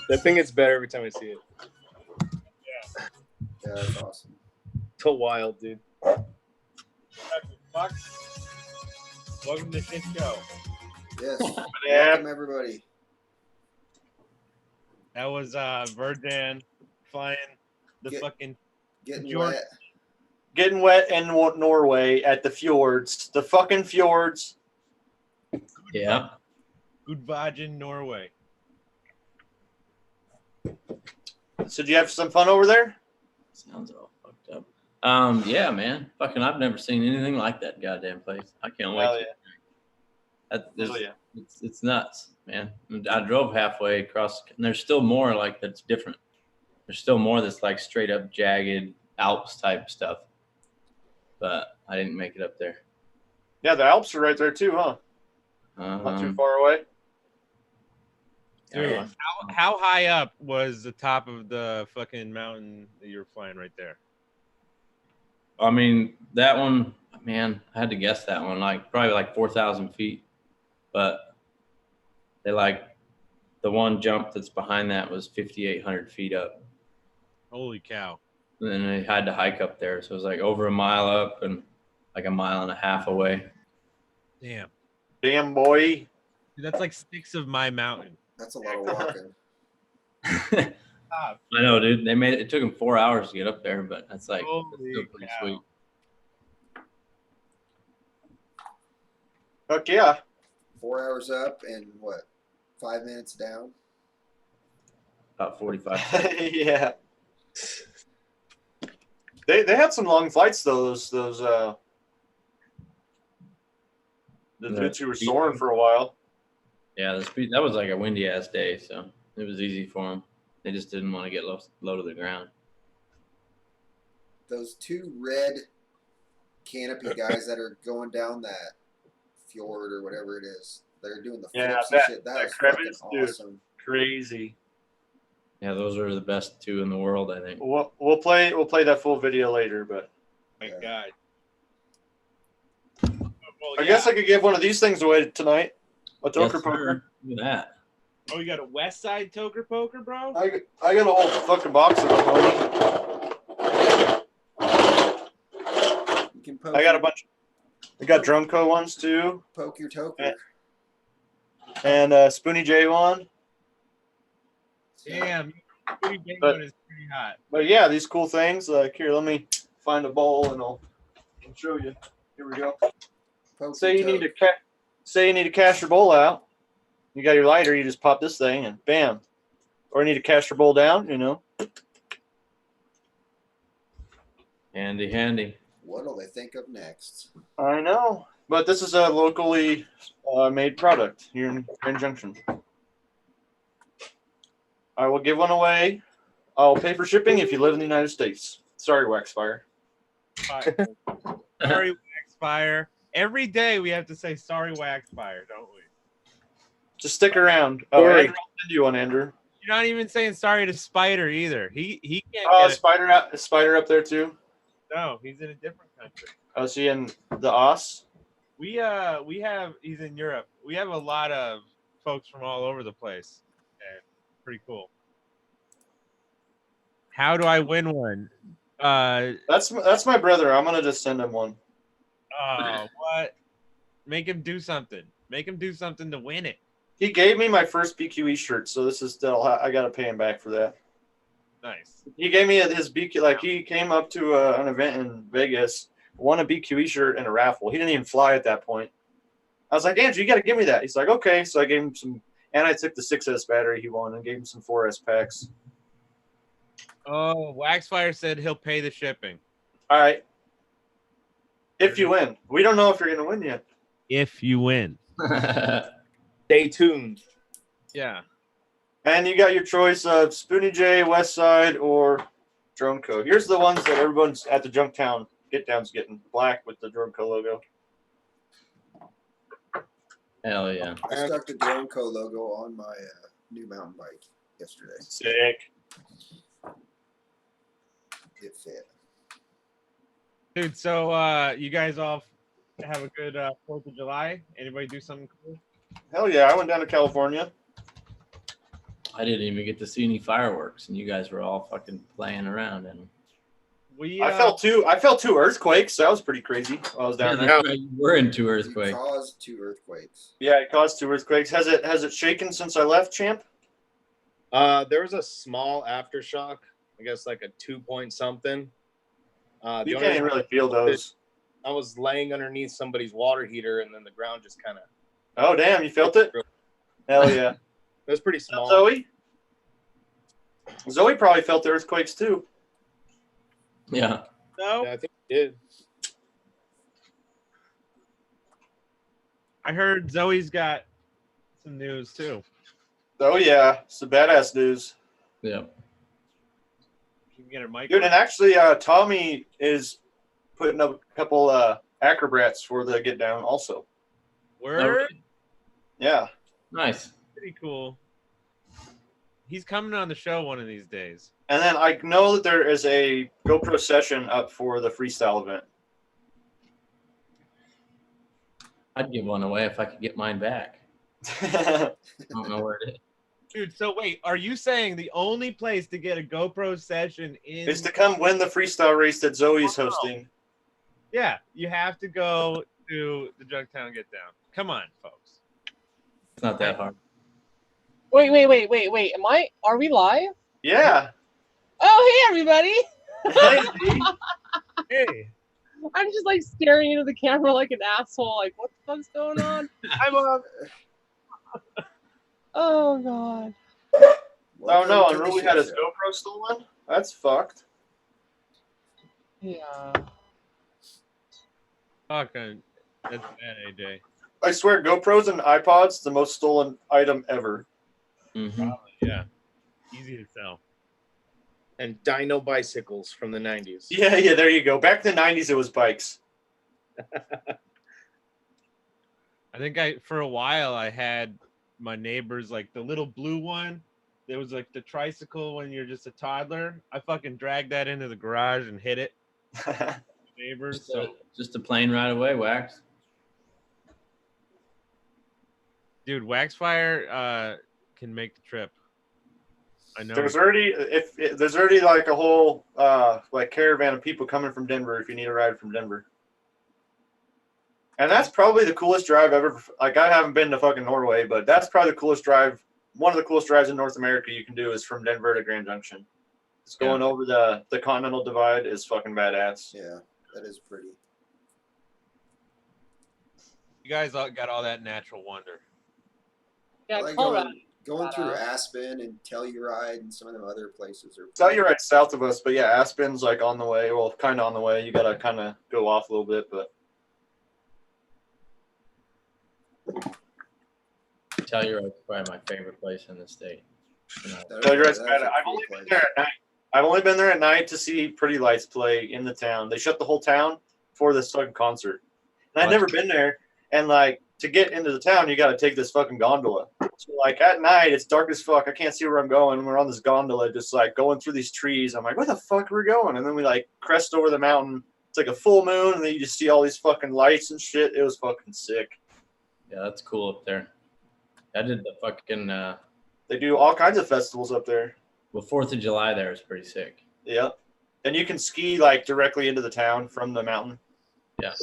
I think it's better every time I see it. Yeah, that's awesome. So wild, dude. Welcome to Shit Show. Yes. Welcome, everybody. That was VerJan flying the fucking getting wet. Getting wet in Norway at the fjords. The fucking fjords. Yeah. VerJan, Norway. So did you have some fun over there? Sounds all fucked up. Yeah, man. Fucking, I've never seen anything like that goddamn place. I can't wait. It's nuts, man. I drove halfway across, and there's still more like that's different. There's still more that's like straight up jagged Alps type stuff. But I didn't make it up there. Yeah, the Alps are right there too, huh? Not too far away. Dude, how high up was the top of the fucking mountain that you were flying right there? I mean, that one, man, I had to guess that one, like probably like 4,000 feet. But they like the one jump that's behind that was 5,800 feet up. Holy cow. And then they had to hike up there. So it was like over a mile up and like a mile and a half away. Damn. Damn, boy. Dude, that's like 6 of my mountain. That's a lot of walking. I know, dude. It took them 4 hours to get up there, but that's like still pretty sweet. Fuck yeah. 4 hours up and what? 5 minutes down? About 45. Yeah. They had some long flights though. The dudes who were soaring for a while. Yeah, that was like a windy ass day, so it was easy for them. They just didn't want to get low to the ground. Those 2 red canopy guys that are going down that fjord or whatever it is, they're doing the flips and shit. That was fucking awesome. Crazy. Yeah, those are the best 2 in the world, I think. We'll play that full video later, but my God. I guess I could give one of these things away tonight. A Toker Poker. Look at that. Oh, you got a West Side Toker Poker, bro? I got a whole fucking box of them. You can poke I got a bunch. I got Drumco ones too. Poke your toker. And Spoony J one. Damn, Spoony J one is pretty hot. But yeah, these cool things. Like here, let me find a bowl and I'll show you. Here we go. Say you need to cash your bowl out. You got your lighter, you just pop this thing and bam. Or you need to cash your bowl down, you know. Handy, handy. What'll they think of next? I know. But this is a locally made product here in Grand Junction. I will give one away. I'll pay for shipping if you live in the United States. Sorry, Waxfire. Sorry, Waxfire. Every day we have to say sorry, Waxfire, don't we? Just stick around. Oh, Andrew, I'll send you one, Andrew. You're not even saying sorry to Spider either. He can't. Oh, Is Spider up there too? No, he's in a different country. Oh, is he in the Aus? We have he's in Europe. We have a lot of folks from all over the place. Okay. Pretty cool. How do I win one? That's my brother. I'm gonna just send him one. Oh, what? Make him do something. Make him do something to win it. He gave me my first BQE shirt, so this is still I gotta pay him back for that. Nice. He gave me his BQ, like he came up to an event in Vegas, won a BQE shirt and a raffle. He didn't even fly at that point. I was like, Andrew, you got to give me that. He's like, okay. So I gave him some, and I took the 6S battery he wanted and gave him some 4S packs. Oh, Waxfire said he'll pay the shipping. All right. If you win. We don't know if you're going to win yet. If you win. Stay tuned. Yeah. And you got your choice of Spoonie J, Westside, or Drone Co. Here's the ones that everyone's at the Junktown Get Down's getting. Black with the Drone Co logo. Hell yeah. I stuck the Drone Co logo on my new mountain bike yesterday. Sick. It fit. Dude, so you guys all have a good 4th of July? Anybody do something cool? Hell yeah. I went down to California. I didn't even get to see any fireworks, and you guys were all fucking playing around. And I felt two earthquakes. That was pretty crazy while I was down there. You were in 2 earthquakes. You caused 2 earthquakes. Yeah, it caused 2 earthquakes. Has it shaken since I left, champ? There was a small aftershock. I guess like a 2 point something. You can't even really feel those. I was laying underneath somebody's water heater, and then the ground just kind of. Oh damn! You felt it? Hell yeah! It was pretty small. Zoe probably felt the earthquakes too. Yeah. No, Yeah, I think it did. I heard Zoe's got some news too. Oh yeah, some badass news. Yeah. You can get her mic. Dude, and actually, Tommy is putting up a couple acrobats for the Get Down also. Word? Yeah. Nice. Pretty cool. He's coming on the show one of these days. And then I know that there is a GoPro session up for the freestyle event. I'd give one away if I could get mine back. I don't know where it is. Dude, so wait, are you saying the only place to get a GoPro session is to come win the freestyle race that Zoe's hosting. Yeah, you have to go to the Junktown Get Down. Come on, folks. It's not that hard. Wait. Are we live? Yeah. Oh, hey, everybody. Hey. I'm just like staring into the camera like an asshole. Like, what the fuck's going on? I'm on. Oh, God. Oh, no. And Rui had his GoPro stolen? That's fucked. Yeah. Fucking. That's bad, AJ. I swear, GoPros and iPods, the most stolen item ever. Mm-hmm. Yeah. Easy to sell. And dyno bicycles from the 90s. Yeah, there you go. Back in the 90s, it was bikes. I think for a while, I had my neighbors, like the little blue one. There was like the tricycle when you're just a toddler. I fucking dragged that into the garage and hit it. Neighbors. Just a plane ride away, Wax. Dude, Waxfire can make the trip. I know. There's already like a whole like caravan of people coming from Denver if you need a ride from Denver. And that's probably the coolest drive ever. Like, I haven't been to fucking Norway, but that's probably the coolest drive. One of the coolest drives in North America you can do is from Denver to Grand Junction. It's going over the Continental Divide is fucking badass. Yeah, that is pretty. You guys all got all that natural wonder. Yeah, like Colorado. going through Aspen and Telluride and some of them other places are. Telluride's south of us, but yeah, Aspen's like on the way. Well, kind of on the way. You got to kind of go off a little bit, but. Telluride's probably my favorite place in the state. Telluride's bad. I've only been there at night. I've only been there at night to see Pretty Lights play in the town. They shut the whole town for this fucking concert. And I'd never been there. And like, to get into the town, you got to take this fucking gondola. So like at night, it's dark as fuck. I can't see where I'm going. We're on this gondola, just like going through these trees. I'm like, where the fuck are we going? And then we like crest over the mountain. It's like a full moon, and then you just see all these fucking lights and shit. It was fucking sick. Yeah, that's cool up there. I did the fucking. They do all kinds of festivals up there. Well, 4th of July there is pretty sick. Yeah, and you can ski like directly into the town from the mountain. Yeah.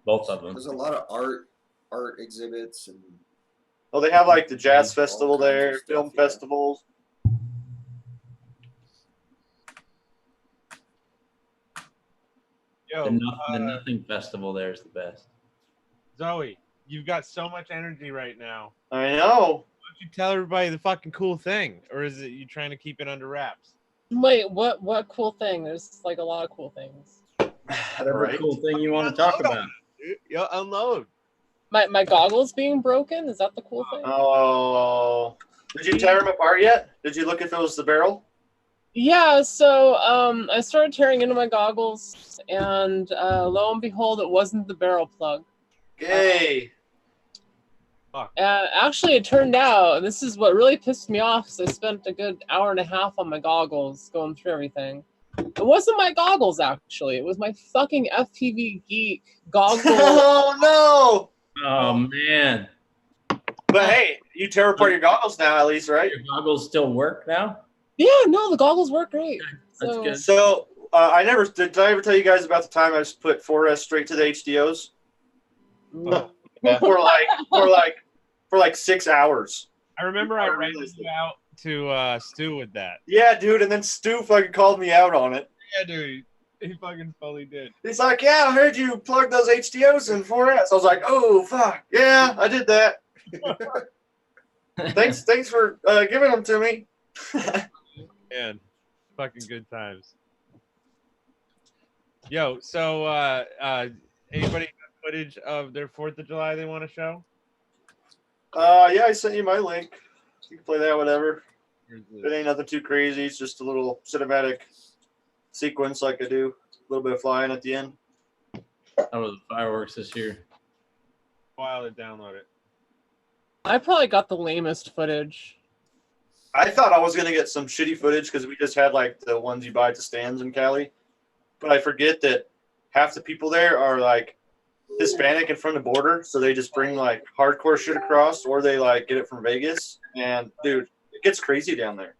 Both of them. There's a lot of art exhibits and. Oh, they have like the jazz festival there, film festivals. Yo, The nothing festival there is the best. Zoe, you've got so much energy right now. I know. Why don't you tell everybody the fucking cool thing? Or is it you trying to keep it under wraps? Wait, what cool thing? There's like a lot of cool things. Whatever cool thing you want to talk about. Yeah, unload. My goggles being broken? Is that the cool thing? Oh. Did you tear them apart yet? Did you look if it was the barrel? Yeah, so I started tearing into my goggles, and lo and behold, it wasn't the barrel plug. Yay. Actually, it turned out, and this is what really pissed me off, because I spent a good hour and a half on my goggles going through everything. It wasn't my goggles, actually. It was my fucking FPV Geek goggles. Oh, no. Oh man. But hey, you tear apart your goggles now, at least, right? Your goggles still work now? Yeah, no, the goggles work great. That's good. So did I ever tell you guys about the time I just put 4S straight to the HDOs? No. for like 6 hours. I remember I ran you out to Stu with that. Yeah, dude, and then Stu fucking called me out on it. Yeah, dude. He fucking fully did. He's like, yeah, I heard you plug those HDOs in 4S. I was like, oh, fuck. Yeah, I did that. Thanks for giving them to me. Man, fucking good times. Yo, so anybody got footage of their 4th of July they want to show? Yeah, I sent you my link. You can play that, whatever. It ain't nothing too crazy. It's just a little cinematic sequence like I do. A little bit of flying at the end. How were the fireworks this year? While to download it. I probably got the lamest footage. I thought I was going to get some shitty footage because we just had like the ones you buy at the stands in Cali. But I forget that half the people there are like Hispanic and from the border. So they just bring like hardcore shit across, or they like get it from Vegas. And dude, it gets crazy down there.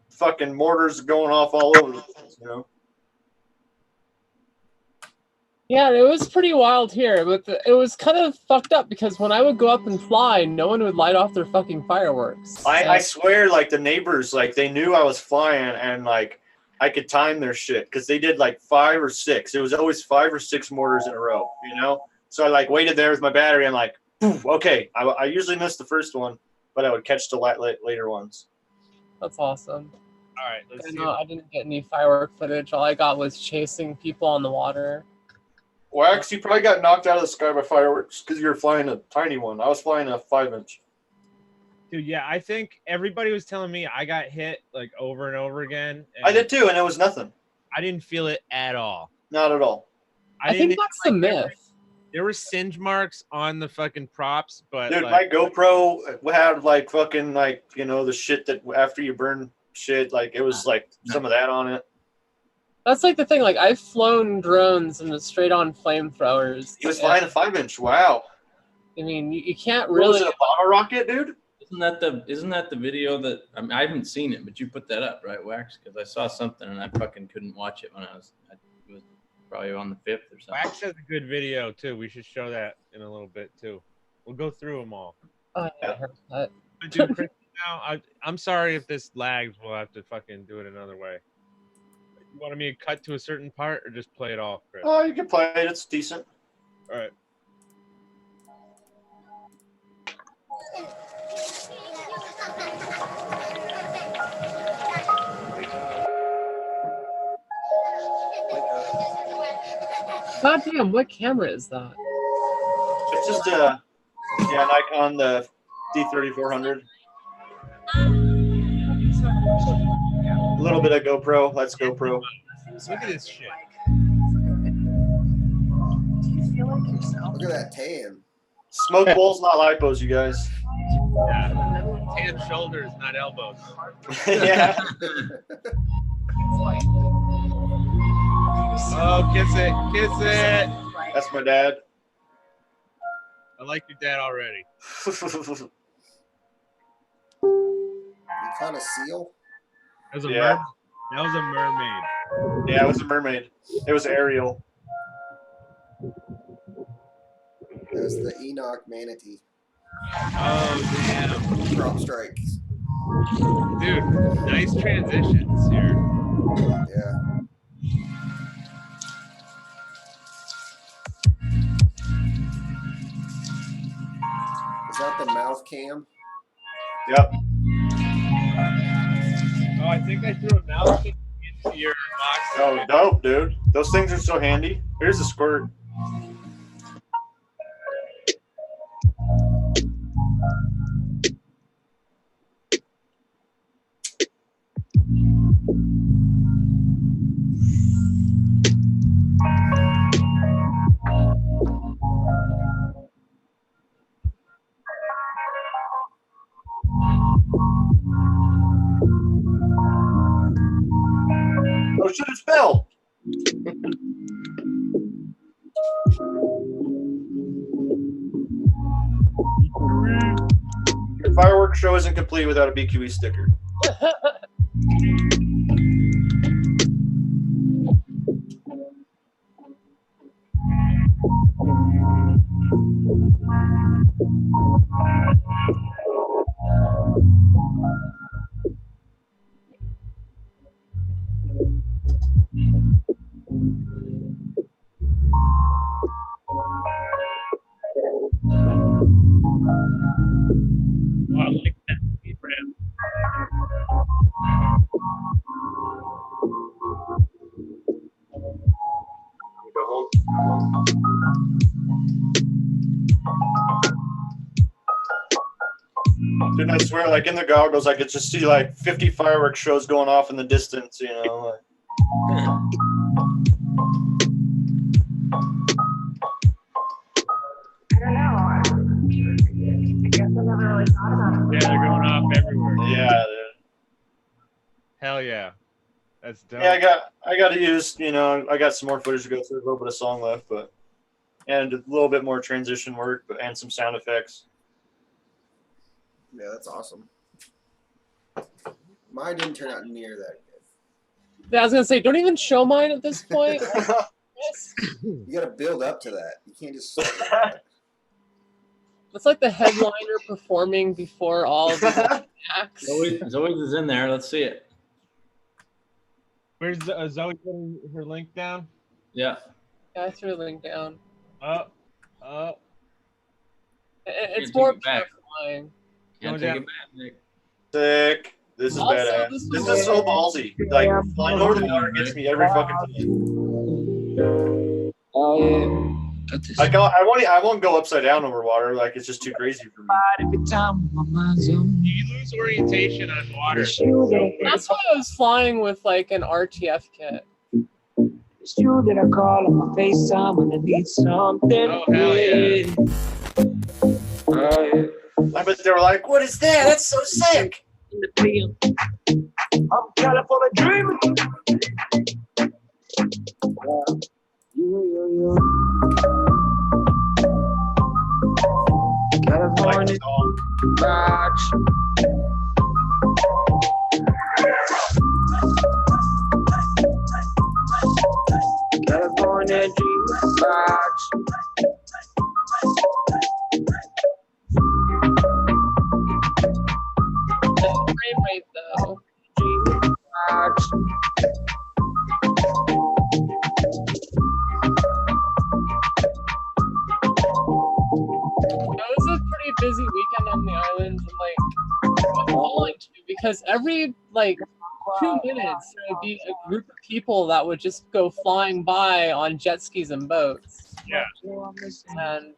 Fucking mortars going off all over the place, you know? Yeah, it was pretty wild here, but it was kind of fucked up because when I would go up and fly, no one would light off their fucking fireworks. I swear, like the neighbors, like they knew I was flying, and like I could time their shit because they did like 5 or 6. It was always 5 or 6 mortars in a row, you know. So I like waited there with my battery. I'm like, okay. I usually miss the first one, but I would catch the later ones. That's awesome. All right, let's see. I didn't get any firework footage. All I got was chasing people on the water. Wax, you probably got knocked out of the sky by fireworks because you were flying a tiny one. I was flying a 5-inch. Dude, yeah, I think everybody was telling me I got hit like over and over again. I did too, and it was nothing. I didn't feel it at all. Not at all. I think that's the myth. There were singe marks on the fucking props, but dude, like, my GoPro had like fucking like, you know, the shit that after you burn shit, like it was like some of that on it. That's like the thing. Like I've flown drones and straight on flamethrowers. He was flying a 5-inch. Wow. I mean, you can't really. Was it a bottle rocket, dude? Isn't that the video that I haven't seen it, but you put that up, right, Wax? Because I saw something and I fucking couldn't watch it when it was probably on the 5th or something. Wax has a good video too. We should show that in a little bit too. We'll go through them all. Oh, yeah, I heard that. Dude, Chris, now I'm sorry if this lags. We'll have to fucking do it another way. You wanted me to cut to a certain part or just play it off, Chris? Oh, you can play it. It's decent. All right. God damn, what camera is that? It's just a Nikon, the D3400. A little bit of GoPro. Let's GoPro. Look at this shit. Look at that tan. Smoke bowls, not lipos, you guys. Yeah. Tan shoulders, not elbows. Yeah. Oh, kiss it. Kiss it. That's my dad. I like your dad already. You caught a seal? That was a Yeah. That was a mermaid. Yeah, it was a mermaid. It was Ariel. It was the Enoch manatee. Oh, damn. Drop strikes. Dude, nice transitions here. Yeah. Is that the mouth cam? Yep. Oh, I think I threw a mouse into your box. Oh, dope, dude. Those things are so handy. Here's a squirt. Oh shit, it fell. Your fireworks show isn't complete without a BQE sticker. Oh, I like that. Abraham. Go home. Dude, I swear, like in the goggles, I could just see like 50 fireworks shows going off in the distance, you know. Like. I don't know. I guess I never really thought about it. Yeah, they're going off everywhere. Yeah, dude. Hell yeah. That's dope. Yeah, I got to use, you know, I got some more footage to go through, a little bit of song left, but and a little bit more transition work, but and some sound effects. Yeah, that's awesome. Mine didn't turn out near that good. Yeah, I was gonna say, don't even show mine at this point. You got to build up to that. You can't just start with that. It's like the headliner performing before all of the acts. Zoe is in there. Let's see it. Where's Zoe putting her link down? Yeah. Yeah, I threw a link down. It's Take more it back. terrifying. Can't take it back, Nick. Sick. This is Also, badass. this This was- is so ballsy. Like, flying over the water gets me every fucking time. Like, I won't go upside down over water. Like, it's just too crazy for me. You lose orientation on water. That's why I was flying with like an RTF kit. It's you that I call on my FaceTime when I need something. Oh, hell yeah. I bet they were like, what is that? That's so sick. I'm California dreaming. Like California the song. rocks. California dream rocks. The frame rate though. Dream rocks. It was a pretty busy weekend on the island, and like with falling too, because every like 2 minutes there would be a group of people that would just go flying by on jet skis and boats. Yeah. And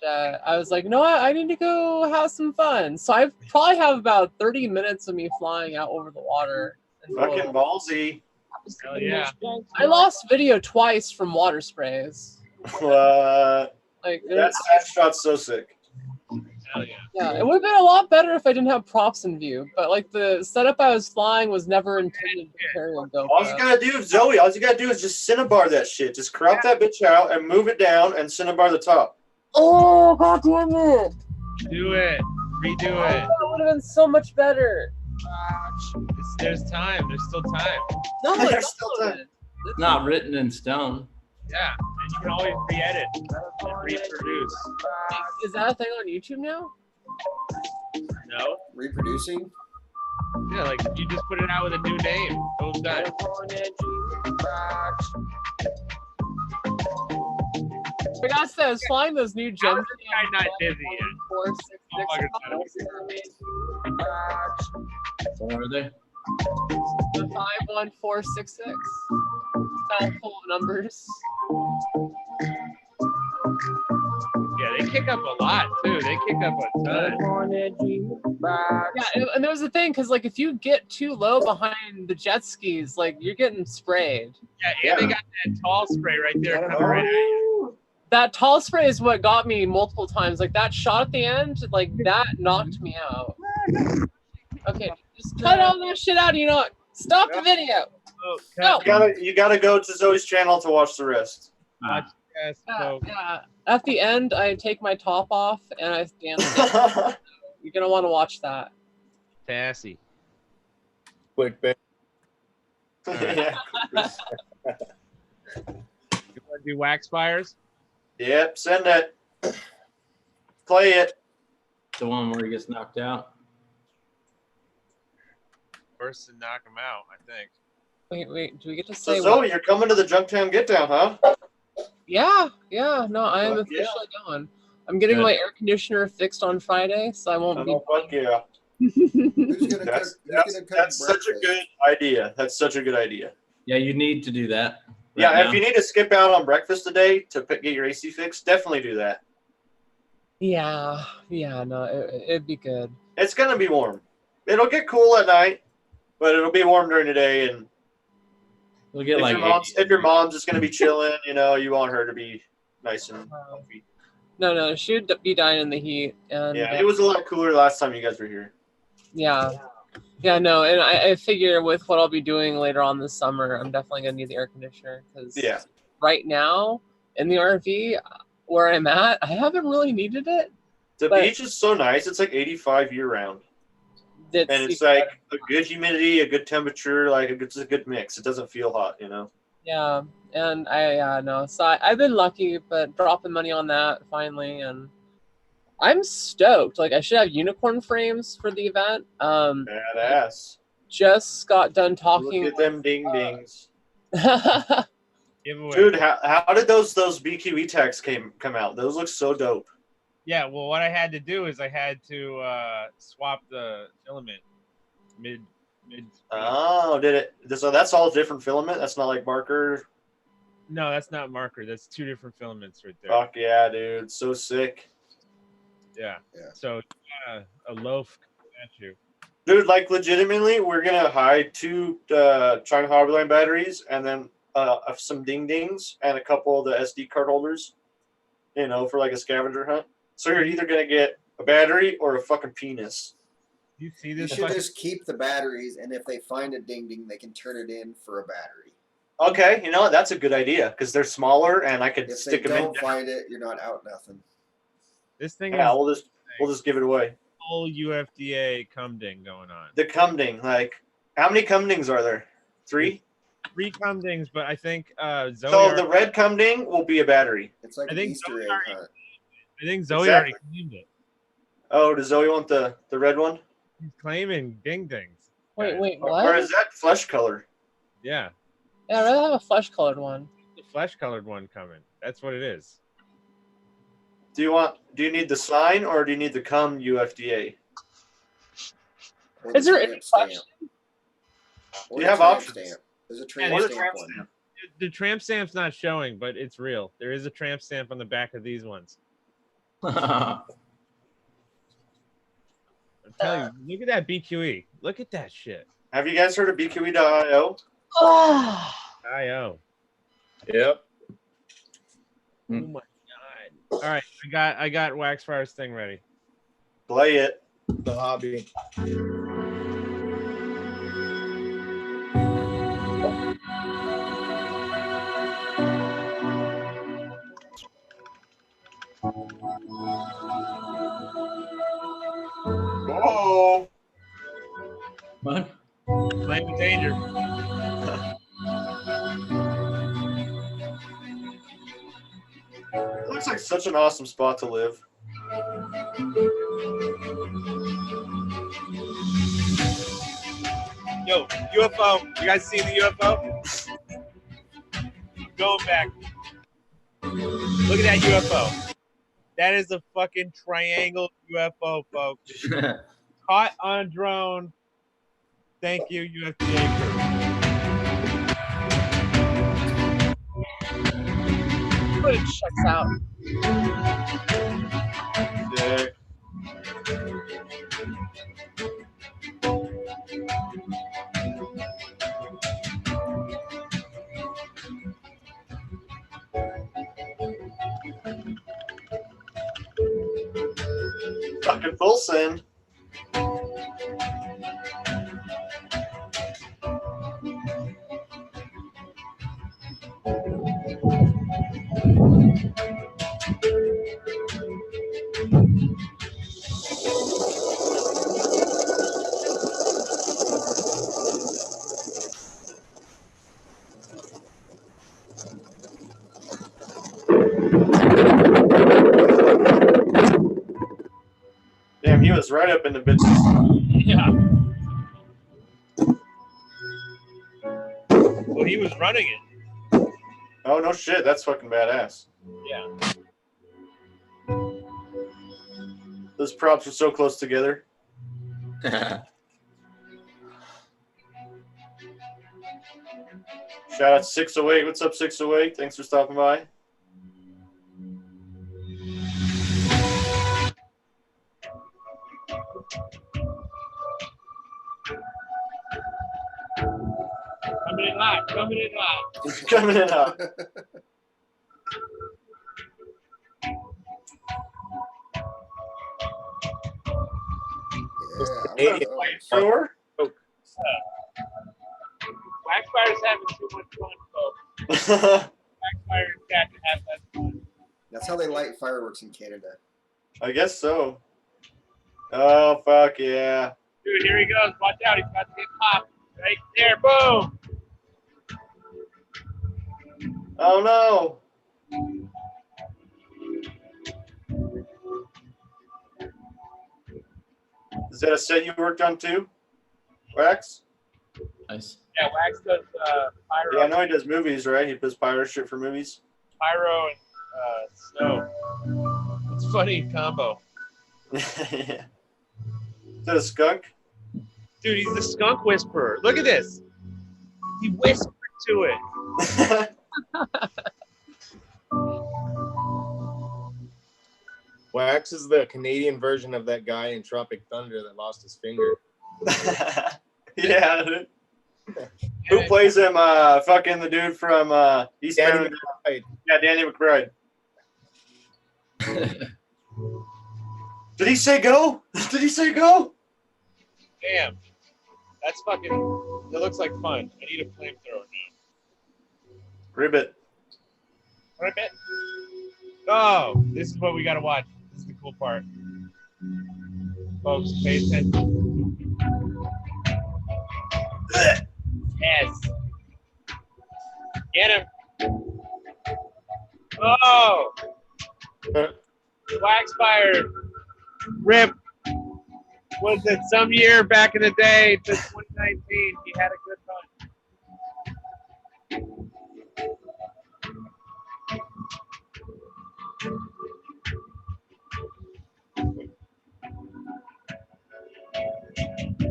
I was like, no, I need to go have some fun. So I probably have about 30 minutes of me flying out over the water. Fucking ballsy. Hell yeah. I lost video twice from water sprays. What? Like, That shot's so sick. Hell yeah. yeah, it would have been a lot better if I didn't have props in view. But like the setup I was flying was never intended to carry a All you GoPro. gotta do, Zoe, all you gotta do is just cinnabar that shit. Just crop that bitch out and move it down and cinnabar the top. Oh, god damn it! Do it. Redo it. That would have been so much better. There's time. There's still time. No, There's it's still not. time. It's not written in stone. Yeah. And you can always re-edit and reproduce. Is that a thing on YouTube now? No? Reproducing? Yeah, like you just put it out with a new name. Boom, done. I gotta say, I was flying those new How gems. is this guy not dizzy yet? What are they? The 51466. Mouthful of numbers. Yeah, they kick up a lot too. They kick up a ton. Yeah, and there was a thing because like if you get too low behind the jet skis, like you're getting sprayed. Yeah, and they got that tall spray right there coming right at you. That tall spray is what got me multiple times. Like that shot at the end, like that knocked me out. Okay, just cut all that shit out. You know what? Stop the video. Oh, No. You gotta go to Zoe's channel to watch the rest. Yeah. At the end, I take my top off and I stand. You're gonna want to watch that. Sassy. Quick bit. Yeah. You want to do wax fires? Yep, send it. Play it. The one where he gets knocked out. First to knock him out, I think. Wait. Do we get to So say? Zoe, you're coming to the Junktown Get Down, huh? Yeah. No, I am Fuck officially going. I'm getting Good. my air conditioner fixed on Friday, so I won't be. Oh, fuck yeah. Who's gonna That's cook such a breakfast? good idea. That's such a good idea. Yeah, you need to do that. Yeah, right if you need to skip out on breakfast today to get your AC fixed, definitely do that. Yeah. No, it'd be good. It's gonna be warm. It'll get cool at night, but it'll be warm during the day. And We'll get if your mom's just gonna be chilling, you know, you want her to be nice and comfy. No, she would be dying in the heat. And Yeah, it was a lot cooler last time you guys were here. Yeah, no, and I figure with what I'll be doing later on this summer, I'm definitely gonna need the air conditioner because right now in the RV where I'm at, I haven't really needed it. The beach is so nice; it's like 85 year round, and it's like a good humidity, a good temperature, like it's a good mix. It doesn't feel hot, you know. Yeah, and so I've been lucky, but dropping money on that finally, and I'm stoked. Like I should have unicorn frames for the event. Badass. Just got done talking. Look at them ding dings. Giveaway. Dude, how did those BQE tags come out? Those look so dope. Yeah, well, what I had to do is I had to swap the filament mid. Oh, did it? So that's all different filament. That's not like marker. No, that's not marker. That's two different filaments right there. Fuck yeah, dude! So sick. Yeah. So a loaf at you. Dude, like legitimately, we're gonna hide 2 China Hobbyline batteries and then some ding dings and a couple of the SD card holders, you know, for like a scavenger hunt. So you're either gonna get a battery or a fucking penis. You see You this? should just keep the batteries, and if they find a ding ding, they can turn it in for a battery. Okay, you know what? That's a good idea because they're smaller and I could stick them in. If they don't find it, you're not out nothing. This thing Yeah, is we'll just give it away. whole UFDA cum ding going on. The cum ding, like how many cum dings are there? 3? 3 cum dings, but I think Zoe. So the red cum ding will be a battery. It's like an Easter egg hunt. I think Zoe already claimed it. Oh, does Zoe want the red one? He's claiming ding dings. Wait, what? Or is that flesh color? Yeah. Yeah, I'd rather have a flesh colored one. The flesh colored one coming. That's what it is. Do you need the sign or do you need the cum UFDA? Is there any question? You have options. There's a tramp stamp one. The tramp stamp's not showing, but it's real. There is a tramp stamp on the back of these ones. I'm telling you, look at that BQE. Look at that shit. Have you guys heard of BQE.io? IO. Yep. Oh my god. All right, I got Waxfire's thing ready. Play it. The hobby. Oh. What? Flame of danger. It looks like such an awesome spot to live. Yo, UFO. You guys see the UFO? Going back. Look at that UFO. That is a fucking triangle UFO, folks. Caught on drone. Thank you, UFDA crew. Footage checks out. Sick. Fucking full send. Damn, he was right up in the business. Yeah. Well, he was running it. Oh, no shit. That's fucking badass. Yeah. Those props are so close together. Shout out to 608. What's up, 608? Thanks for stopping by. Coming in hot. Coming in hot. Coming in hot. Yeah, Canadian. Thrower? Waxfire's having too much fun, folks. Waxfire and Cat to have that fun. that's how they light fireworks in Canada. I guess so. Oh, fuck yeah. Dude, here he goes. Watch out. He's about to get popped. Right there. Boom. Oh, no. Is that a set you worked on too, Wax? Nice. Yeah, Wax does pyro, Yeah, I know he does movies, right? He does pyro shit for movies. pyro and snow. It's a funny combo. Is that a skunk? Dude, he's the skunk whisperer. Look at this. He whispered to it. Wax is the Canadian version of that guy in Tropic Thunder that lost his finger. Yeah. Who plays him? Fucking the dude from Eastbound. McBride. Yeah, Danny McBride. Did he say go? Did he say go? Damn. That's fucking, it looks like fun. I need a flamethrower now. Ribbit. Ribbit. Oh, this is what we gotta watch. This is the cool part. Folks, pay attention. Yes. Get him. Oh! Waxfire. Rip. Was it some year back in the day to 2019? He had a good run.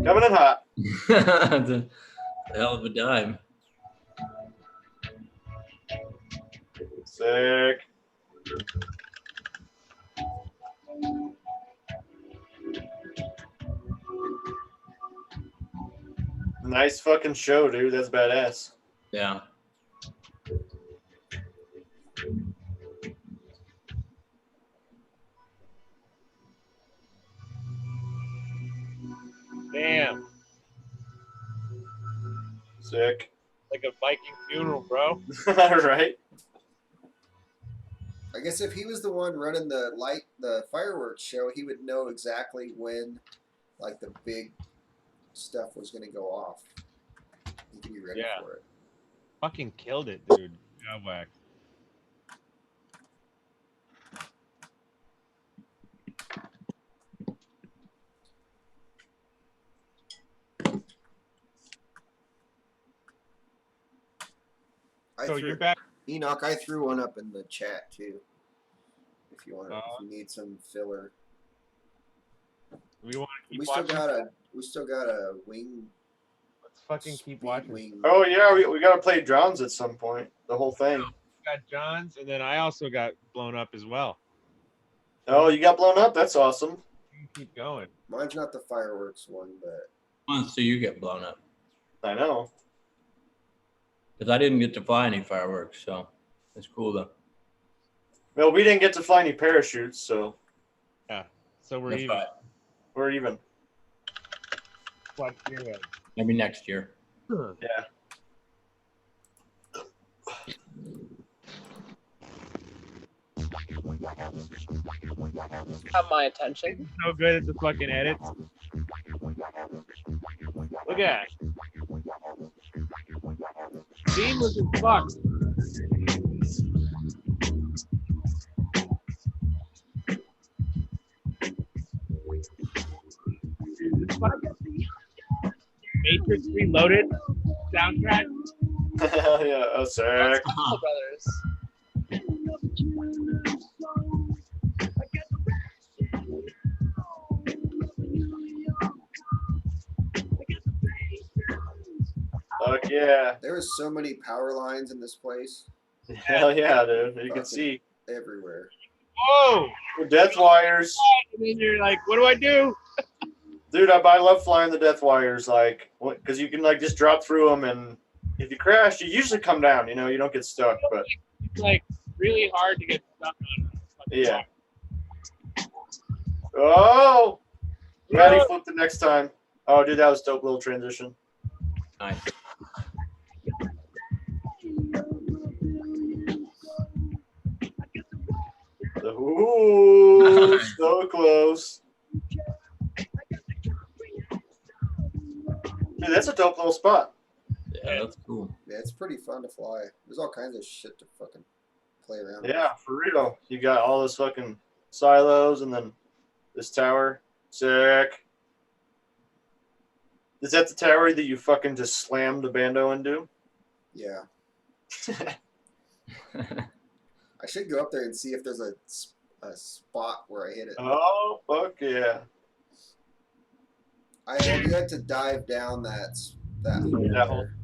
Coming in hot. That's a hell of a dime. Sick. Nice fucking show, dude. That's badass. Yeah. Damn. Sick. Like a Viking funeral, bro. Right. I guess if he was the one running the fireworks show, he would know exactly when, like, the big stuff was going to go off. He could be ready for it. Fucking killed it, dude. God whack. So you're back. Enoch, I threw one up in the chat too. if you want, if you need some filler. We want to keep We still watching. we still got a wing. Let's fucking keep watching. Wing. Oh yeah, we gotta play drowns at some point. The whole thing. Got John's, and then I also got blown up as well. Oh, you got blown up? That's awesome. Keep going. Mine's not the fireworks one, but Once do you get blown up? I know. Because I didn't get to fly any fireworks, so it's cool though. Well, we didn't get to fly any parachutes, so Yeah. So we're That's even. right. we're even. Watch your head. Maybe next year. Yeah. Have my attention. So good at the fucking edits. Look at it. Seamless as fuck. Matrix Reloaded soundtrack. Yeah, oh, sick. Paul Brothers. Fuck yeah. there was so many power lines in this place Hell yeah, dude. You can Fucking- see everywhere. Whoa! the death wires. And then you're like, what do I do? Dude, I love flying the death wires, like, because you can, like, just drop through them, and if you crash, you usually come down, you know, you don't get stuck, but, It's like really hard to get stuck on. yeah. Oh! Glad he flipped it next time. Oh, dude, that was a dope little transition. Nice. Ooh, so close. Dude, that's a dope little spot. Yeah, that's cool. Yeah, it's pretty fun to fly. There's all kinds of shit to fucking play around with. Yeah, for real. You got all this fucking silos and then this tower. Sick. Is that the tower that you fucking just slammed the bando into? Yeah. I should go up there and see if there's a spot where I hit it. Oh, fuck yeah. I have yet to dive down that hole. Yeah. there.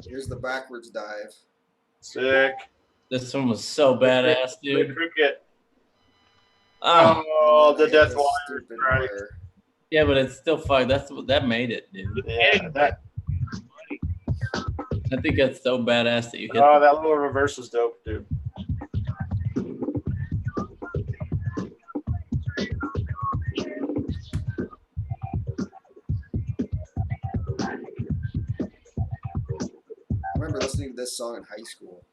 Here's the backwards dive. Sick. This one was so badass, The dude. cricket. Oh, Oh, the And then I hit death this wire. stupid Right. wire. yeah, but it's still fun. That made it, dude. Yeah, that. I think that's so badass that you hit. Oh, that little reverse was dope, dude. I remember listening to this song in high school.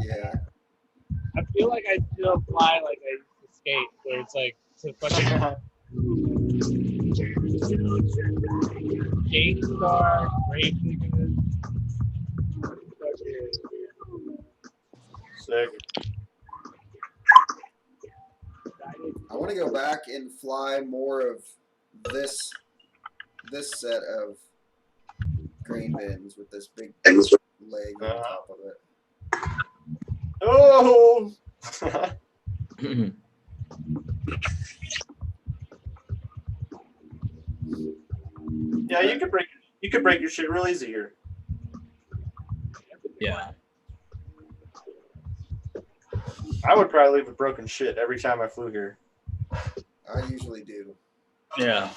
Yeah. I feel like I still fly like I used to skate, where it's like to fucking skate star, racing. Sick. I want to go back and fly more of this set of grain bins with this big leg on top of it. Oh! Yeah, you could break your shit real easy here. Yeah. I would probably leave with broken shit every time I flew here. I usually do. Yeah.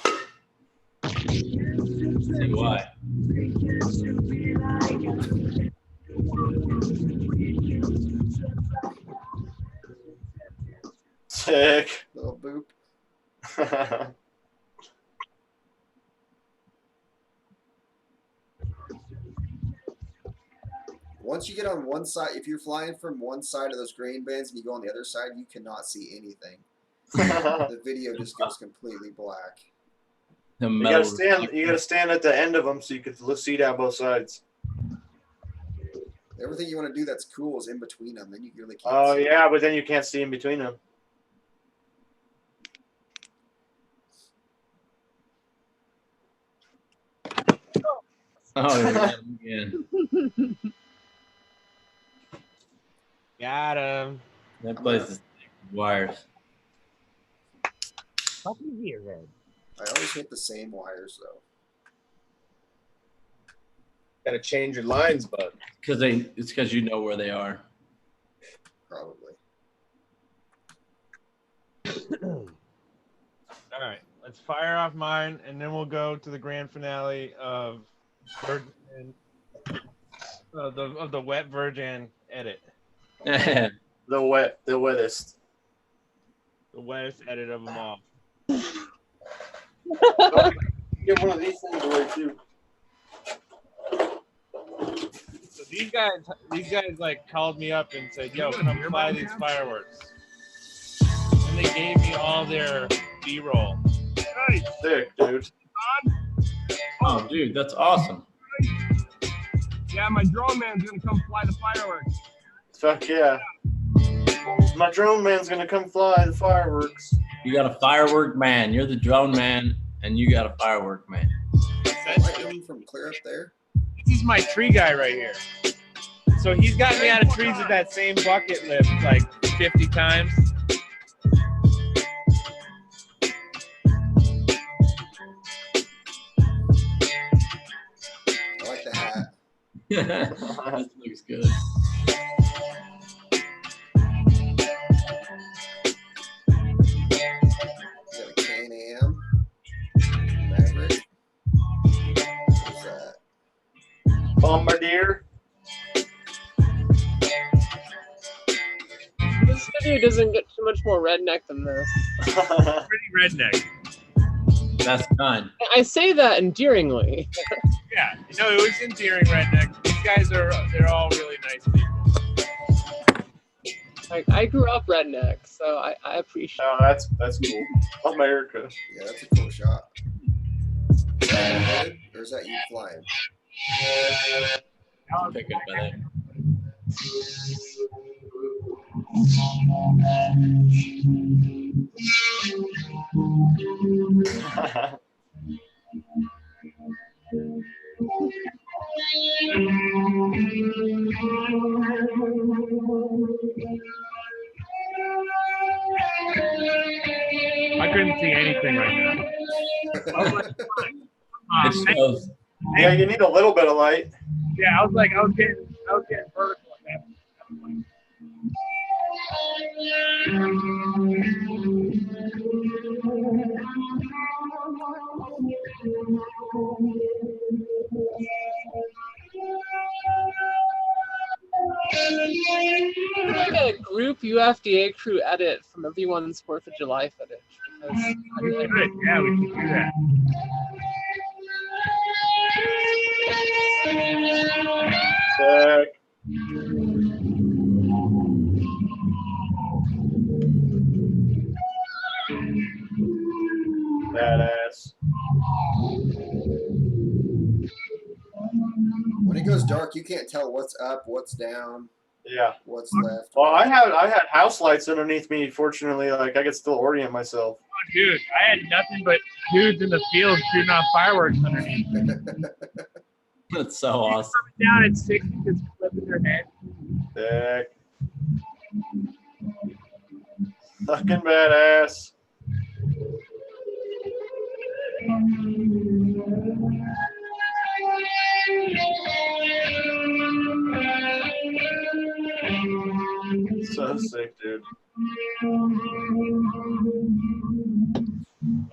See why? Sick. Little boop. Once you get on one side, if you're flying from one side of those grain bins and you go on the other side, you cannot see anything. The video just goes completely black. The You metal. gotta stand at the end of them so you can see down both sides. Everything you want to do that's cool is in between them. Then you really can't. Oh see. yeah, but then you can't see in between them. Oh, yeah. Again. Got him. That place is wires. Fucking here, Red. I always hit the same wires though. Gotta change your lines, bud. It's because you know where they are. Probably. All right, let's fire off mine, and then we'll go to the grand finale of VerJan, of the wet VerJan edit. The wettest. The wettest edit of them all. Give one of these things away too. So these guys like called me up and said, "Yo, come fly these fireworks." And they gave me all their B-roll. Nice, sick, dude. Oh, dude, that's awesome. Yeah, my drone man's gonna come fly the fireworks. Fuck yeah. My drone man's gonna come fly the fireworks. You got a firework man. You're the drone man, and you got a firework man. Lightning from clear up there. This is my tree guy right here. So he's gotten me out of trees with that same bucket lift like 50 times. I like the hat. That looks good. You got a Can-Am. Maverick. What's that? Bombardier. This video doesn't get too much more redneck than this. Pretty redneck. That's kind. I say that endearingly. Yeah, you know, it was endearing redneck. These guys they're all really nice people. Like, I grew up redneck, so I appreciate Oh, that's cool. America. Yeah, that's a cool shot. Is that good, or is that you flying? Pick up by that. I couldn't see anything right now. It shows. Yeah, you need a little bit of light. Yeah, I was getting vertical at that point. I get a group UFDA crew edit from everyone's 4th of July footage. Because Yeah, we can do that. Sick. Badass. When it goes dark, you can't tell what's up, what's down, Yeah. what's left. Well, I had house lights underneath me. Fortunately, like I could still orient myself. Dude, I had nothing but dudes in the field shooting off fireworks underneath. That's so awesome. Down at 60, just flipping their head. Sick. Fucking badass. So sick, dude.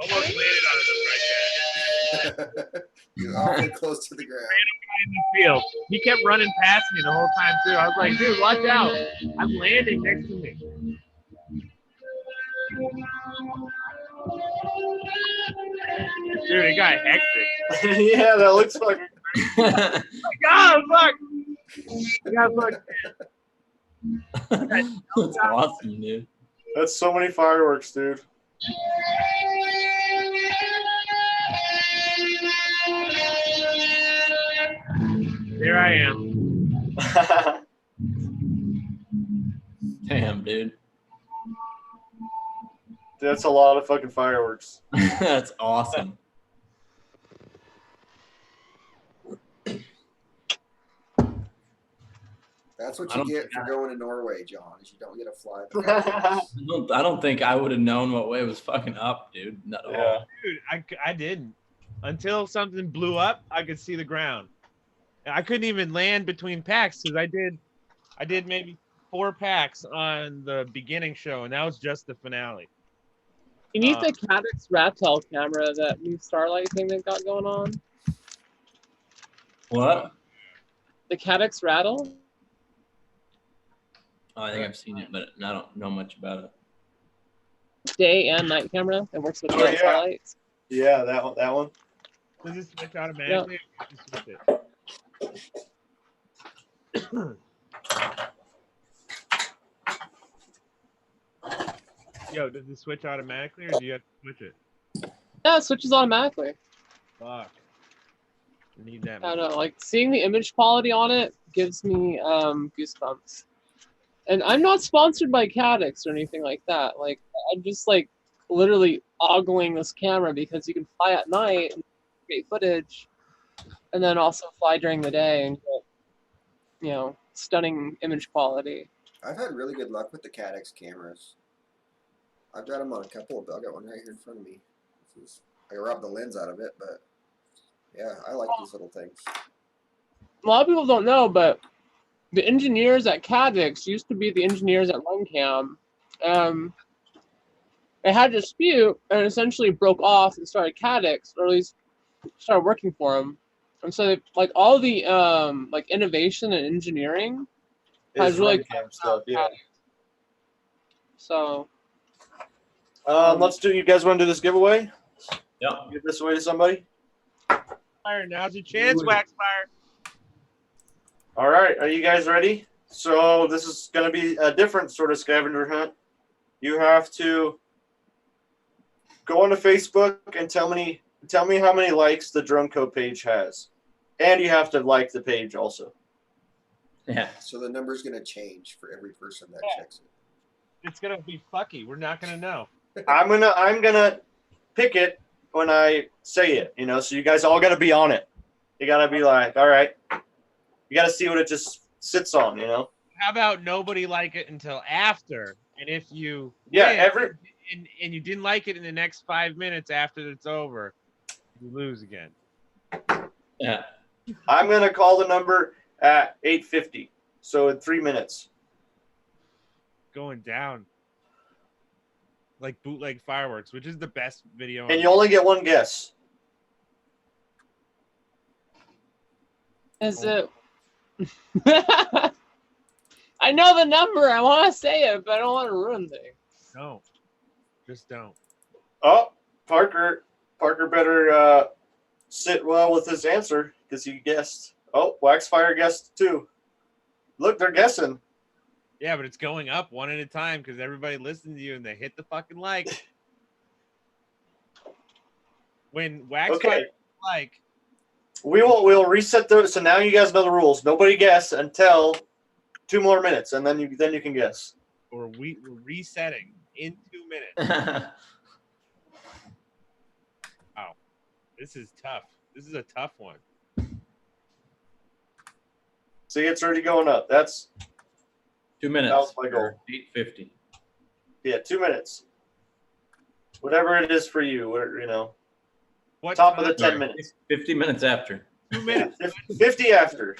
Almost landed on them right there. You're awfully close to the ground. In the field. He kept running past me the whole time too. I was like, dude, watch out. I'm landing next to me. Dude, it got hectic. Yeah, that looks fucking. God, fuck. I got fucked. That's awesome, dude. That's so many fireworks, dude. Here I am. Damn, dude. That's a lot of fucking fireworks. That's awesome. That's what I you don't get think for going to Norway, John. Is you don't get to fly. I don't think I would have known what way was fucking up, dude. Not at all. Dude, I didn't. Until something blew up, I could see the ground. And I couldn't even land between packs because I did maybe 4 packs on the beginning show, and that was just the finale. You need the Caddx Ratel camera, that new Starlight thing they've got going on. What? The Caddx Rattle? Oh, I think I've seen it, but I don't know much about it. Day and night camera. It works with yeah. Starlights. Yeah, that one. Does this switch automatically? Yeah. Yo, does it switch automatically, or do you have to switch it? Yeah, it switches automatically. Fuck. I need that. I don't know, like seeing the image quality on it gives me goosebumps. And I'm not sponsored by Caddx or anything like that. Like I'm just like literally ogling this camera because you can fly at night and get great footage, and then also fly during the day and get, you know, stunning image quality. I've had really good luck with the Caddx cameras. I've got them on a couple. I got one right here in front of me. I rubbed the lens out of it, but yeah, I like these little things. A lot of people don't know, but the engineers at Caddx used to be the engineers at RunCam. They had a dispute and essentially broke off and started Caddx, or at least started working for them. And so, like all the like innovation and engineering has really RunCam stuff. Yeah. Caddx. So. Let's do. You guys want to do this giveaway? Yeah. Give this away to somebody. Fire, now's your chance, Waxfire. All right, are you guys ready? So this is going to be a different sort of scavenger hunt. You have to go onto Facebook and tell me how many likes the Drone Code page has, and you have to like the page also. Yeah. So the number's going to change for every person that checks it. It's gonna be fucky. We're not gonna know. I'm gonna pick it when I say it. You know, so you guys all got to be on it. You got to be like, all right. You got to see what it just sits on. You know. How about nobody like it until after? And if you and you didn't like it in the next 5 minutes after it's over, you lose again. Yeah. I'm gonna call the number at 8:50. So in 3 minutes. Going down. Like bootleg fireworks, which is the best video. And you only get one guess. Is it? I know the number. I want to say it, but I don't want to ruin things. No, just don't. Oh, Parker better sit well with his answer because he guessed. Oh, Waxfire guessed too. Look, they're guessing. Yeah, but it's going up one at a time because everybody listens to you and they hit the fucking like. When Waxfire like. We'll reset those. So now you guys know the rules. Nobody guess until 2 more minutes, and then you can guess. Or we're resetting in 2 minutes. Wow, this is tough. This is a tough one. See, it's already going up. That's 2 minutes. That was my goal. 8:50. Yeah, 2 minutes. Whatever it is for you, you know. What top time? of the 10 minutes. 50 minutes after. 2 minutes. 50 after.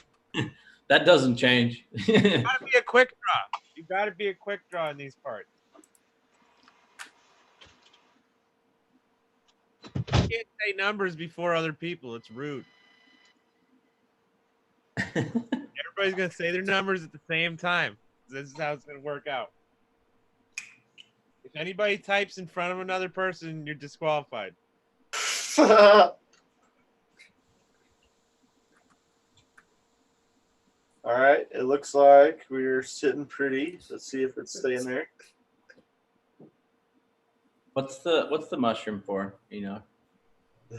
That doesn't change. You gotta be a quick draw. You gotta be a quick draw in these parts. You can't say numbers before other people. It's rude. Everybody's gonna say their numbers at the same time. This is how it's gonna work out. If anybody types in front of another person, you're disqualified. All right, it looks like we're sitting pretty. Let's see if it's staying there. What's the mushroom for? You know.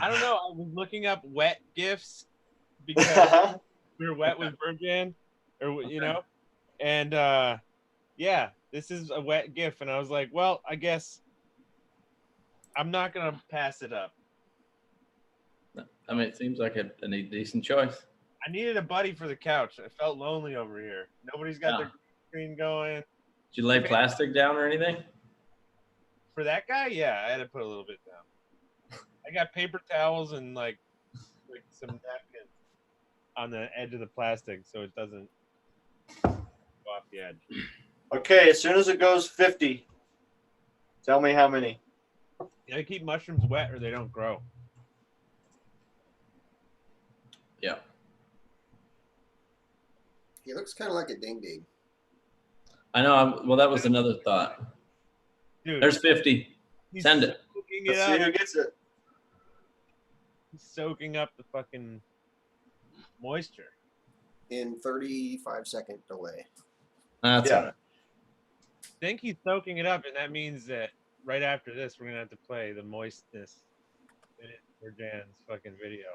I don't know. I was looking up wet gifts because we were wet with VerJan, or you know, and yeah, this is a wet gif, and I was like, well, I guess I'm not gonna pass it up. I mean, it seems like a decent choice. I needed a buddy for the couch. I felt lonely over here. Nobody's got their screen going. Did you lay plastic down or anything? For that guy, yeah, I had to put a little bit down. I got paper towels and like some napkins on the edge of the plastic so it doesn't go off the edge. Okay, as soon as it goes 50, tell me how many. You gotta keep mushrooms wet or they don't grow. Yeah. He looks kind of like a ding-ding. I know. Well, that was another thought. Dude, There's 50. Send it. Let's see who gets it. He's soaking up the fucking moisture. In 35-second delay. That's all right. I think he's soaking it up, and that means that right after this, we're gonna have to play the moistness for Jan's fucking video.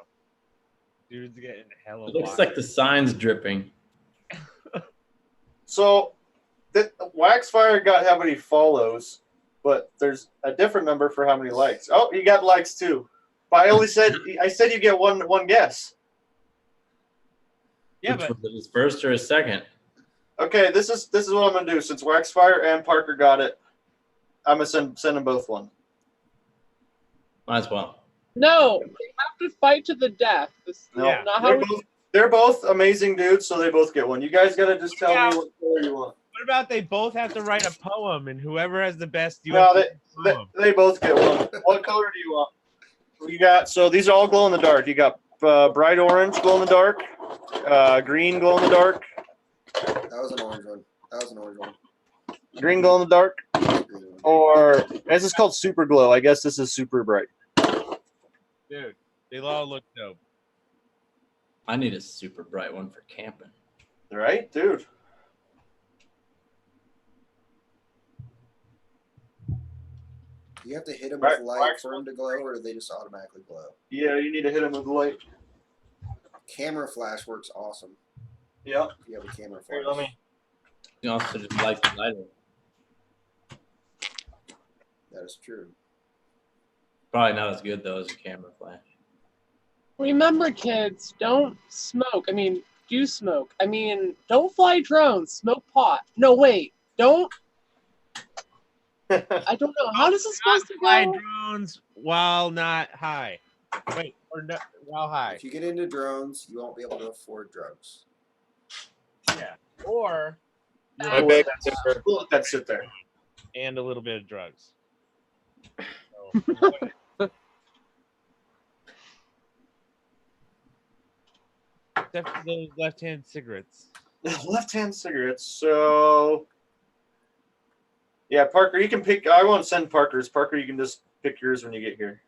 Dude's getting hella. It looks like the sign's dripping. So, Waxfire got how many follows, but there's a different number for how many likes. Oh, you got likes too. But I said you get one guess. Yeah, Which but was it, his first or his second? Okay, this is what I'm gonna do. Since Waxfire and Parker got it, I'm gonna send them both one. Might as well. No, they have to fight to the death. This No, is not how they're both amazing dudes, so they both get one. You guys gotta just tell me what color you want. what about they both have to write a poem, and whoever has the best, They both get one. What color do you want? You got these are all glow in the dark. You got bright orange glow in the dark, green glow in the dark. That was an orange one. Green glow in the dark, or this is called super glow. I guess this is super bright. Dude, they all look dope. I need a super bright one for camping. Right, dude. Do you have to hit them with light for them to glow, or do they just automatically glow? Yeah, you need to hit them with light. Camera flash works awesome. Yeah. If you have a camera Here, flash. let me. You also just light the lighter. That is true. Probably not as good though as a camera flash. Remember, kids, don't smoke. I mean, do smoke. I mean, don't fly drones. Smoke pot. No, wait. Don't. I don't know. How does this supposed to Fly go? drones while not high. Wait, or no, while high. If you get into drones, you won't be able to afford drugs. Yeah. Or We'll let that sit there. and a little bit of drugs. Except for those left-hand cigarettes. Left-hand cigarettes. So, yeah, Parker, you can pick. I won't send Parker's. Parker, you can just pick yours when you get here.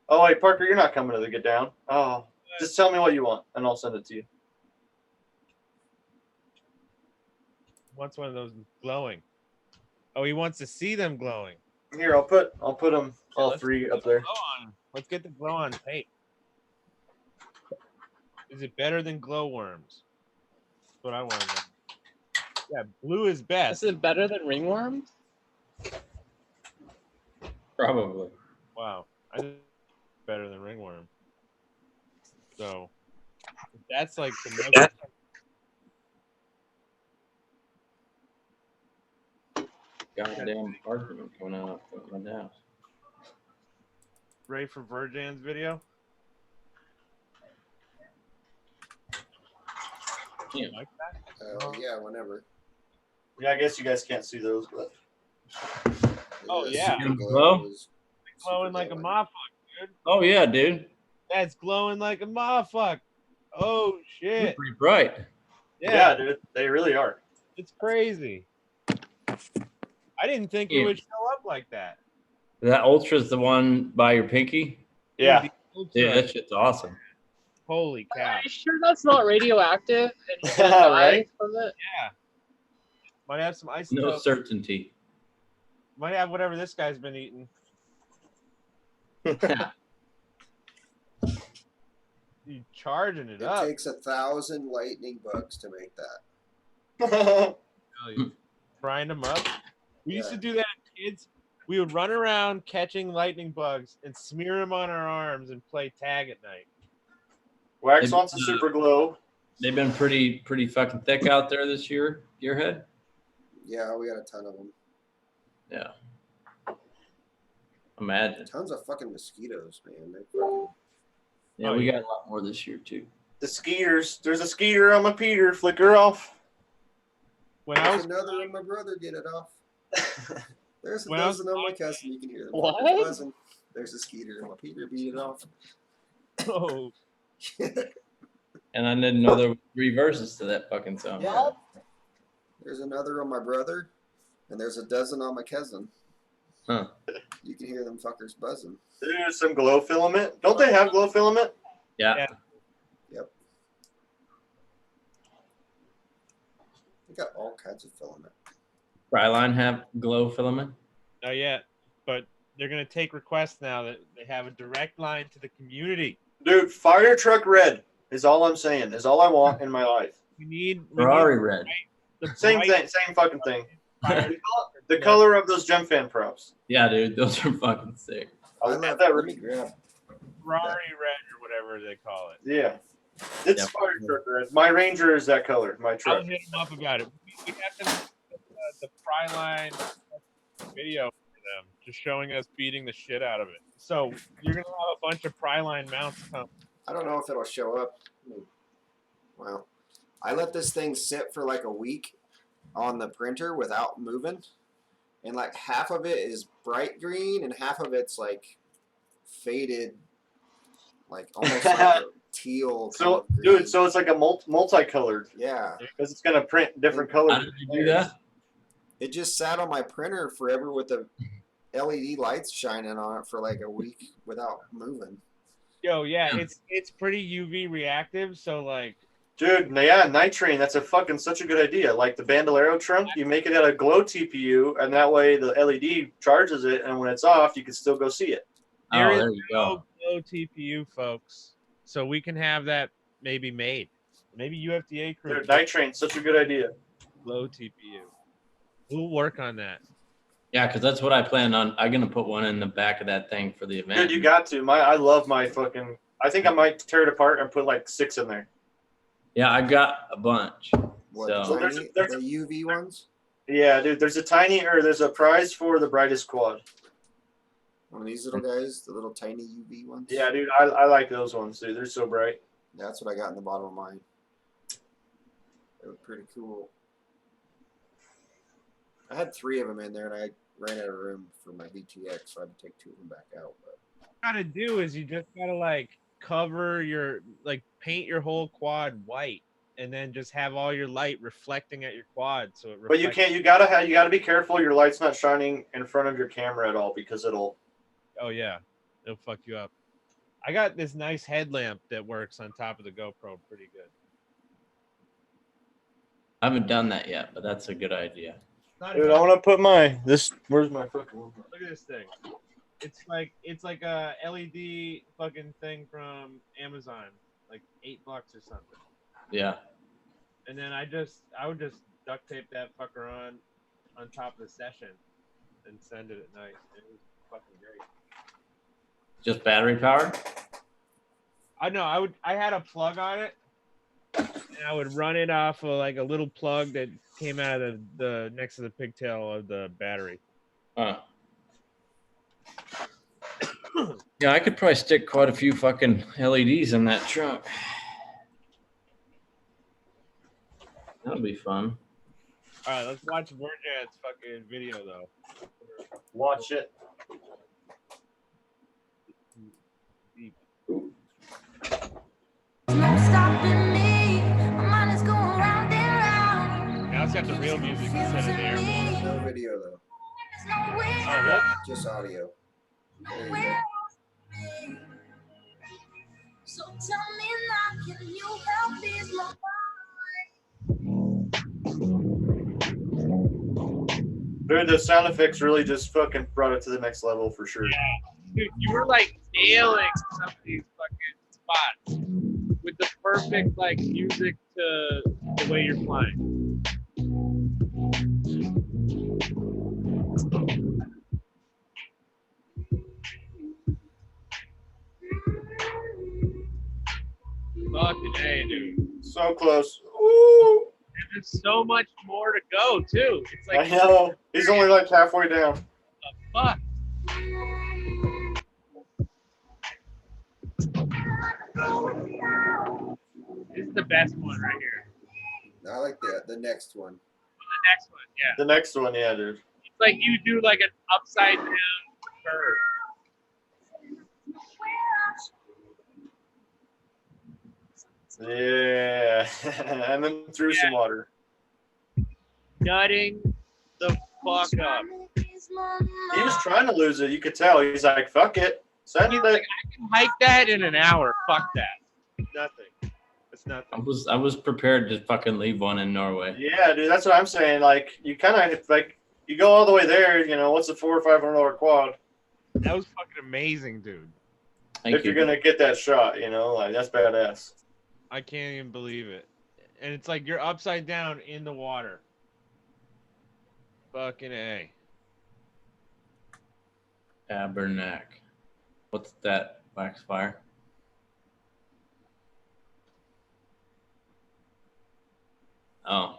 Oh, wait, Parker, you're not coming to the get down. Oh, just tell me what you want, and I'll send it to you. Wants one of those glowing. Oh, he wants to see them glowing. Here, I'll put them all three up there. Glow on. Let's get the glow on tape. Is it better than glowworms? That's what I want to know. Yeah, blue is best. Is it better than ringworms? Probably. Wow, I think it's better than ringworm. So that's like the most. Goddamn argument going on up in my house. Ready for VerJan's video? Yeah. Like that? Yeah, whenever. Yeah, I guess you guys can't see those, but Oh, yeah. Super Glow? is Glowing like a glowing. motherfucker, dude. Oh yeah, dude. That's glowing like a motherfucker. Oh They're shit. pretty bright. yeah, dude, they really are. It's crazy. I didn't think it would show up like that. That ultra's the one by your pinky. Yeah. Dude, the ultra- Dude, that shit's awesome. Holy cow. Are you sure that's not radioactive? And you didn't die Right? from it? Yeah. Might have some isotope. No certainty. Might have whatever this guy's been eating. You charging it It up. takes 1,000 lightning bugs to make that. Tell you. Frying them up. We used to Yeah. do that as kids. We would run around catching lightning bugs and smear them on our arms and play tag at night. Wax wants a super glow. They've been pretty fucking thick out there this year, Gearhead. Yeah, we got a ton of them. Yeah. Imagine. Tons of fucking mosquitoes, man. Yeah, we got a lot more this year too. The skeeters. There's a skeeter on my Peter. Flicker off. There's another on my brother. Get it off. There's a dozen on my cousin. You can hear them. What? There's a skeeter on my Peter. Beat it off. Oh. And I didn't know there were 3 verses to that fucking song. Yeah. There's another on my brother, and there's a dozen on my cousin. Huh. You can hear them fuckers buzzing. There's some glow filament. Don't they have glow filament? Yeah. Yep. We got all kinds of filament. Fryline have glow filament? Not yet, but they're gonna take requests now that they have a direct line to the community. Dude, fire truck red is all I'm saying. Is all I want in my life. We need Ferrari red. Same thing. Same fucking thing. The color of those Gem Fan props. Yeah, dude, those are fucking sick. I'll get that. Let me grab. Ferrari red or whatever they call it. Yeah. It's fire truck red. My Ranger is that color. My truck. I'll hit them up about it. We have to the Fryline video for them, just showing us beating the shit out of it. So you're gonna have a bunch of Fryline mounts come. I don't know if it'll show up. Well, I let this thing sit for like a week on the printer without moving, and like half of it is bright green and half of it's like faded, like almost like a teal. So, dude, so it's like a multicolored. Yeah, because it's gonna print different colors. How did you do that? It just sat on my printer forever with the LED lights shining on it for like a week without moving. Yo, yeah, it's pretty UV reactive, so like. Dude, yeah, nitrane, that's such a good idea. Like the Bandolero trunk, you make it out of glow TPU, and that way the LED charges it, and when it's off, you can still go see it. There there is you no go. glow TPU, folks. So we can have that maybe made. Maybe UFDA CREW. Dude, nitrane, such a good idea. Glow TPU. We'll work on that. Yeah, because that's what I plan on. I'm gonna put one in the back of that thing for the event. Dude, you got to. I love my fucking. I think I might tear it apart and put like 6 in there. Yeah, I got a bunch. What, So tiny, the UV ones? Yeah, dude. There's a prize for the brightest quad. One of these little guys, the little tiny UV ones? Yeah, dude. I like those ones, dude. They're so bright. That's what I got in the bottom of mine. They were pretty cool. I had 3 of them in there, and I ran out of room for my VTX, so I had to take 2 of them back out. But What you gotta do is you just gotta like cover your paint your whole quad white, and then just have all your light reflecting at your quad. So it. But you can't. You gotta be careful. Your light's not shining in front of your camera at all because it'll. Oh yeah, it'll fuck you up. I got this nice headlamp that works on top of the GoPro pretty good. I haven't done that yet, but that's a good idea. Dude, I want to put where's my fucking. Look at this thing. It's like a LED fucking thing from Amazon, like $8 or something. Yeah. And then I would just duct tape that fucker on top of the session and send it at night. It was fucking great. Just battery powered? I had a plug on it, and I would run it off of like a little plug that came out of the next to the pigtail of the battery. Huh. Yeah, I could probably stick quite a few fucking LEDs in that truck. That'll be fun. All right, let's watch VerJan's fucking video though. Watch it. Now it's got the real music instead of the airborne. no video, though. Oh, what? Just audio. There you go. So tell me now, can you help ease my Dude, the sound effects really just fucking brought it to the next level for sure. Yeah. Dude, you were like nailing some of these fucking spots with the perfect like music to the way you're flying. So close. Ooh. There's so much more to go too. It's like I know. He's only like halfway down. fuck. This is the best one right here. I like the next one. The next one, yeah. The next one, yeah, dude. It's like you do like an upside down curve. Yeah. And then through some water. Nutting the fuck up. He was trying to lose it. You could tell. He's like, fuck it. Send He's it. like, I can hike that in an hour. Fuck that. Nothing. It's nothing. I was prepared to fucking leave one in Norway. Yeah, dude, that's what I'm saying. Like, you kind of like you go all the way there. You know, what's a $400 or $500 quad? That was fucking amazing, dude. If you're gonna get that shot, you know, like that's badass. I can't even believe it. And it's like you're upside down in the water. Fucking A. Tabernac. What's that? Wax fire? Oh.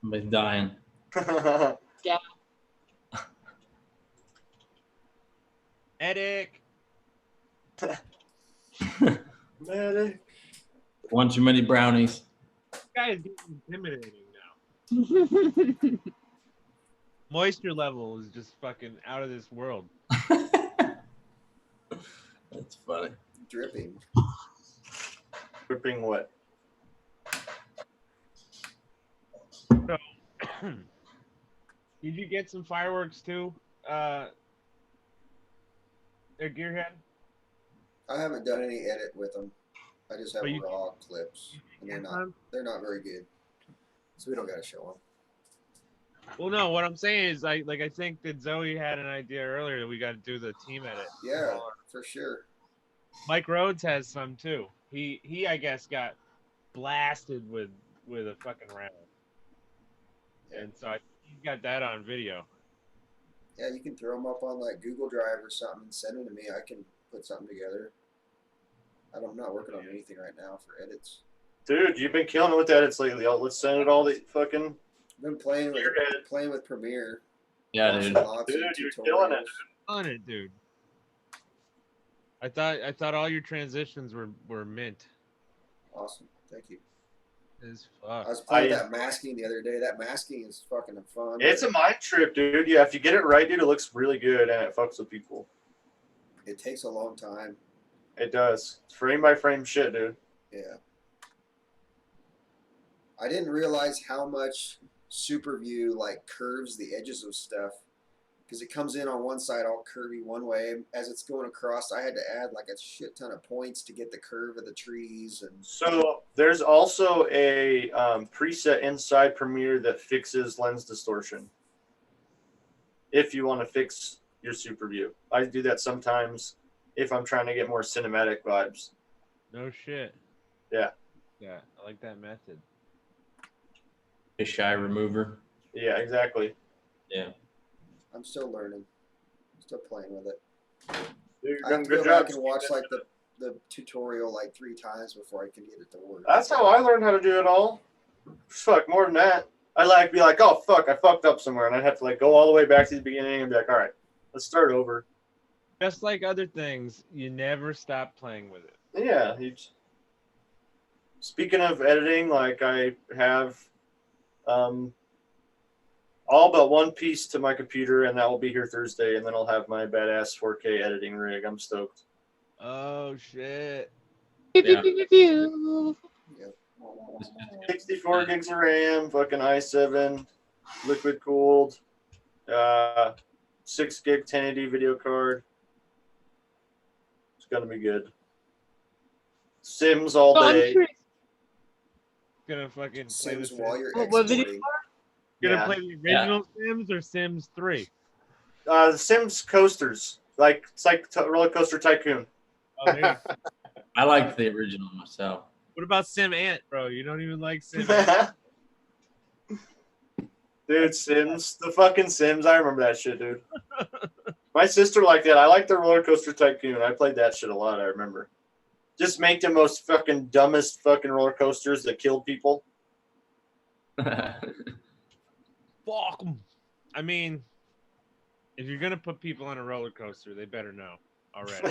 Somebody's dying. Yeah. Edic. Medic. One too many brownies. This guy is getting intimidating now. Moisture level is just fucking out of this world. That's funny. Dripping. Dripping wet. So, did you get some fireworks too, their gearhead? I haven't done any edit with them. I just have But you- raw clips, and they're not very good, so we don't gotta show them. Well, no. What I'm saying is, I think that Zoe had an idea earlier that we got to do the team edit. Yeah, for sure. Mike Rhodes has some too. He I guess got blasted with a fucking round, and so he got that on video. Yeah, you can throw them up on like Google Drive or something and send them to me. I can put something together. I'm not working on anything right now for edits. Dude, you've been killing it with edits lately. Let's send it all the fucking. I've been playing with Premiere. Yeah, watching dude. lots Dude, of you're tutorials. killing it. On it, dude. I thought all your transitions were mint. Awesome, thank you. As I fuck. was playing that masking the other day. That masking is fucking fun. It's a mind trip, dude. Yeah, if you get it right, dude, it looks really good and it fucks with people. It takes a long time. It does. It's frame by frame shit, dude. Yeah. I didn't realize how much SuperView like curves the edges of stuff, because it comes in on one side all curvy one way. As it's going across, I had to add like a shit ton of points to get the curve of the trees. And So there's also a preset inside Premiere that fixes lens distortion. If you want to fix your SuperView, I do that sometimes if I'm trying to get more cinematic vibes. No shit. Yeah. Yeah, I like that method. Fisheye remover. Yeah, exactly. Yeah. I'm still learning, still playing with it. Dude, I have to good go job. back and watch like the tutorial like 3 times before I can get it to work. That's how I learned how to do it all. Fuck, more than that. I'd be like, oh fuck, I fucked up somewhere, and I'd have to like go all the way back to the beginning and be like, all right, let's start over. Just like other things, you never stop playing with it. Yeah. Speaking of editing, like I have all but one piece to my computer, and that will be here Thursday, and then I'll have my badass 4K editing rig. I'm stoked. Oh shit. Yeah. 64 gigs of RAM, fucking i7, liquid cooled, 6 gig 1080 video card. It's gonna be good. Sims all day. Gonna fucking play Sims the while Sims. you're What video? exporting. Gonna Yeah. play the original Sims or Sims 3? The Sims coasters, it's like Roller Coaster Tycoon. Oh, there you go. I like the original myself. What about Sim Ant, bro? You don't even like Sim Ant? Dude, Sims, the fucking Sims. I remember that shit, dude. My sister liked that. I like the Roller Coaster Tycoon. I played that shit a lot, I remember. Just make the most fucking dumbest fucking roller coasters that kill people. Fuck 'em. I mean, if you're gonna put people on a roller coaster, they better know already.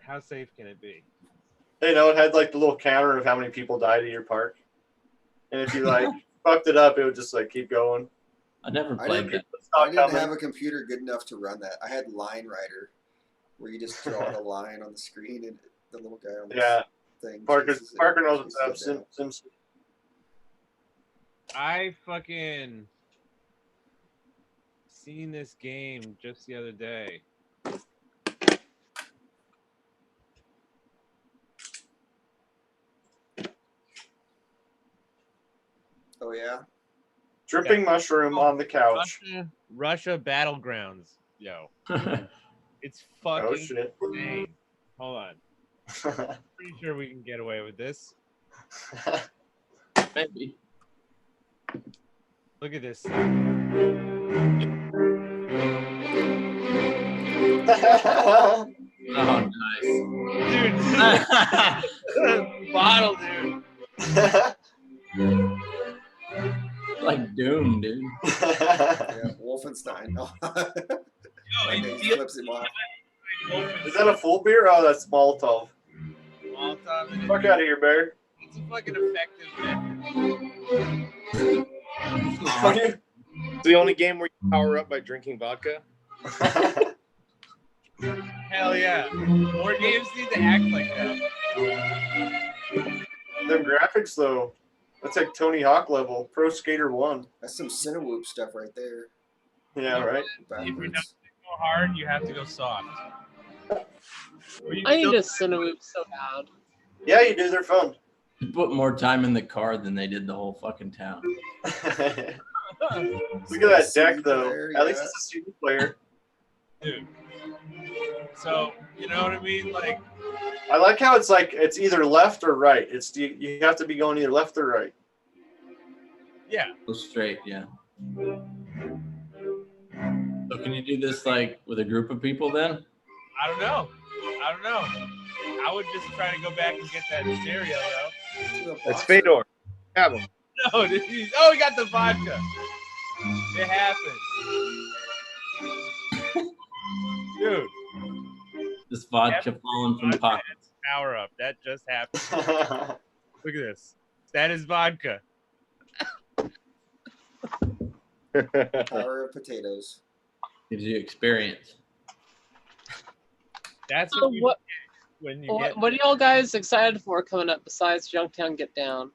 How safe can it be? You know, it had like the little counter of how many people died at your park. And if you like fucked it up, it would just like keep going. I never played that. I didn't have a computer good enough to run that. I had Line Rider, where you just draw the line on the screen and the little guy on the thing. Parker knows what's up. Simpson. I fucking seen this game just the other day. Oh yeah. Dripping mushroom on the couch. Russia Battlegrounds, yo. It's fucking shit. insane. Hold on. Pretty sure we can get away with this. Maybe. Look at this. Oh, nice. Dude. Bottle, dude. Like Doom, dude. Yeah, Wolfenstein. No. He flips him off. Is that a full beer? Oh, that's Molotov. Molotov. Fuck out of here, Bear. It's a fucking effective method. It's the only game where you power up by drinking vodka. Hell yeah. More games need to act like that. Them graphics, though. That's like Tony Hawk level. Pro Skater 1. That's some Cinewhoop stuff right there. Yeah, right? If you're not to go hard, you have to go soft. I need a Cinewhoop so bad. Yeah, you do. They're fun. You put more time in the car than they did the whole fucking town. Look at that deck, though. At least it's a CD player. Dude. So, you know what I mean? Like, I like how it's like it's either left or right. It's you have to be going either left or right. Yeah. Go straight, yeah. So can you do this like with a group of people then? I don't know. I would just try to go back and get that stereo, though. It's Fedor. Have him. No, he got the vodka. It happened. Dude. This vodka falling from pockets. Power up. That just happened. Look at this. That is vodka. Power of potatoes. Gives you experience. That's So what when you get. What are y'all guys excited for coming up besides Junktown Get Down?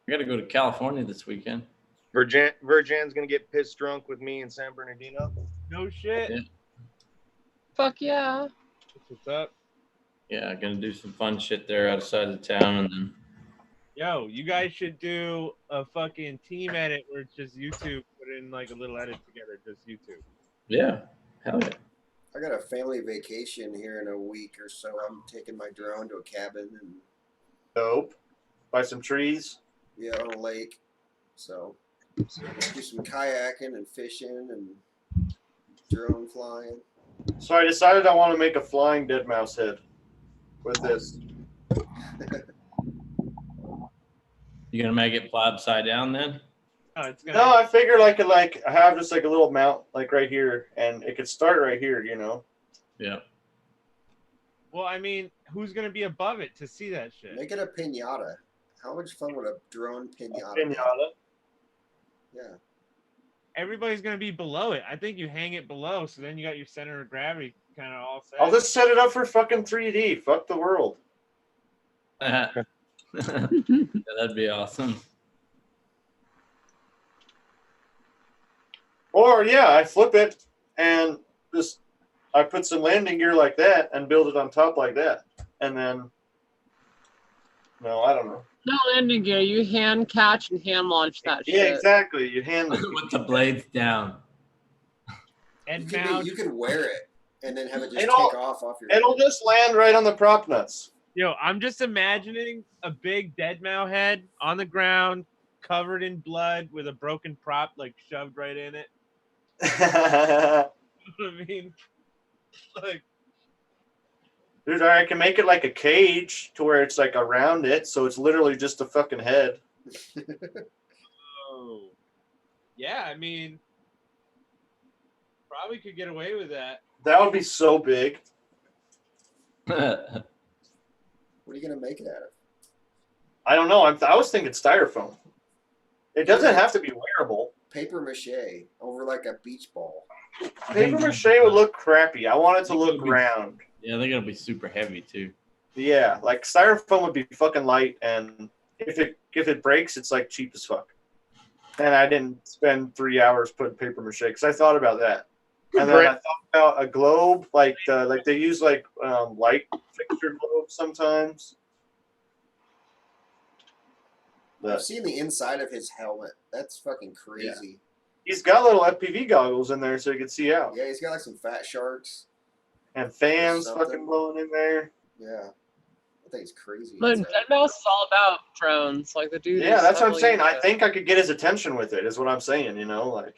I got to go to California this weekend. VerJan's gonna get pissed drunk with me in San Bernardino. No shit. Yeah. Fuck yeah. What's up? Yeah, I'm gonna do some fun shit there outside of town, and then. Yo, you guys should do a fucking team edit where it's just YouTube. Put in like a little edit together, just YouTube. Yeah, hell yeah. I got a family vacation here in a week or so. I'm taking my drone to a cabin and Dope. Buy some trees. yeah, on a lake. So do some kayaking and fishing and drone flying. So I decided I want to make a flying dead mouse head with this. You gonna make it fly upside down then? No, I figure like I have just like a little mount like right here, and it could start right here, you know. Yeah. Well, I mean, who's gonna be above it to see that shit? Make it a piñata. How much fun would a drone piñata? Pinata. Yeah. Everybody's gonna be below it. I think you hang it below, so then you got your center of gravity kind of all set. I'll just set it up for fucking 3D. Fuck the world. Yeah, that'd be awesome. Or yeah, I flip it and just I put some landing gear like that and build it on top like that, and then no, I don't know. No landing gear. You hand catch and hand launch that shit. Yeah, exactly. You hand it With the blades down. And You could wear it and then have it just It'll- take off your It'll head. just land right on the prop nuts. Yo, I'm just imagining a big dead mouse head on the ground, covered in blood with a broken prop like shoved right in it. You know what I mean? Like, Dude, I can make it like a cage to where it's like around it, so it's literally just a fucking head. oh, yeah. I mean, probably could get away with that. That would be so big. What are you gonna make it out of? I don't know. I was thinking styrofoam. It doesn't have to be wearable. Paper mache over like a beach ball. Paper mache would look crappy. I want it to look round. Yeah, they're gonna be super heavy too. Yeah, like styrofoam would be fucking light, and if it breaks, it's like cheap as fuck. And I didn't spend 3 hours putting paper mache because I thought about that, and then I thought about a globe, like they use like light fixture globes sometimes. I've seen the inside of his helmet. That's fucking crazy. Yeah. He's got little FPV goggles in there so you can see out. Yeah, he's got like some fat sharks. And fans fucking blowing in there. Yeah. I think it's crazy. But Deadmau5 is all about drones. Like the dude. Yeah, that's what I'm saying. I think I could get his attention with it, is what I'm saying, you know? Like,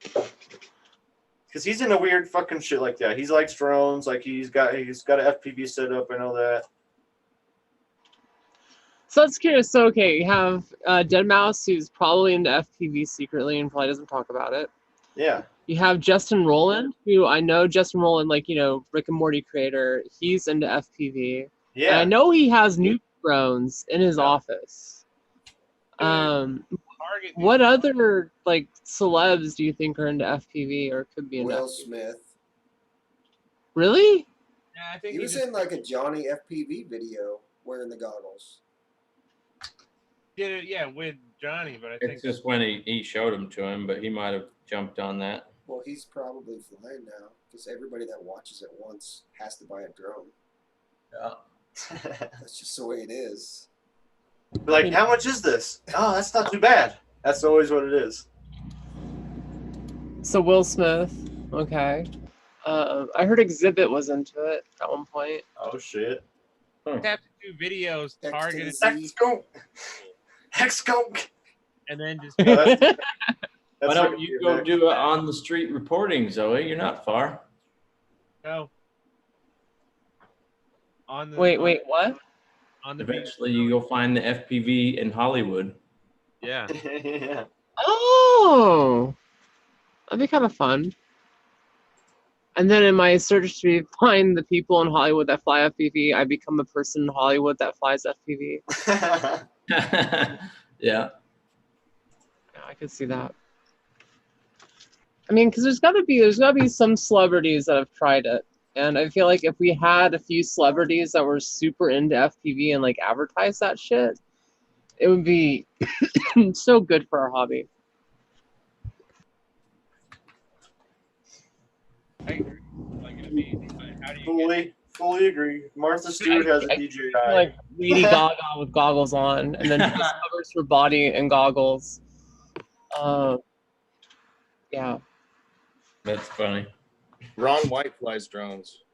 because he's into weird fucking shit like that. He likes drones. Like, he's got an FPV set up. I know that. So that's curious. So, okay, you have Deadmau5, who's probably into FPV secretly and probably doesn't talk about it. Yeah. You have Justin Rowland, who I know Justin Rowland, like, you know, Rick and Morty creator. He's into FPV. Yeah. And I know he has new drones in his office. What other, like, celebs do you think are into FPV or could be into Will FPV? Smith. Really? Yeah, I think He was in like a Johnny FPV video wearing the goggles. Did it, yeah, with Johnny, but I think It's just when he showed them to him, but he might have jumped on that. Well, he's probably flying now because everybody that watches it once has to buy a drone. Yeah. That's just the way it is. Like, how much is this? Oh, that's not too bad. That's always what it is. So Will Smith, okay. I heard Exhibit was into it at one point. Oh, shit. you have to do videos targeted Hexcoke. and then just Why don't you go do it on the street reporting, Zoe? You're not far. go on the Wait, what? On the Eventually, you go find the FPV in Hollywood. Yeah. Yeah. Oh, that'd be kind of fun. And then in my search to find the people in Hollywood that fly FPV, I become a person in Hollywood that flies FPV. Yeah. Yeah, I could see that. I mean, because there's got to be some celebrities that have tried it, and I feel like if we had a few celebrities that were super into FPV and like advertise that shit, it would be so good for our hobby. I agree. Like, I mean, how do you fully agree. Martha Stewart has a DJI. Like Lady Gaga with goggles on, and then she just covers her body in goggles. Yeah. That's funny. Ron White flies drones.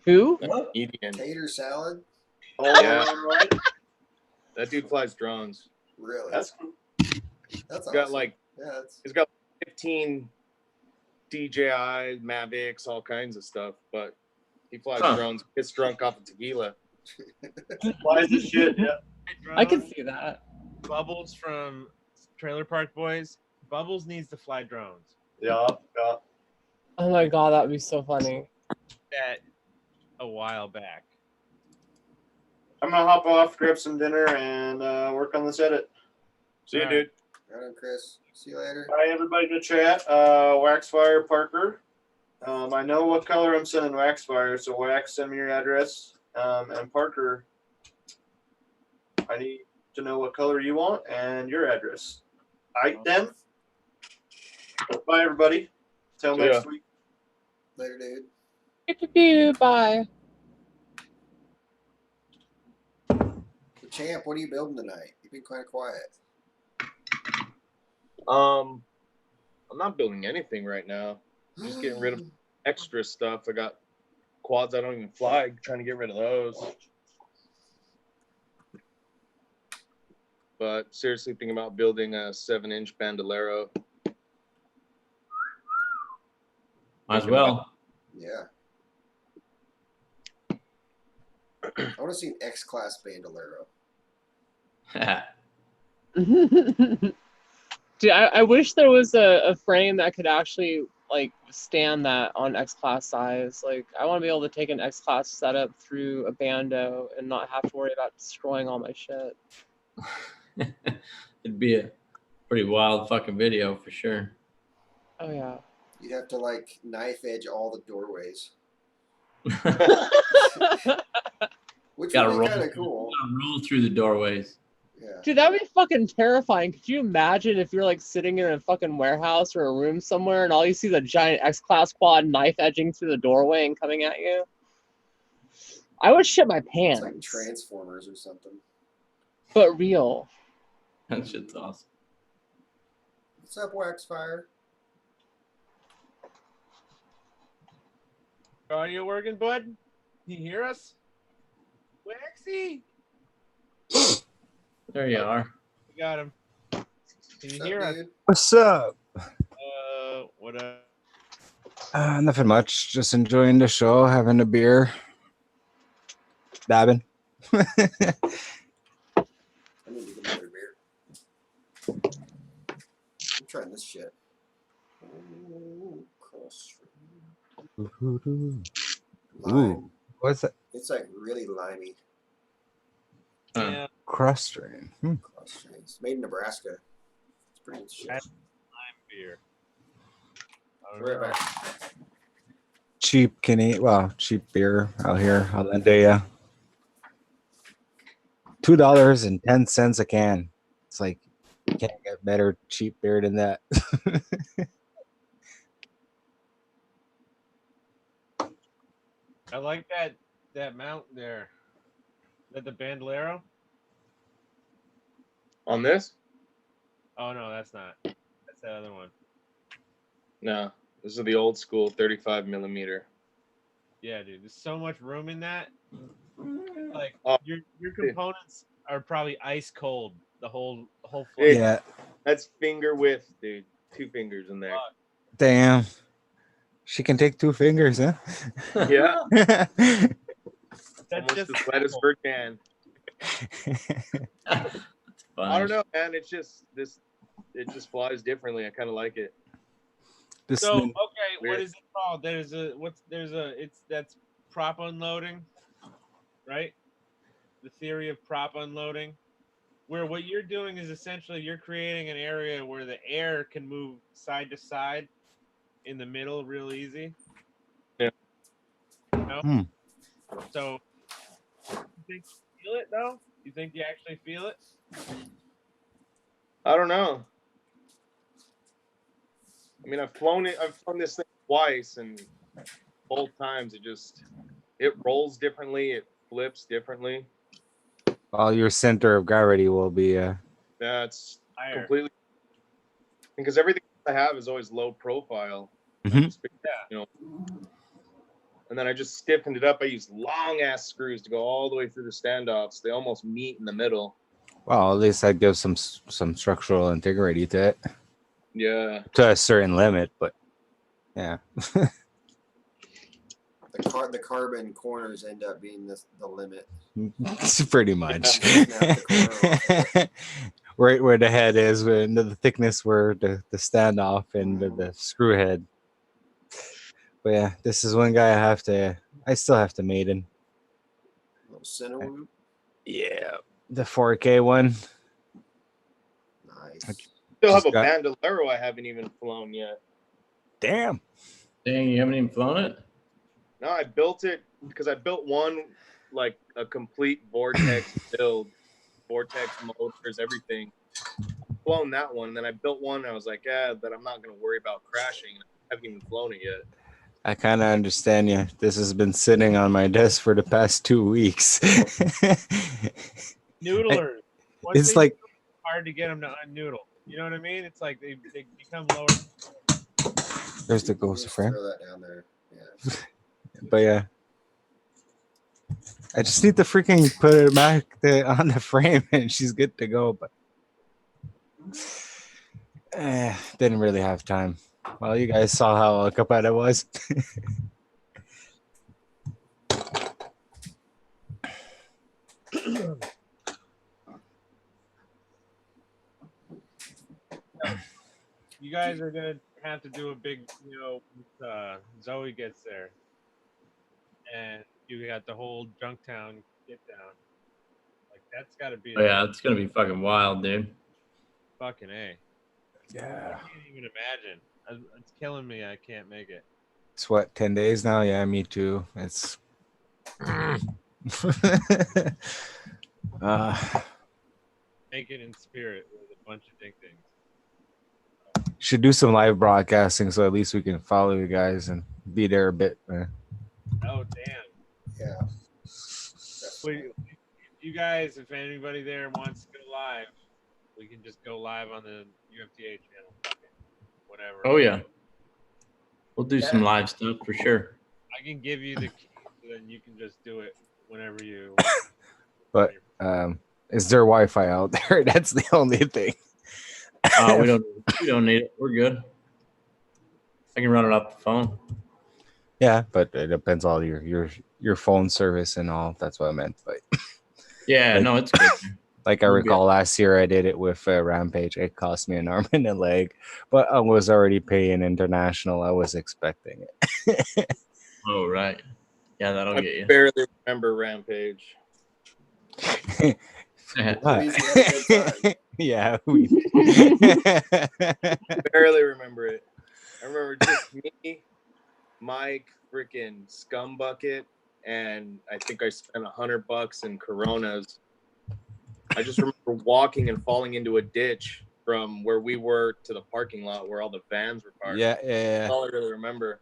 Who? Comedian. Tater salad? Oh, Yeah. right. That dude flies drones. Really? That's cool. That's He's got awesome. like he's got 15 DJI Mavics, all kinds of stuff, but he flies drones, gets drunk off of tequila. Flies the shit, yeah. I can see that. Bubbles from Trailer Park Boys. Bubbles needs to fly drones. Yeah. Oh my god, that would be so funny. That a while back. I'm gonna hop off, grab some dinner, and work on this edit. See you, dude. Right on, Chris. See you later. Hi, everybody in the chat. Waxfire Parker. I know what color I'm sending Waxfire, so Wax, send me your address. And Parker, I need to know what color you want and your address. All right, then. Bye, everybody. Till next week. Later, dude. Bye. So, Champ, what are you building tonight? You've been kind of quiet. I'm not building anything right now. I'm just getting rid of extra stuff. I got quads I don't even fly, trying to get rid of those. but seriously thinking about building a 7-inch bandolero. Might as well. Yeah. I want to see an X-Class bandolero. Dude, I wish there was a frame that could actually like stand that on X-Class size. Like, I want to be able to take an X-Class setup through a bando and not have to worry about destroying all my shit. It'd be a pretty wild fucking video for sure. Oh yeah. You'd have to like knife edge all the doorways, which Gotta would be roll, kind of cool. roll through the doorways. Yeah. Dude, that'd be fucking terrifying. Could you imagine if you're like sitting in a fucking warehouse or a room somewhere and all you see is a giant X-Class quad knife edging through the doorway and coming at you? I would shit my It's pants. like Transformers or something. But real. That shit's awesome. What's up, Waxfire? Are you working, bud? Can you hear us? Waxy! There you are. We got him. Can you What's up, hear us? dude? What's up? What up? Nothing much. Just enjoying the show, having a beer, dabbing. I need to get another beer. I'm trying this shit. Ooh, lime. Ooh, what's that? It's like really limey. Yeah. Cross strain. It's made in Nebraska. It's pretty good shit. Lime beer. Right back. Cheap cheap beer out here. I'll lend you $2.10 a can. It's like you can't get better cheap beer than that. I like that mount there. Is that the bandolero? On this? Oh no, that's not. That's that other one. No, this is the old school 35 millimeter. Yeah, dude. There's so much room in that. Like Oh, your components are probably ice cold. The whole floor. Yeah. That's finger width, dude. 2 fingers in there. Damn. She can take 2 fingers, huh? Yeah. That's Almost just as wet as VerJan. I don't know, man. It's just it just flies differently. I kind of like it. So okay, Weird. what is it called? That's prop unloading, right? The theory of prop unloading, where what you're doing is essentially you're creating an area where the air can move side to side in the middle real easy. Yeah. You know? So you think you feel it though? You think you actually feel it? I don't know. I mean, I've flown this thing twice, and both times it rolls differently, it flips differently. Well, your center of gravity will be That's Higher. completely because everything I have is always low profile. Mhm. You know, and then I just stiffened it up. I used long ass screws to go all the way through the standoffs. They almost meet in the middle. well, at least that gives some structural integrity to it. Yeah. To a certain limit, but yeah. The carbon corners end up being the limit. Pretty much. Snap the corner off. Right where the head is, when the thickness where the standoff and the screw head. But yeah, this is one guy I still have to maiden. Little center loop. Yeah, the 4K one. Nice. Still have Just a got- bandolero I haven't even flown yet. Damn. Dang, you haven't even flown it? No, I built it because I built one like a complete vortex build, vortex motors, everything. I've flown that one, and then I built one. And I was like, that I'm not gonna worry about crashing. I haven't even flown it yet. I kind of understand you. This has been sitting on my desk for the past 2 weeks. Noodlers. Once It's they like noodle, it's hard to get them to unnoodle. You know what I mean? It's like they become lower. there's the ghost Just frame. throw that down there. Yeah. But yeah, I just need to freaking put it back on the frame and she's good to go. But Didn't really have time. Well, you guys saw how occupied I was. You guys are gonna have to do a big, Zoe gets there, and you got the whole Junktown get down. Like that's got to be. Oh, yeah, it's gonna be fucking wild, dude. Fucking A. Yeah. I can't even imagine. It's killing me. I can't make it. It's what, 10 days now? Yeah, me too. It's Make it in spirit with a bunch of ding dings. should do some live broadcasting so at least we can follow you guys and be there a bit. Oh damn. Yeah. Wait, you guys, if anybody there wants to go live, we can just go live on the UFDA channel. Whatever. Oh yeah, we'll do some live stuff for sure. I can give you the key, so then you can just do it whenever you. But is there Wi-Fi out there? That's the only thing. We don't need it. We're good. I can run it off the phone. Yeah, but it depends on your phone service and all. That's what I meant. But yeah, no, it's good. Like I recall last year, I did it with Rampage. It cost me an arm and a leg, but I was already paying international. I was expecting it. Oh right, yeah, that'll get you. I barely remember Rampage. Yeah, we barely remember it. I remember just me, Mike, freaking Scumbucket, and I think I spent $100 in Coronas. I just remember walking and falling into a ditch from where we were to the parking lot where all the vans were parked. Yeah. That's all I really remember.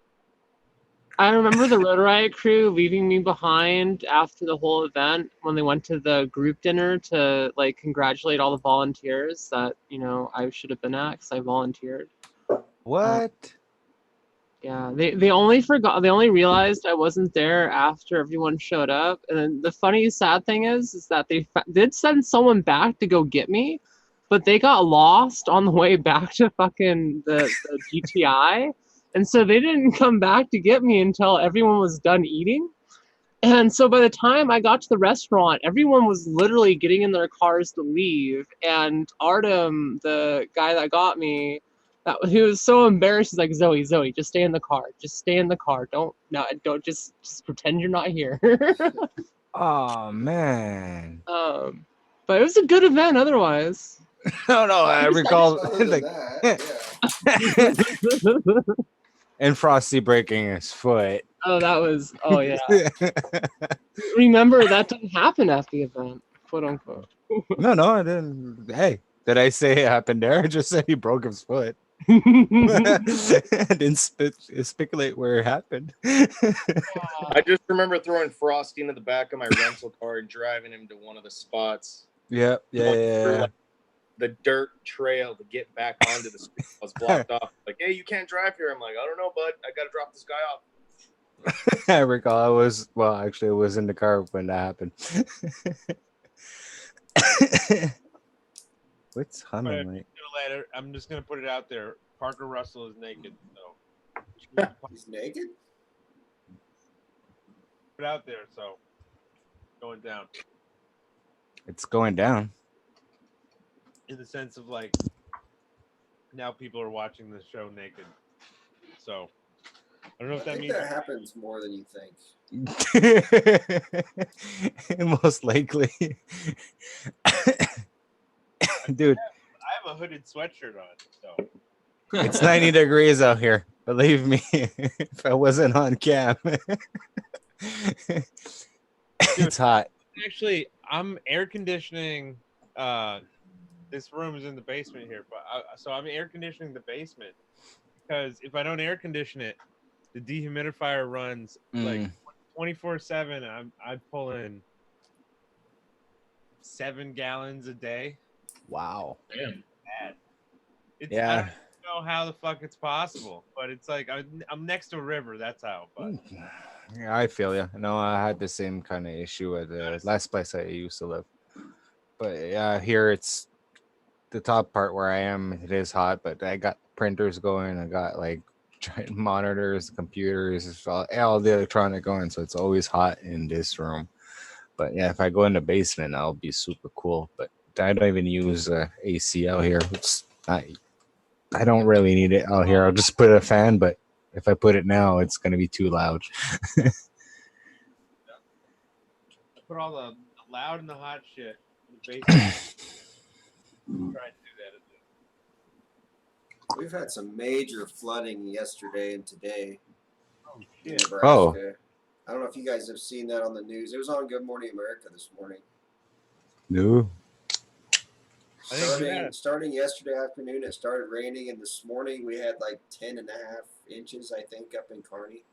I remember the Road Riot crew leaving me behind after the whole event when they went to the group dinner to like congratulate all the volunteers that I should have been at because I volunteered. What? Yeah, they only realized I wasn't there after everyone showed up. And then the funny, sad thing is that they did send someone back to go get me, but they got lost on the way back to fucking the GTI. And so they didn't come back to get me until everyone was done eating. And so by the time I got to the restaurant, everyone was literally getting in their cars to leave. And Artem, the guy that got me, he was so embarrassed. He's like, Zoe, just stay in the car. Just stay in the car. Don't just pretend you're not here. Oh man. But it was a good event otherwise. No, I recall and Frosty breaking his foot. Oh, yeah. Remember, that didn't happen at the event, quote unquote. No, I didn't. Hey, did I say it happened there? I just said he broke his foot. I didn't speculate where it happened. I just remember throwing Frosty into the back of my rental car and driving him to one of the spots. Yeah. Like, the dirt trail to get back onto the street was blocked off. Like, hey, you can't drive here. I'm like, I don't know, bud. I got to drop this guy off. I recall I was in the car when that happened. What's humming? Like? Later, I'm just gonna put it out there. Parker Russell is naked, so he's naked. Put it out there, so going down. It's going down. In the sense of like, now people are watching the show naked, so I don't know if that means that happens more than you think. Most likely. Dude, I have a hooded sweatshirt on, so it's 90 degrees out here. Believe me, if I wasn't on cam. It's hot. Actually, I'm air conditioning. This room is in the basement here, but so I'm air conditioning the basement because if I don't air condition it, the dehumidifier runs like 24/7. I pull in 7 gallons a day. Wow. Damn. Bad. Yeah. I don't know how the fuck it's possible, but it's like I'm next to a river. That's how. But yeah, I feel you. No, I had the same kind of issue at the last place I used to live. But yeah, here it's the top part where I am, it is hot, but I got printers going. I got like giant monitors, computers, all the electronic going, so it's always hot in this room. But yeah, if I go in the basement, that'll be super cool. But I don't even use AC out here. I don't really need it out here. I'll just put a fan, but if I put it now, it's gonna be too loud. Put all the loud and the hot shit in the basement. Try to do that. We've had some major flooding yesterday and today Oh in shit! Nebraska. Oh. I don't know if you guys have seen that on the news. It was on Good Morning America this morning. No. Starting yesterday afternoon, it started raining, and this morning we had like 10.5 inches, I think, up in Kearney.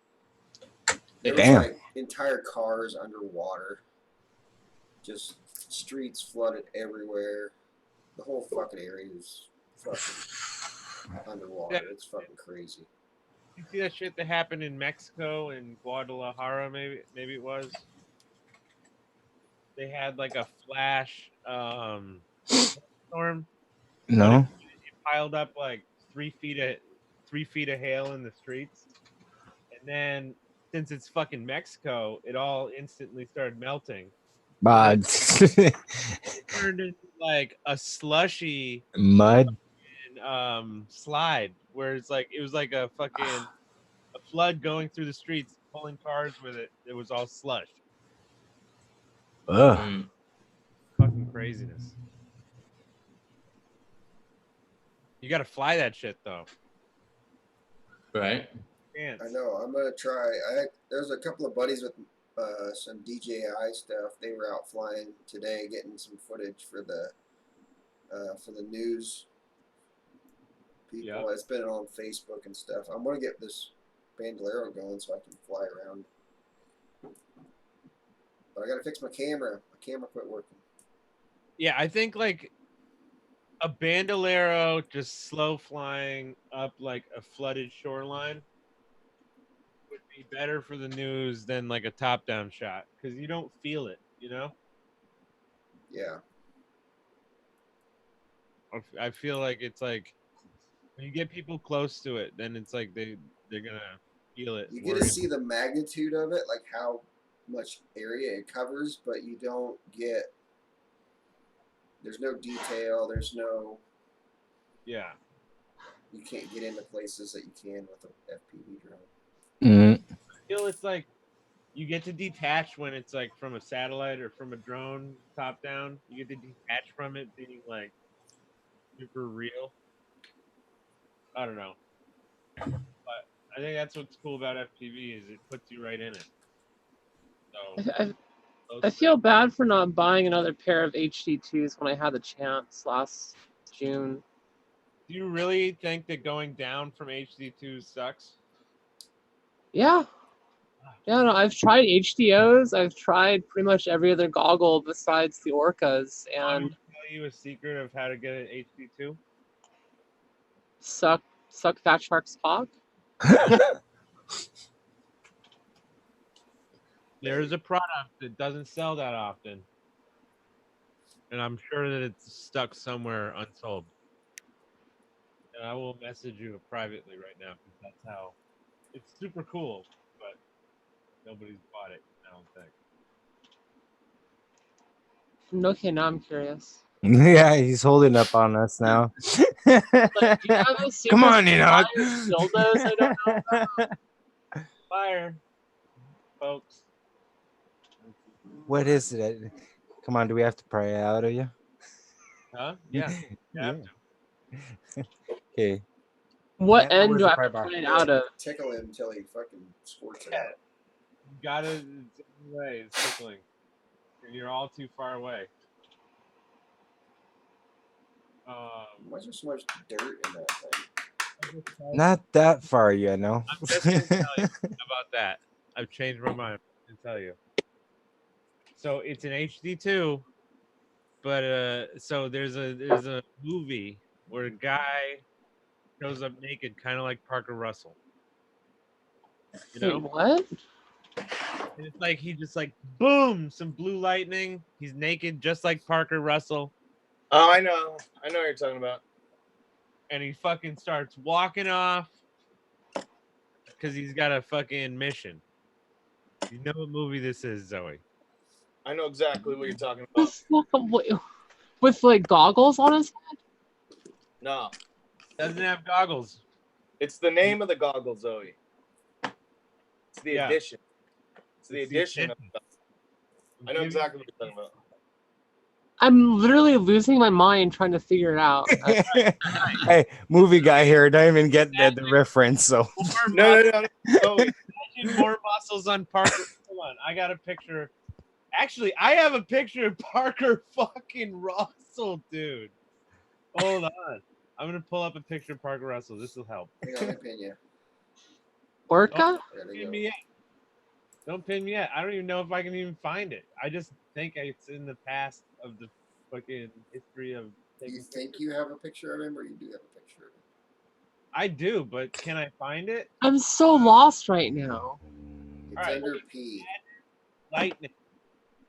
There was like entire cars underwater. Just streets flooded everywhere. The whole fucking area is fucking underwater. Yeah. It's fucking crazy. You see that shit that happened in Mexico and Guadalajara? Maybe it was. They had like a flash storm. No. It piled up like 3 feet of hail in the streets, and then since it's fucking Mexico, it all instantly started melting. But it turned into like a slushy mud slide, where it's like it was like a fucking a flood going through the streets, pulling cars with it. It was all slush. Ugh. Fucking craziness. You got to fly that shit though. Right. I know. I'm gonna try. There's a couple of buddies with some DJI stuff. They were out flying today, getting some footage for the news people. Yeah. It's been on Facebook and stuff. I'm gonna get this Bandolero going so I can fly around. But I gotta fix my camera. My camera quit working. Yeah, I think like a Bandolero just slow flying up like a flooded shoreline would be better for the news than like a top-down shot, because you don't feel it, you know? Yeah. I feel like it's like when you get people close to it, then it's like they're gonna feel it. You get to see the magnitude of it, like how much area it covers, but you don't get. There's no detail. There's no. Yeah. You can't get into places that you can with an FPV drone. Mm-hmm. I feel it's like you get to detach when it's like from a satellite or from a drone top down. You get to detach from it being like super real. I don't know. But I think that's what's cool about FPV is it puts you right in it. So I feel bad for not buying another pair of HD2s when I had the chance last June. Do you really think that going down from HD2 sucks? Yeah. Yeah, no, I've tried HDOs. I've tried pretty much every other goggle besides the Orcas, and Want me to tell you a secret of how to get an HD2? suck Fat Shark's cock. There's a product that doesn't sell that often, and I'm sure that it's stuck somewhere unsold. And I will message you privately right now because that's how it's super cool, but nobody's bought it, I don't think. Okay, now I'm curious. Yeah, he's holding up on us now. Like, do you have a secret Come on, Enoch. dildos I don't know about? Fire, folks. What is it? Come on, do we have to pry out of you? Huh? Yeah. You have to. Okay. What Yeah, end where's do the I have pry to bar? put it out of? Tickle him until he fucking squirts it out. You gotta, it's in the way, it's tickling. And you're all too far away. Why is there so much dirt in that thing? Not that far, you know. I'm just gonna tell you about that. I've changed my mind. I'm gonna tell you. So it's an HD2, but so there's a movie where a guy shows up naked, kind of like Parker Russell. You know? Wait, what? And it's like he just like boom, some blue lightning. He's naked, just like Parker Russell. Oh, I know what you're talking about. And he fucking starts walking off because he's got a fucking mission. You know what movie this is, Zoe? I know exactly what you're talking about. With like goggles on his head? No, doesn't have goggles. It's the name of the goggles, Zoe. It's the edition. It's the edition of the. I know exactly what you're talking about. I'm literally losing my mind trying to figure it out. Hey, movie guy here. Don't even get the reference. So No. Imagine more muscles on Parker. Hold on, I got a picture. Actually, I have a picture of Parker fucking Russell, dude. Hold on. I'm gonna pull up a picture of Parker Russell. This will help. Orca? Don't pin me yet. Don't pin me yet. I don't even know if I can even find it. I just think it's in the past of the fucking history of. You think you have a picture of him, or you do have a picture of him? I do, but can I find it? I'm so lost right now. It's under P. Lightning.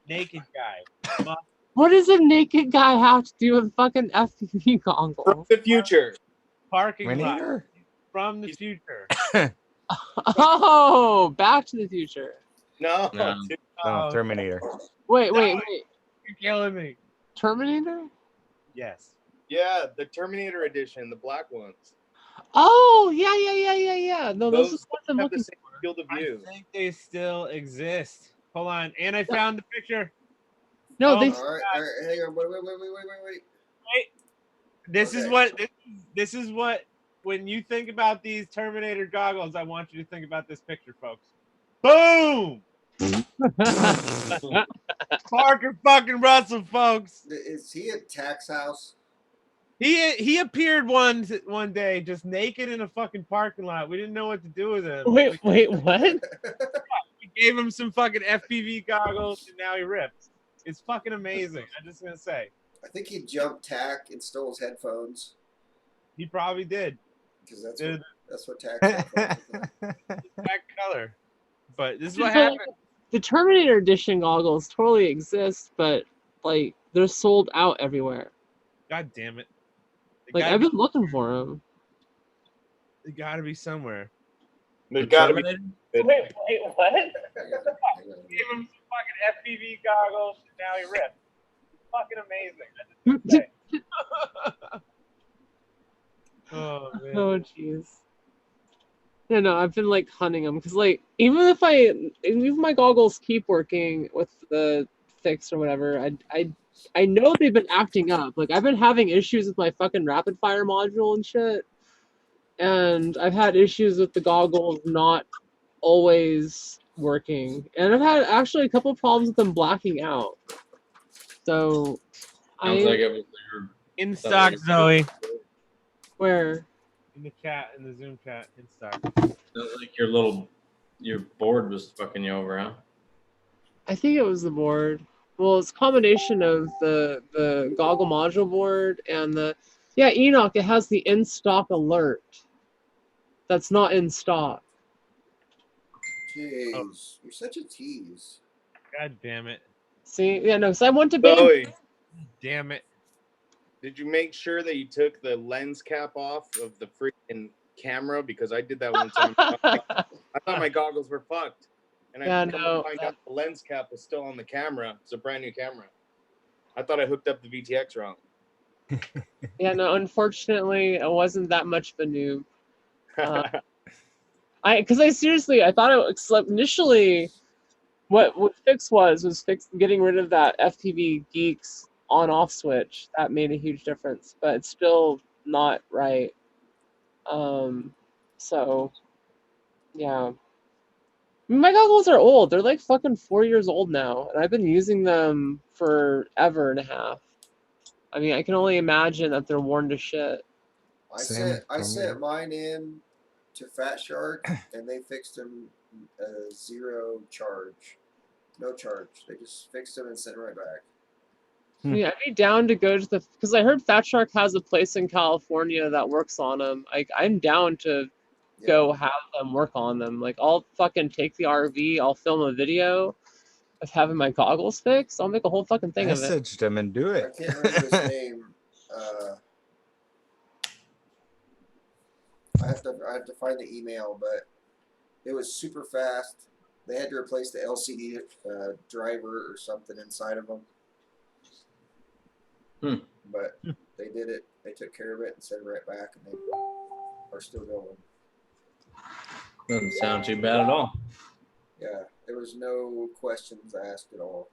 Naked guy. What does a naked guy have to do with fucking FPV goggles? From the future. Parking lot. From the future. Oh, Back to the Future. No. No, Terminator. Wait. You're killing me. Terminator? Yes. Yeah, the Terminator edition, the black ones. Oh, yeah. No, those are what I'm have looking the same field of view. I think they still exist. Hold on, and I found the picture. No, they. All right, hang on. Wait. This is what when you think about these Terminator goggles, I want you to think about this picture, folks. Boom! Parker fucking Russell, folks. Is he at Tax House? He appeared one day just naked in a fucking parking lot. We didn't know what to do with him. Wait, what? We gave him some fucking FPV goggles, and now he rips. It's fucking amazing. I'm just gonna say. I think he jumped tack and stole his headphones. He probably did. Because that's what tax headphones are. That color. But this is what happened. The Terminator edition goggles totally exist, but like they're sold out everywhere. God damn it. Like I've been looking for them. They gotta be somewhere. They gotta be. Wait, what? Gave him some fucking FPV goggles, and now he ripped. Fucking amazing. Oh man. Oh jeez. Yeah, no, I've been like hunting them because like even if my goggles keep working with the fix or whatever, I know they've been acting up. Like I've been having issues with my fucking rapid fire module and shit, and I've had issues with the goggles not always working, and I've had actually a couple of problems with them blacking out. So Sounds like it was in stock, Zoe. Where? In the chat, in the Zoom chat, in stock. Sounds like your board was fucking you over, huh? I think it was the board. Well, it's a combination of the goggle module board and Enoch, it has the in-stock alert. That's not in stock. Jeez, you're such a tease. God damn it. See, yeah, no, because I went to bed. Zoe, damn it. Did you make sure that you took the lens cap off of the freaking camera? Because I did that one time. I thought my goggles were fucked. And I find out the lens cap was still on the camera. It's a brand new camera. I thought I hooked up the VTX wrong. Yeah, no, unfortunately, it wasn't that much of a noob. Because I thought it initially, what fix was getting rid of that FPV Geeks on-off switch. That made a huge difference, but it's still not right. So, yeah. My goggles are old. They're like fucking 4 years old now, and I've been using them forever and a half. I mean, I can only imagine that they're worn to shit. I sent mine in to Fat Shark, and they fixed them zero charge. No charge. They just fixed them and sent them right back. Yeah, I'd be down to go to because I heard Fat Shark has a place in California that works on them. I'm down to go have them work on them. Like, I'll fucking take the RV, I'll film a video of having my goggles fixed. I'll make a whole fucking thing of it. Message them and do it. I can't remember his name. I have to find the email, but it was super fast. They had to replace the LCD driver or something inside of them. But they did it. They took care of it and sent it right back, and they are still going. Doesn't sound too bad at all. Yeah, there was no questions asked at all.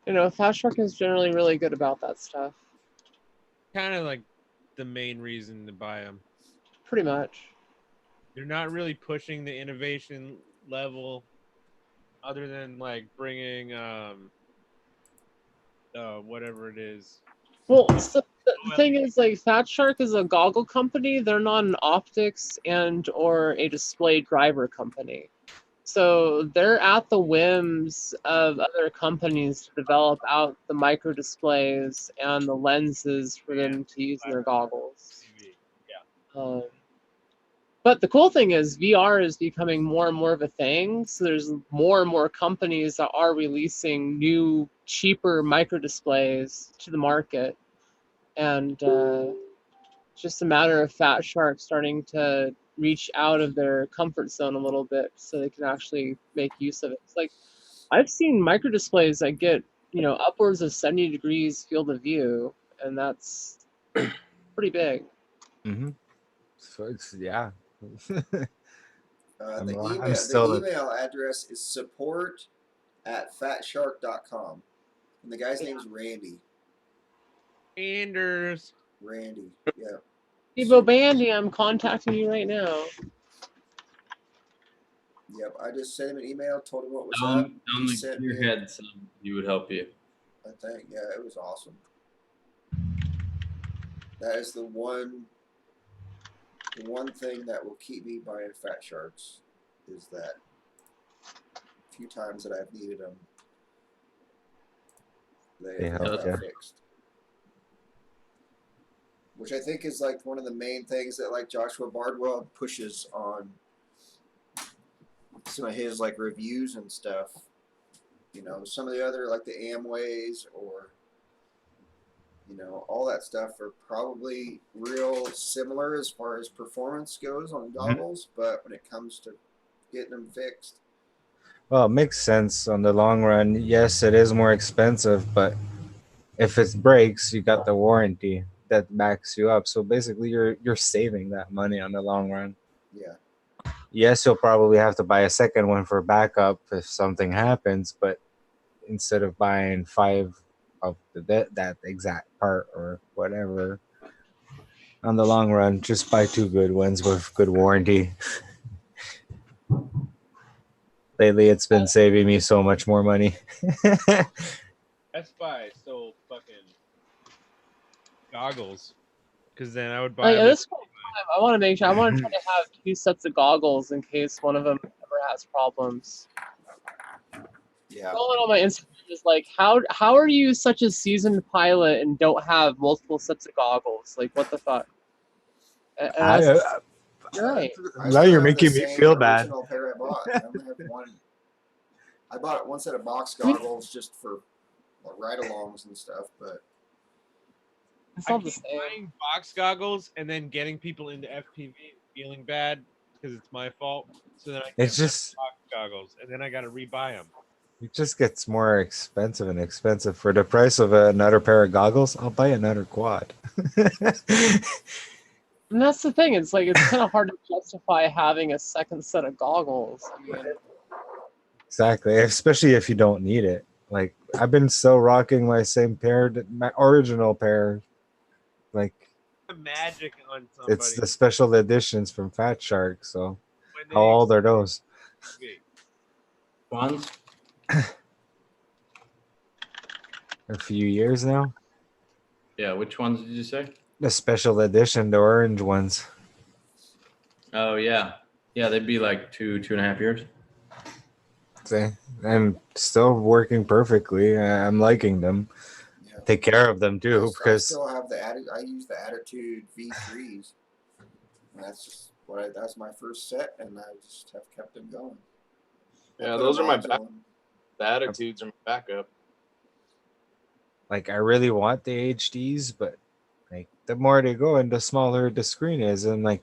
You know, Fat Shark is generally really good about that stuff. Kind of like the main reason to buy them. Pretty much. They're not really pushing the innovation level, other than like bringing whatever it is. Well, so the thing is, like, Fat Shark is a goggle company. They're not an optics and or a display driver company. So they're at the whims of other companies to develop out the micro displays and the lenses for them to use in their goggles. Yeah. But the cool thing is VR is becoming more and more of a thing. So there's more and more companies that are releasing new, cheaper micro displays to the market. And it's just a matter of Fat Shark starting to reach out of their comfort zone a little bit so they can actually make use of it. It's like, I've seen micro displays that get, you know, upwards of 70 degrees field of view, and that's pretty big. Mm-hmm. So it's, yeah. The email address is support@fatshark.com. And the guy's name is Randy. Anders. Randy, yeah. Evo Bandy, I'm contacting you right now. Yep, I just sent him an email, told him what was Tell up. him He to sent give your me head some. He would help you. I think, yeah, it was awesome. That is the one thing that will keep me buying Fat Sharks is that few times that I've needed them, they got fixed. Which I think is like one of the main things that like Joshua Bardwell pushes on some of his like reviews and stuff. You know, some of the other like the Amways or you know, all that stuff are probably real similar as far as performance goes on goggles, but when it comes to getting them fixed. Well, it makes sense on the long run. Yes, it is more expensive, but if it breaks, you got the warranty that backs you up. So basically, you're saving that money on the long run. Yeah. Yes, you'll probably have to buy a second one for backup if something happens, but instead of buying 5 of that exact part or whatever, on the long run, just buy 2 good ones with good warranty. Lately, it's been saving me so much more money. Best Buy sold fucking goggles, because then I would buy. Like, at this point in time, I want to make sure. I want to try to have 2 sets of goggles in case one of them ever has problems. Yeah. Someone on my Instagram is like, how are you such a seasoned pilot and don't have multiple sets of goggles? Like, what the fuck? And you're right. Now you're making me feel bad. Pair I bought. I only have one. I bought one set of box goggles just for ride-alongs and stuff, but it's I not the keep same. buying box goggles and then getting people into FPV feeling bad because it's my fault. So then I get box goggles and then I got to rebuy them. It just gets more expensive and expensive. For the price of another pair of goggles, I'll buy another quad. And that's the thing. It's like it's kind of hard to justify having a second set of goggles. I mean, exactly, especially if you don't need it. Like I've been still rocking my same pair, my original pair. Like magic on somebody. It's the special editions from Fat Shark. So how old are those? Ones? A few years now. Yeah, which ones did you say? The special edition, the orange ones. Oh yeah, yeah, they'd be like 2.5 years. See, and still working perfectly. I'm liking them. Yeah. Take care of them too, because I still have I use the Attitude V3s. And that's just that's my first set, and I just have kept them going. Yeah, those are my back. The Attitudes are my backup. like I really want the HDs, but like the more they go and the smaller the screen is, and like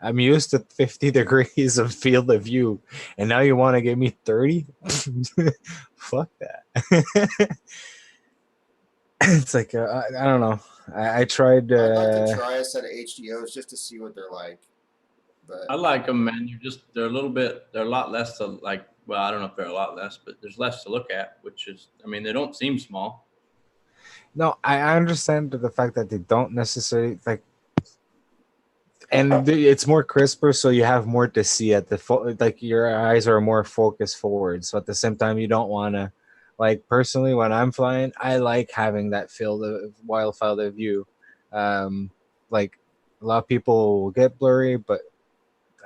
I'm used to 50 degrees of field of view, and now you want to give me 30? Fuck that. It's like I don't know. I tried. I'd like to try a set of HDOs just to see what they're like. But I like them, man. They're a lot less to like. Well, I don't know if they're a lot less, but there's less to look at, which is, I mean, they don't seem small. No, I understand the fact that they don't necessarily like, and it's more crisper, so you have more to see at the like your eyes are more focused forward. So at the same time, you don't want to, like personally, when I'm flying, I like having that wild field of view. Like a lot of people will get blurry, but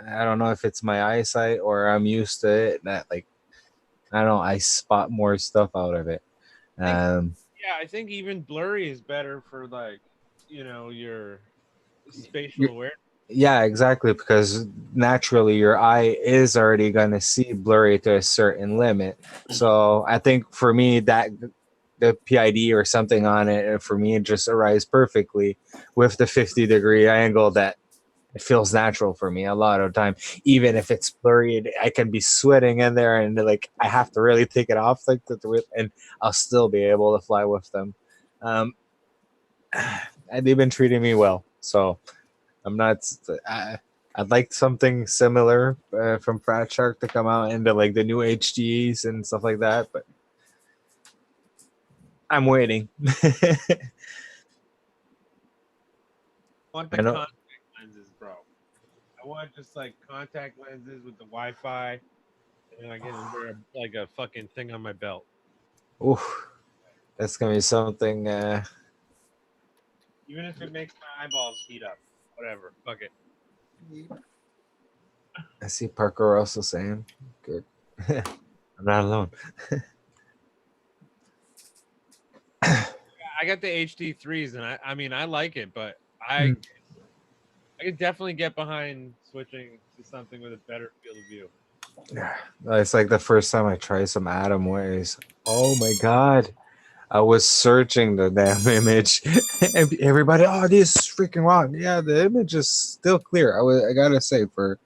I don't know if it's my eyesight or I'm used to it. That like I don't know, I spot more stuff out of it. Yeah, I think even blurry is better for like, you know, your spatial awareness. Yeah, exactly, because naturally your eye is already going to see blurry to a certain limit. So I think for me that the PID or something on it, for me it just arrives perfectly with the 50-degree angle that it feels natural for me a lot of the time. Even if it's blurry, I can be sweating in there and like I have to really take it off like and I'll still be able to fly with them. And they've been treating me well, so I'm not. I'd like something similar from Fat Shark to come out into like the new HDs and stuff like that, but I'm waiting. I want the contact lenses, bro. I want just like contact lenses with the Wi-Fi, and then I get to wear like a fucking thing on my belt. Oof, that's gonna be something. Even if it makes my eyeballs heat up, whatever. Fuck it. I see Parker also saying, "Good, I'm not alone." I got the HD3s, and I mean I like it, but I could definitely get behind switching to something with a better field of view. It's like the first time I tried some Atom Ways. Oh my god. I was searching the damn image. Everybody, oh, this is freaking wrong. Yeah, the image is still clear. I gotta say, for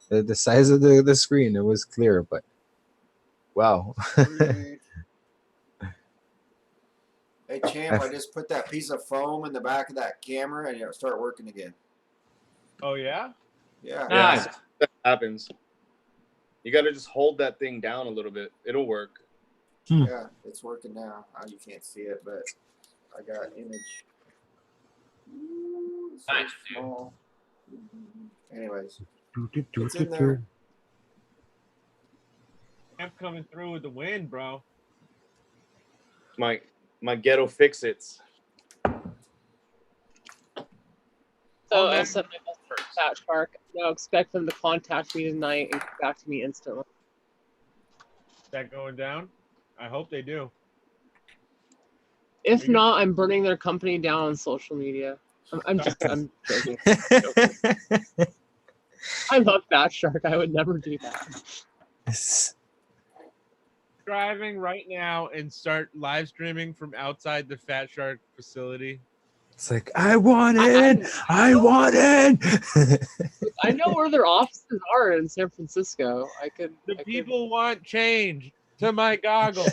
the size of the screen, it was clear, but wow. Hey, champ, I just put that piece of foam in the back of that camera and it'll start working again. Oh, yeah? Yeah. Nice. That happens. You got to just hold that thing down a little bit. It'll work. Yeah, it's working now. You can't see it, but I got image. So nice, small. Anyways, it's in there. I'm coming through with the wind, bro. My ghetto fix-its. So I sent my message to Fat Shark. Now expect them to contact me tonight and get back to me instantly. Is that going down? I hope they do. If not, I'm burning their company down on social media. I'm joking. I love Fat Shark. I would never do that. Driving right now and start live streaming from outside the Fat Shark facility. It's like, I want it. I want it. I know where their offices are in San Francisco. People want change to my goggles.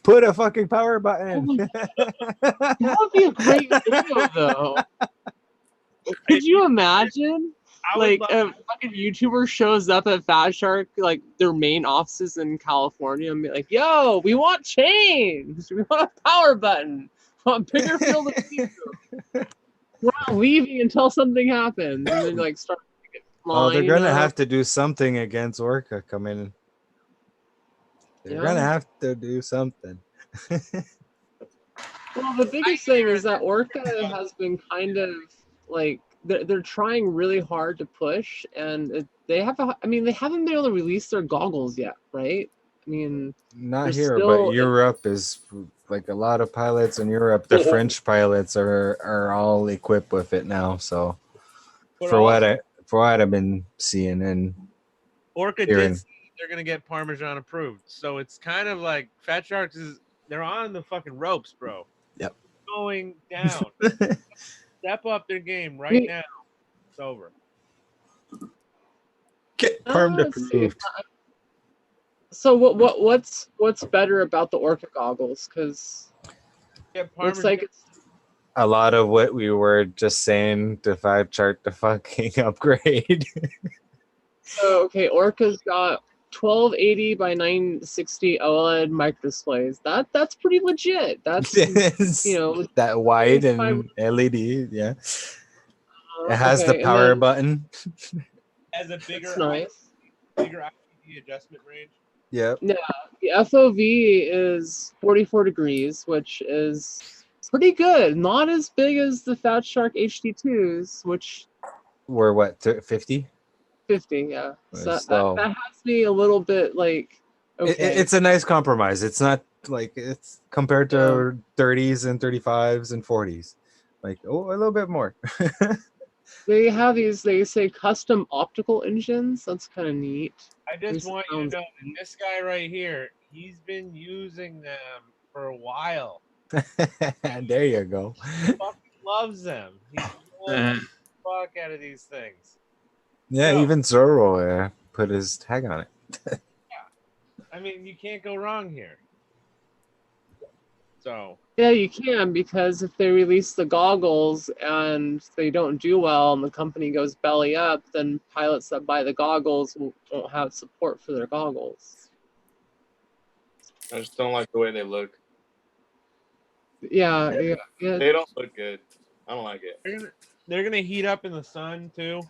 Put a fucking power button. That would be a great video, though. Could you imagine? Like a fucking YouTuber shows up at Fat Shark, like their main offices in California, and be like, "Yo, we want change. We want a power button. We want bigger field of view. We're not leaving until something happens." And then like start Oh, they're gonna have to do something against Orca coming in. They're gonna have to do something. Well, the biggest thing is that Orca has been kind of like they're trying really hard to push, and they haven't been able to release their goggles yet, right? I mean, not here, but Europe is like a lot of pilots in Europe. The French pilots are all equipped with it now. So for what I've been seeing and Orca did say they're gonna get Parmesan approved, so it's kind of like Fat Sharks they're on the fucking ropes, bro. Yep. Going down. Step up their game right now. It's over. Get permed let's see. approved. So what's better about the Orca goggles? Because looks like it's A lot of what we were just saying to 5-chart the fucking upgrade. so okay. Orca's got 1280 by 960 OLED microdisplays. That's pretty legit. That's that wide and 25 LED. Yeah, it has the okay, and power then- button. Has a bigger That's nice. bigger IPD adjustment range. Yep. Yeah, the FOV is 44 degrees, which is pretty good. Not as big as the Fat Shark HD2s, which We're what, 50? 50, yeah. So So- that has me a little bit like okay. It's a nice compromise. It's not like it's compared to 30s and 35s and 40s. Like, oh, a little bit more. They have these, they say custom optical engines. That's kind of neat. I just This want you to sounds- know that this guy right here, he's been using them for a while. There you go. He fucking loves them. He loves the fuck out of these things. Yeah, No. even Zorro put his tag on it. I mean, you can't go wrong here. So Yeah, you can, because if they release the goggles and they don't do well and the company goes belly up, then pilots that buy the goggles won't have support for their goggles. I just don't like the way they look. Yeah. They don't look good. I don't like it. they're gonna heat up in the sun too.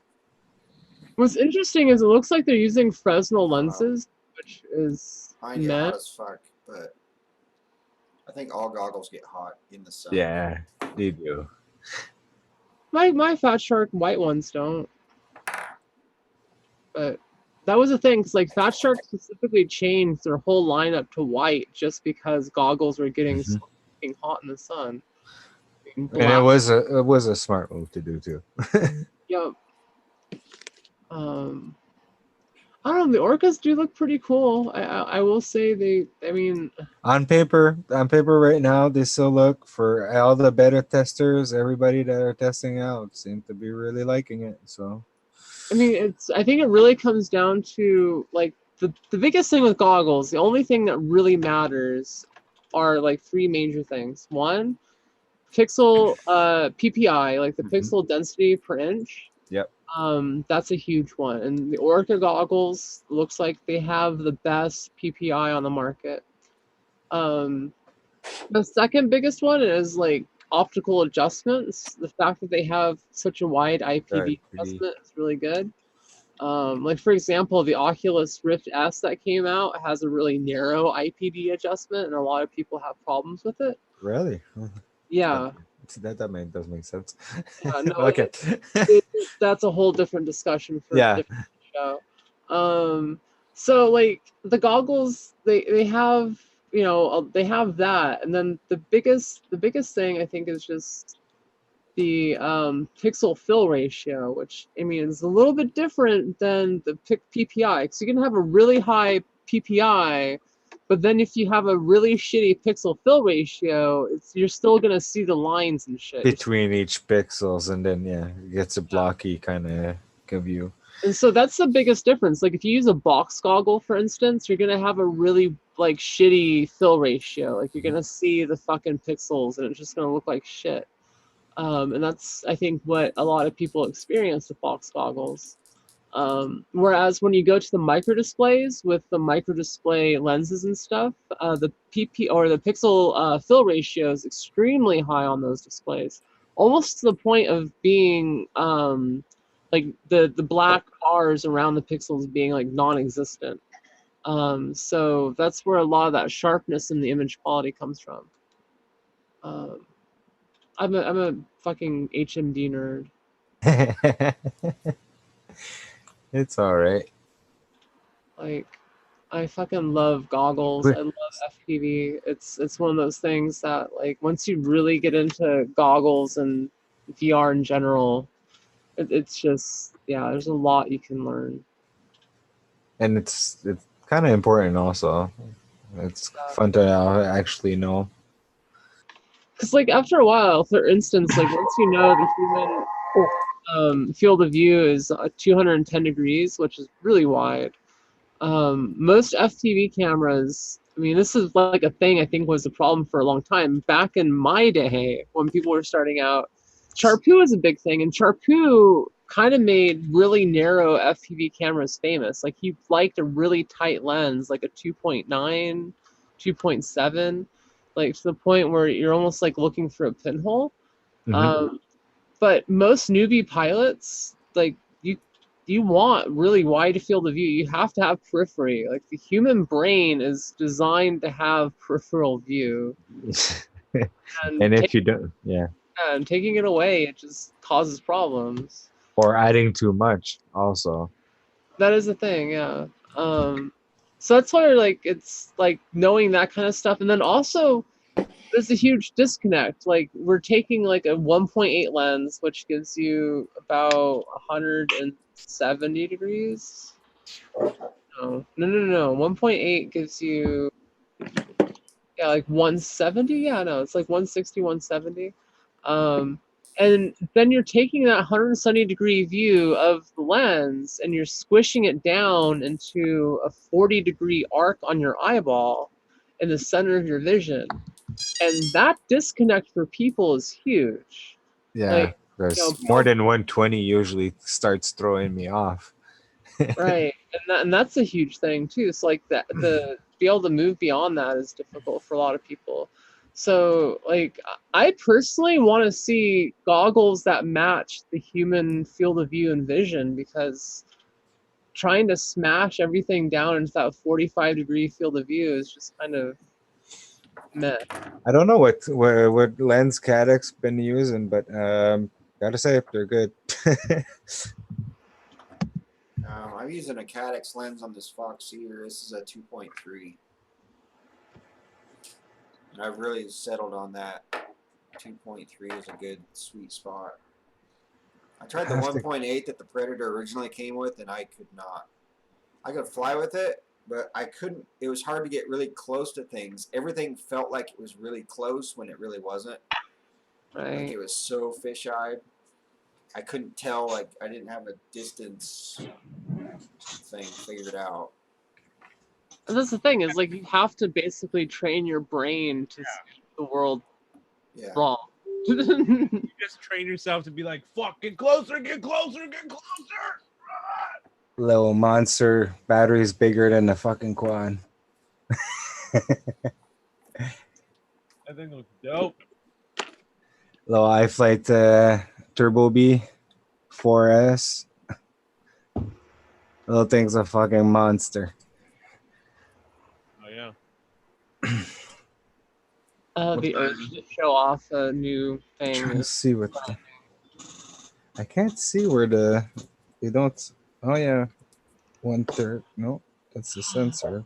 What's interesting is it looks like they're using Fresnel lenses, which is I get hot as fuck, but I think all goggles get hot in the sun. Yeah, they do. My Fat Shark white ones don't. But that was the thing, because like Fat Shark specifically changed their whole lineup to white just because goggles were getting so fucking hot in the sun. And it was a smart move to do too. Yep. I don't know. The Orcas do look pretty cool. I will say they. I mean, on paper right now, they still look, for all the beta testers, everybody that are testing out seem to be really liking it. So I mean, I think it really comes down to like the biggest thing with goggles. The only thing that really matters are like three major things. One, pixel PPI, like the pixel density per inch. Yep. That's a huge one. And the Orca goggles looks like they have the best PPI on the market. The second biggest one is like optical adjustments. The fact that they have such a wide IPD adjustment is really good. Like for example, the Oculus Rift S that came out has a really narrow IPD adjustment, and a lot of people have problems with it. really, Yeah. that does make sense. Yeah, no, Okay. That's a whole different discussion for Yeah. a different show. So like the goggles, they have, you know, they have that, and then the biggest thing I think is just the pixel fill ratio, which I mean is a little bit different than the PPI, because you can have a really high PPI, but then if you have a really shitty pixel fill ratio, you're still gonna see the lines and shit. Between each pixels, and then it gets a blocky kind of view. And so that's the biggest difference. Like if you use a box goggle, for instance, you're gonna have a really like shitty fill ratio. Like you're gonna see the fucking pixels, and it's just gonna look like shit. And that's, I think, what a lot of people experience with box goggles. Whereas when you go to the micro displays with the micro display lenses and stuff, the pixel fill ratio is extremely high on those displays, almost to the point of being like the black bars around the pixels being like non-existent. So that's where a lot of that sharpness in the image quality comes from. I'm a fucking HMD nerd. It's all right. Like, I fucking love goggles. I love FPV. It's one of those things that like once you really get into goggles and VR in general, it's just, yeah, there's a lot you can learn. And it's kind of important also. It's fun to actually know. Because like after a while, for instance, like once you know the human field of view is 210 degrees, which is really wide. Most FTV cameras, I mean, this is like a thing I think was a problem for a long time. Back in my day, when people were starting out, Charpu was a big thing, and Charpu kind of made really narrow FPV cameras famous. Like he liked a really tight lens, like a 2.9, 2.7, like to the point where you're almost like looking for a pinhole. But most newbie pilots, like you want really wide field of view. You have to have periphery. Like the human brain is designed to have peripheral view. And if you don't, yeah. And taking it away, it just causes problems. Or adding too much, also. That is the thing, yeah. So that's why, like, it's like knowing that kind of stuff, and then also there's a huge disconnect. Like we're taking like a 1.8 lens, which gives you about 170 degrees. No. 1.8 gives you, yeah, like 170. Yeah, no, it's like 160, 170. And then you're taking that 170 degree view of the lens and you're squishing it down into a 40 degree arc on your eyeball in the center of your vision. And that disconnect for people is huge. Yeah, like, because more than 120 usually starts throwing me off. Right, and that's a huge thing too. So like the to be able to move beyond that is difficult for a lot of people. So like I personally want to see goggles that match the human field of view and vision, because trying to smash everything down into that 45 degree field of view is just kind of meh. I don't know what lens Cadec's been using, but gotta say they're good. I'm using a Cadex lens on this Fox here. This is a 2.3. And I've really settled on that. 2.3 is a good sweet spot. I tried the 1.8 that the Predator originally came with, and I could not. I could fly with it, but I couldn't. It was hard to get really close to things. Everything felt like it was really close when it really wasn't. Right. Like it was so fisheye. I couldn't tell, like I didn't have a distance thing figured out. And that's the thing, is like you have to basically train your brain to see the world wrong. You just train yourself to be like, fuck, get closer, get closer, get closer. Little monster battery's bigger than the fucking quad. That thing looks dope. Little iFlight Turbo B 4S. Little thing's a fucking monster. Oh yeah. The urge to show off a new thing. Trying to see what I can't see where they don't. Oh yeah, 1/3. No, that's the sensor.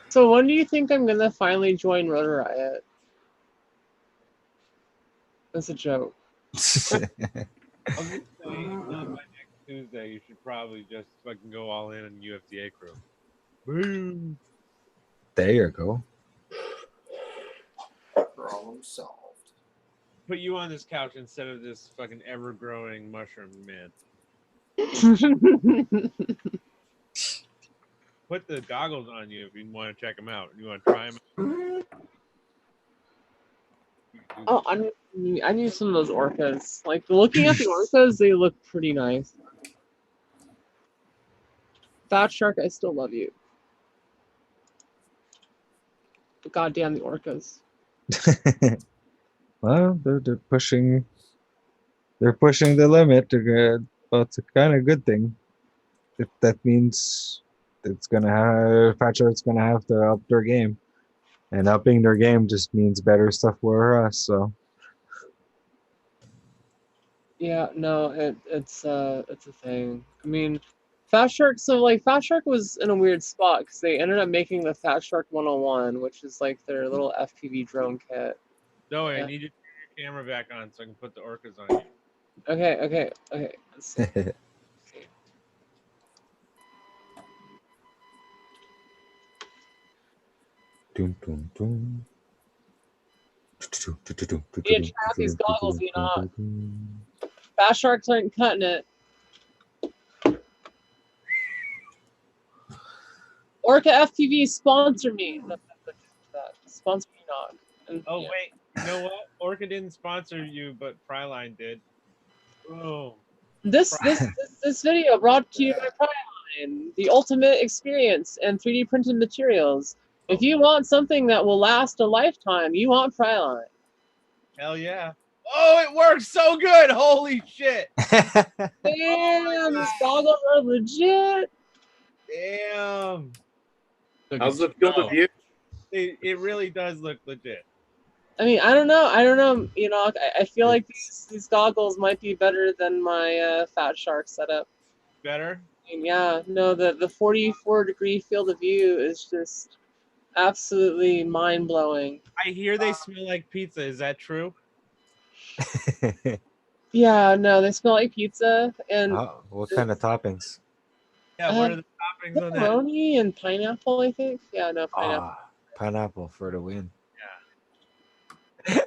So when do you think I'm gonna finally join Rotor Riot? That's a joke. I'm just saying, by next Tuesday, you should probably just fucking go all in on UFDA CREW. Boom. There you go. Problem solved. Put you on this couch instead of this fucking ever-growing mushroom man. Put the goggles on you if you want to check them out. You want to try them? Oh, I need some of those orcas. Like looking at the orcas, they look pretty nice. Fat Shark, I still love you. But goddamn the orcas. Well, they're pushing the limit. Well, it's a kind of good thing. If that means it's gonna have Fat Shark's gonna have to up their game, and upping their game just means better stuff for us. So Yeah, no, it's a thing. I mean, Fat Shark. So like, Fat Shark was in a weird spot because they ended up making the Fat Shark 101, which is like their little FPV drone kit. No, I need you to turn your camera back on so I can put the orcas on you. Okay. Let's see. Dun, dun, dun. You try out these goggles, you know. Fast sharks aren't cutting it. Orca FTV sponsor me. No, sponsor me not. And, Oh wait, you know what? Orca didn't sponsor you, but Pryline did. Boom. This video brought to you by Pryline, the ultimate experience and 3D printed materials. If you want something that will last a lifetime, you want Pryline. Hell yeah. Oh, it works so good. Holy shit. Damn, these goggles are legit. Damn. How's the field of view? It really does look legit. I mean, I don't know. You know, I feel like these goggles might be better than my Fat Shark setup. Better? I mean, yeah, no, the 44-degree field of view is just absolutely mind-blowing. I hear they smell like pizza. Is that true? Yeah, no, they smell like pizza. And what kind of toppings? Yeah, what are the toppings on that? pepperoni and pineapple, I think. Yeah, no, pineapple. Pineapple for the win.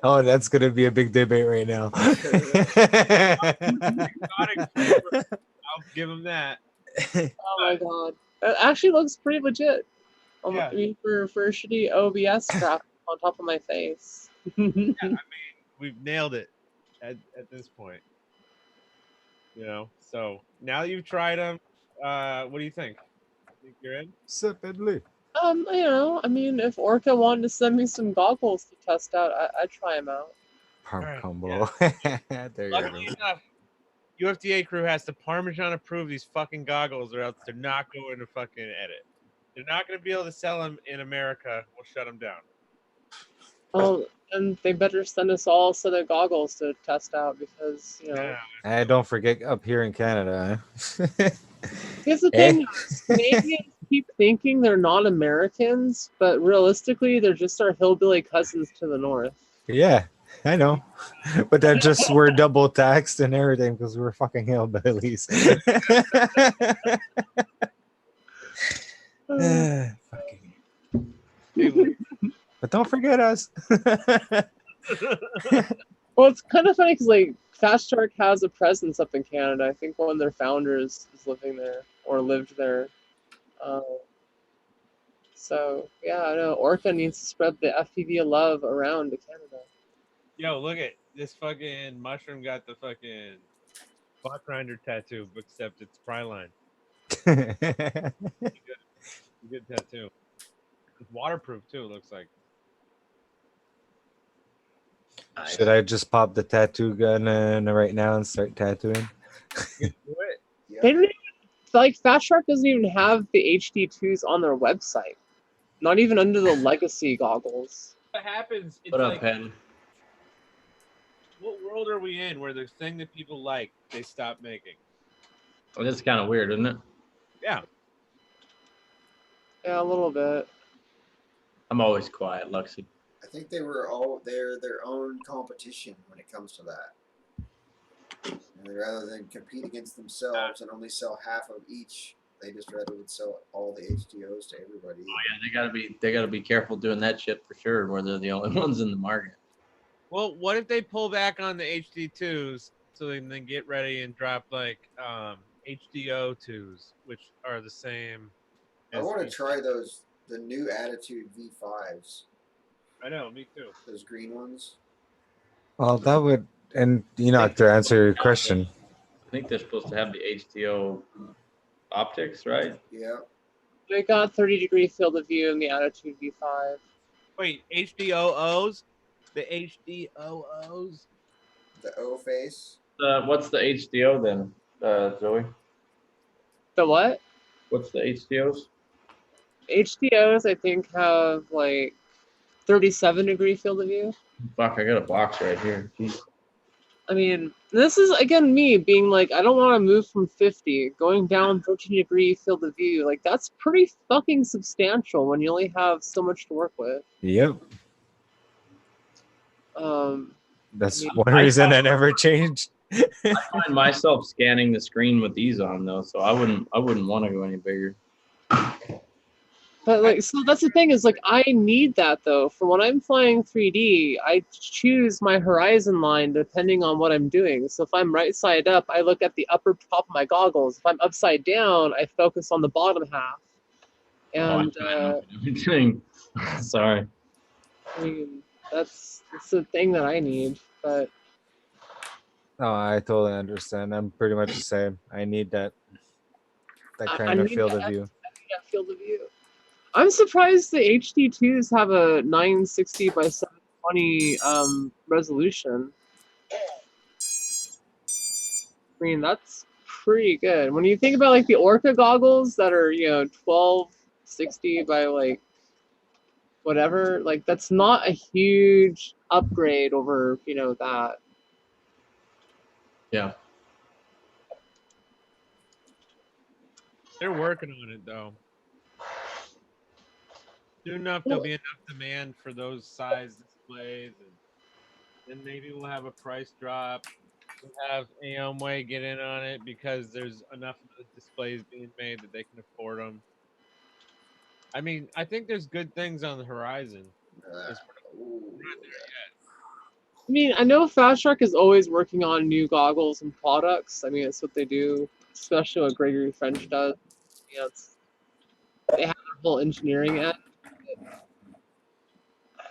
Oh, that's gonna be a big debate right now. I'll give him that. Oh my god, it actually looks pretty legit. Yeah. I mean, for a shitty OBS crap on top of my face. Yeah, I mean, we've nailed it at this point. You know, so now that you've tried them, what do you think? Think you're in? Separately. You know, I mean, if Orca wanted to send me some goggles to test out, I'd try them out. Combo. Yeah. There you Luckily go. enough, UFDA crew has to Parmesan approve these fucking goggles, or else they're not going to fucking edit. They're not going to be able to sell them in America. We'll shut them down. Well, and they better send us all a set of goggles to test out because, you know. And don't forget up here in Canada. Here's the thing, Canadians keep thinking they're not Americans, but realistically, they're just our hillbilly cousins to the north. Yeah, I know. But that just we're double taxed and everything because we're fucking hillbillies. But don't forget us. Well, it's kind of funny because like Fast Shark has a presence up in Canada. I think one of their founders is living there or lived there. So yeah, I know Orca needs to spread the FPV love around to Canada. Yo, look at this fucking mushroom got the fucking butt grinder tattoo, except it's Pryline. Good tattoo. It's waterproof too, it looks like. Should I just pop the tattoo gun right now and start tattooing? They don't even, like Fast Shark doesn't even have the HD2s on their website. Not even under the legacy goggles. What happens? It's What up, like, Pen? what world are we in where the thing that people like, they stop making? Well, that's kind of weird, isn't it? Yeah. Yeah, a little bit. I'm always quiet, Luxie. I think they're their own competition when it comes to that. And rather than compete against themselves and only sell half of each, they just rather would sell all the HDOs to everybody. Oh yeah, they gotta be careful doing that shit for sure, where they're the only ones in the market. Well, what if they pull back on the HD2s so they can then get ready and drop like HDO2s, which are the same? I want to try the new Attitude V5s. I know, me too. Those green ones. Well, that would, and to answer your question. I think they're supposed to have the HDO optics, right? Yeah. They got 30-degree field of view in the Attitude V5. Wait, HDOOs? The HDOOs? The O face. What's the HDO then, Zoe? The what? What's the HDOs? HDOs, I think, have like 37-degree field of view. Fuck, I got a box right here. Jeez. I mean, this is, again, me being like, I don't want to move from 50. Going down 13-degree field of view, like, that's pretty fucking substantial when you only have so much to work with. Yep. That's one I reason I never changed. I find myself scanning the screen with these on though, so I wouldn't want to go any bigger. But like, so that's the thing is like, I need that though. For when I'm flying 3D, I choose my horizon line depending on what I'm doing. So if I'm right side up, I look at the upper top of my goggles. If I'm upside down, I focus on the bottom half. And Sorry. I mean, that's the thing that I need. But No, I totally understand. I'm pretty much the same. I need that kind of field of view. that field of view. I'm surprised the HD2s have a 960 by 720 resolution. I mean, that's pretty good. When you think about like the Orca goggles that are, 1260 by like whatever, like that's not a huge upgrade over, that. Yeah. They're working on it though. Soon enough, there'll be enough demand for those size displays, and then maybe we'll have a price drop. We'll have Aomway get in on it because there's enough of the displays being made that they can afford them. I mean, I think there's good things on the horizon. I mean, I know Fast Shark is always working on new goggles and products. I mean, it's what they do, especially what Gregory French does. They have their whole engineering end.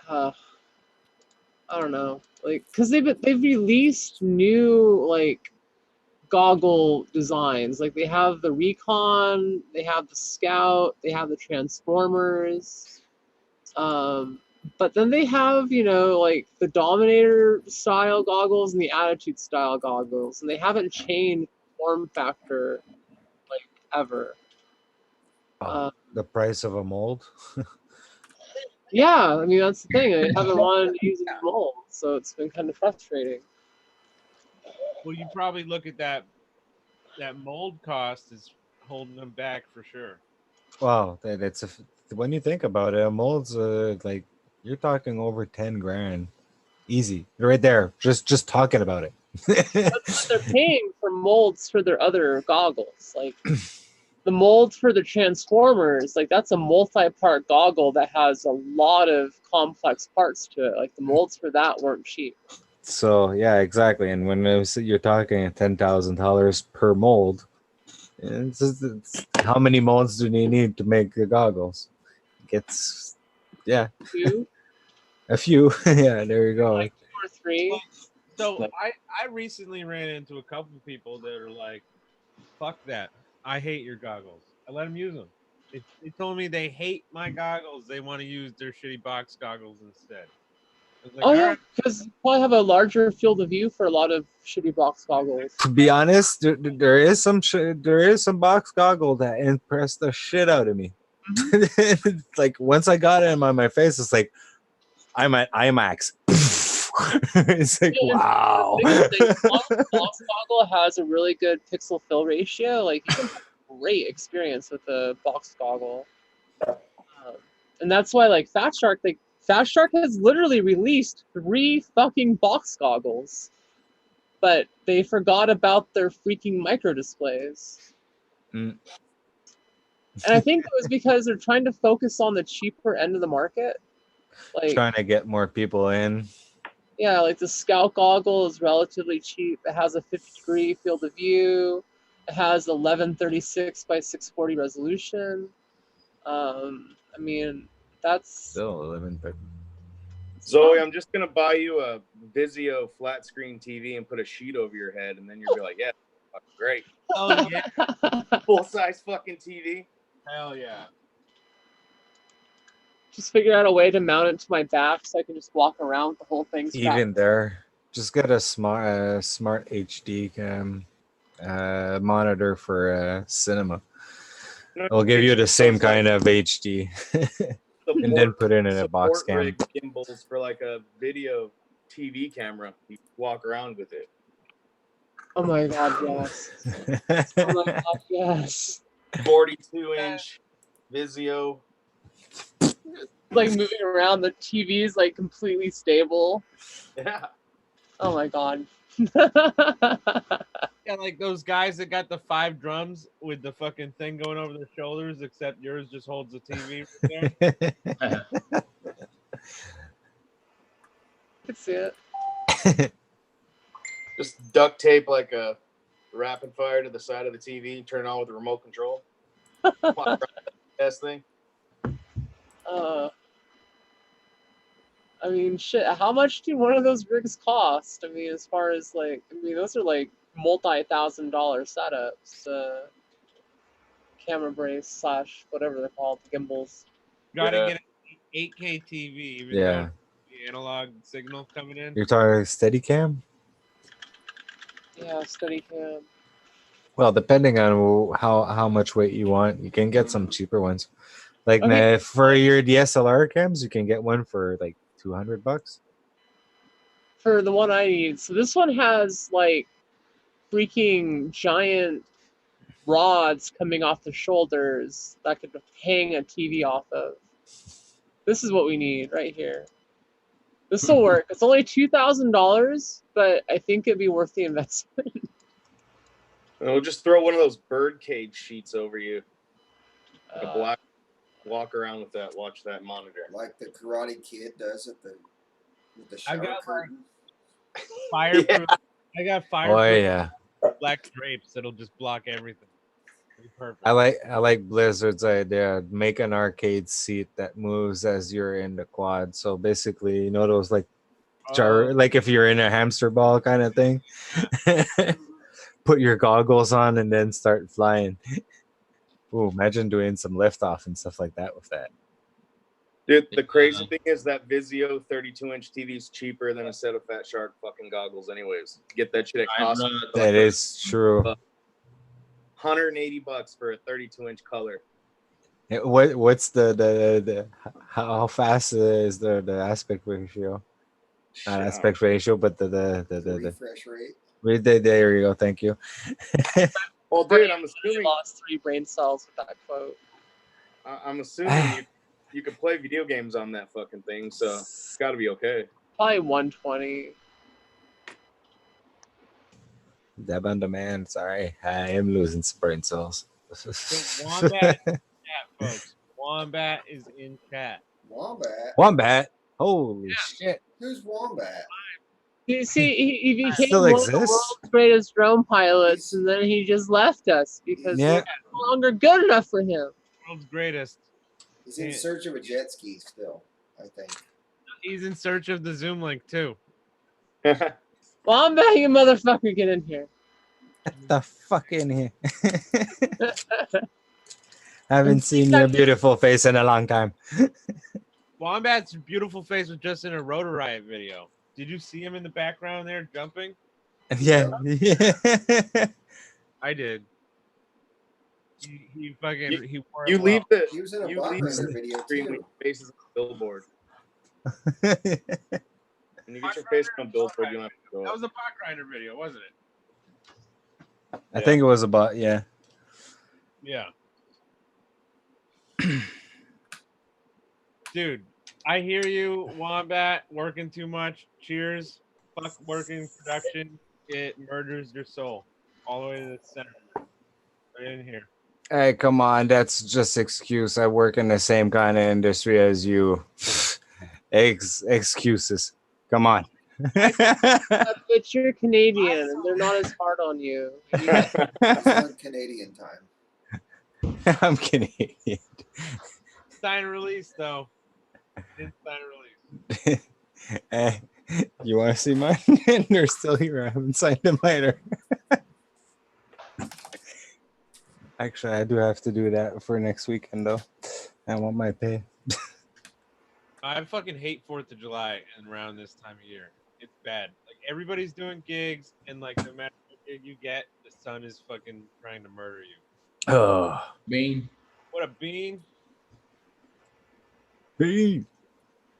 I don't know, like, cause they've released new like goggle designs. Like they have the Recon, they have the Scout, they have the Transformers. But then they have, like the Dominator style goggles and the Attitude style goggles, and they haven't changed form factor like ever. The price of a mold. Yeah, I mean that's the thing. I haven't wanted to use a mold, so it's been kind of frustrating. Well, you probably look at that mold cost is holding them back for sure. Wow, that's when you think about it, a mold's like you're talking over 10 grand, easy, right there. Just talking about it. But they're paying for molds for their other goggles, like the molds for the Transformers. Like that's a multi-part goggle that has a lot of complex parts to it. Like the molds for that weren't cheap. So yeah, exactly. And when you're talking $10,000 per mold, it's how many molds do you need to make the goggles? It's a few. Yeah, there you go. Like 2 or 3. So I recently ran into a couple of people that are like, "Fuck that! I hate your goggles." I let them use them. They told me they hate my goggles. They want to use their shitty box goggles instead. Like, yeah, because you probably have a larger field of view for a lot of shitty box goggles. To be honest, there is some box goggle that impressed the shit out of me. Mm-hmm. Like once I got it on my face, it's like I'm at IMAX. It's like wow. The box goggle has a really good pixel fill ratio. Like you can have a great experience with the box goggle, and that's why like Fast Shark has literally released 3 fucking box goggles, but they forgot about their freaking micro displays. And I think it was because they're trying to focus on the cheaper end of the market. Like trying to get more people in. Yeah, like the Scout goggle is relatively cheap. It has a 50-degree field of view. It has 1136 by 640 resolution. I mean, that's still 1130. Zoe, I'm just gonna buy you a Vizio flat screen TV and put a sheet over your head, and then you'll be like, "Yeah, great." Oh yeah, full size fucking TV. Hell yeah. Just figure out a way to mount it to my back so I can just walk around with the whole thing. Even there, just get a smart HD cam monitor for cinema. It'll give you the same kind of HD. And then put it in a box cam. Gimbals for like a video TV camera. You walk around with it. Oh my god, yes. Oh my god, yes. 42-inch Vizio. Like moving around, the TV is like completely stable. Yeah. Oh my god. Yeah, Yeah, like those guys that got the 5 drums with the fucking thing going over their shoulders, except yours just holds the TV right there. I can see it. Just duct tape like a rapid fire to the side of the TV, turn it on with the remote control. Best thing. I mean, shit. How much do one of those rigs cost? I mean, as far as like, I mean, those are like multi-$1,000 setups. Camera brace / whatever they're called, gimbals. Gotta Yeah. get an 8K TV, even Yeah. though the analog signal coming in. You're talking Steadicam? Yeah, Steadicam. Well, depending on how much weight you want, you can get some cheaper ones. Like Okay. for your DSLR cams, you can get one for like $200. For the one I need. So this one has like freaking giant rods coming off the shoulders that could hang a TV off of. This is what we need right here. This will work. It's only $2,000, but I think it'd be worth the investment. We'll just throw one of those bird cage sheets over you. Like a black. Walk around with that. Watch that monitor. Like the Karate Kid does with the shower got, like, curtain. Fireproof. I got fireproof Oh yeah. black drapes that'll just block everything. It'll be perfect. I like Blizzard's idea. Make an arcade seat that moves as you're in the quad. So basically, you know those like like if you're in a hamster ball kind of thing. Put your goggles on and then start flying. Ooh, imagine doing some liftoff and stuff like that with that. Dude, the crazy thing is that Vizio 32-inch TV is cheaper than a set of Fat Shark fucking goggles anyways. Get that shit at Costco. That is true. $180 for a 32-inch color. What's the how fast is the aspect ratio? Not aspect ratio, but the refresh rate. There you go. Thank you. Well, dude, I'm assuming lost 3 brain cells with that quote. I'm assuming you can play video games on that fucking thing, so it's got to be okay. Probably 120. Deb on demand. Sorry, I am losing brain cells. So Wombat is in chat, folks. Wombat is in chat. Wombat. Holy shit. Who's Wombat? You see, he became Still one of exists? the world's greatest drone pilots, and then he just left us because we're no longer good enough for him. World's greatest. He's in search of a jet ski still, I think. He's in search of the Zoom link too. Wombat, you motherfucker, get in here. Get the fuck in here. I haven't seen your beautiful face in a long time. Wombat's beautiful face was just in a Rotor Riot video. Did you see him in the background there jumping? Yeah. I did. He fucking he wore You it leave well. He was in a you Black leave Rider the video screen too. with your face is on a billboard. When you get your face on a billboard, you don't have to go. That was a pot grinder video, wasn't it? I think it was about Yeah. Dude, I hear you, Wombat, working too much. Cheers. Fuck working production. It murders your soul. All the way to the center. Right in here. Hey, come on. That's just excuse. I work in the same kind of industry as you. Excuses. Come on. But you're Canadian, and they're not as hard on you. He's on Canadian time. I'm Canadian. Sign release, though. Didn't sign release. Hey, you want to see mine? They're still here. I haven't signed them later. Actually, I do have to do that for next weekend, though. I want my pay. I fucking hate 4th of July and around this time of year. It's bad. Like, everybody's doing gigs, and, like, no matter what gig you get, the sun is fucking trying to murder you. Oh. Bean. What a bean. Bean.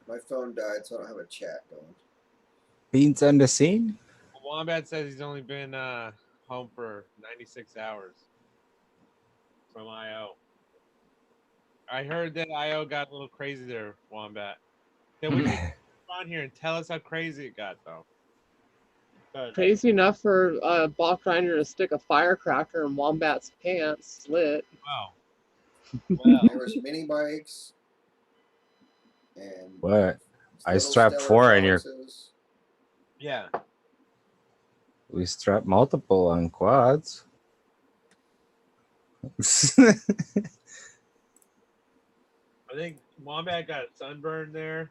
My phone died, so I don't have a chat going. Beans on the scene? Wombat says he's only been home for 96 hours from IO. I heard that IO got a little crazy there, Wombat. Then we can come on here and tell us how crazy it got, though. Crazy enough for a Bach grinder to stick a firecracker in Wombat's pants. Lit. Wow. There was mini bikes and What? I little strapped Stellar 4 in your. Foxes. Yeah. We strapped multiple on quads. I think Wombat got sunburned there.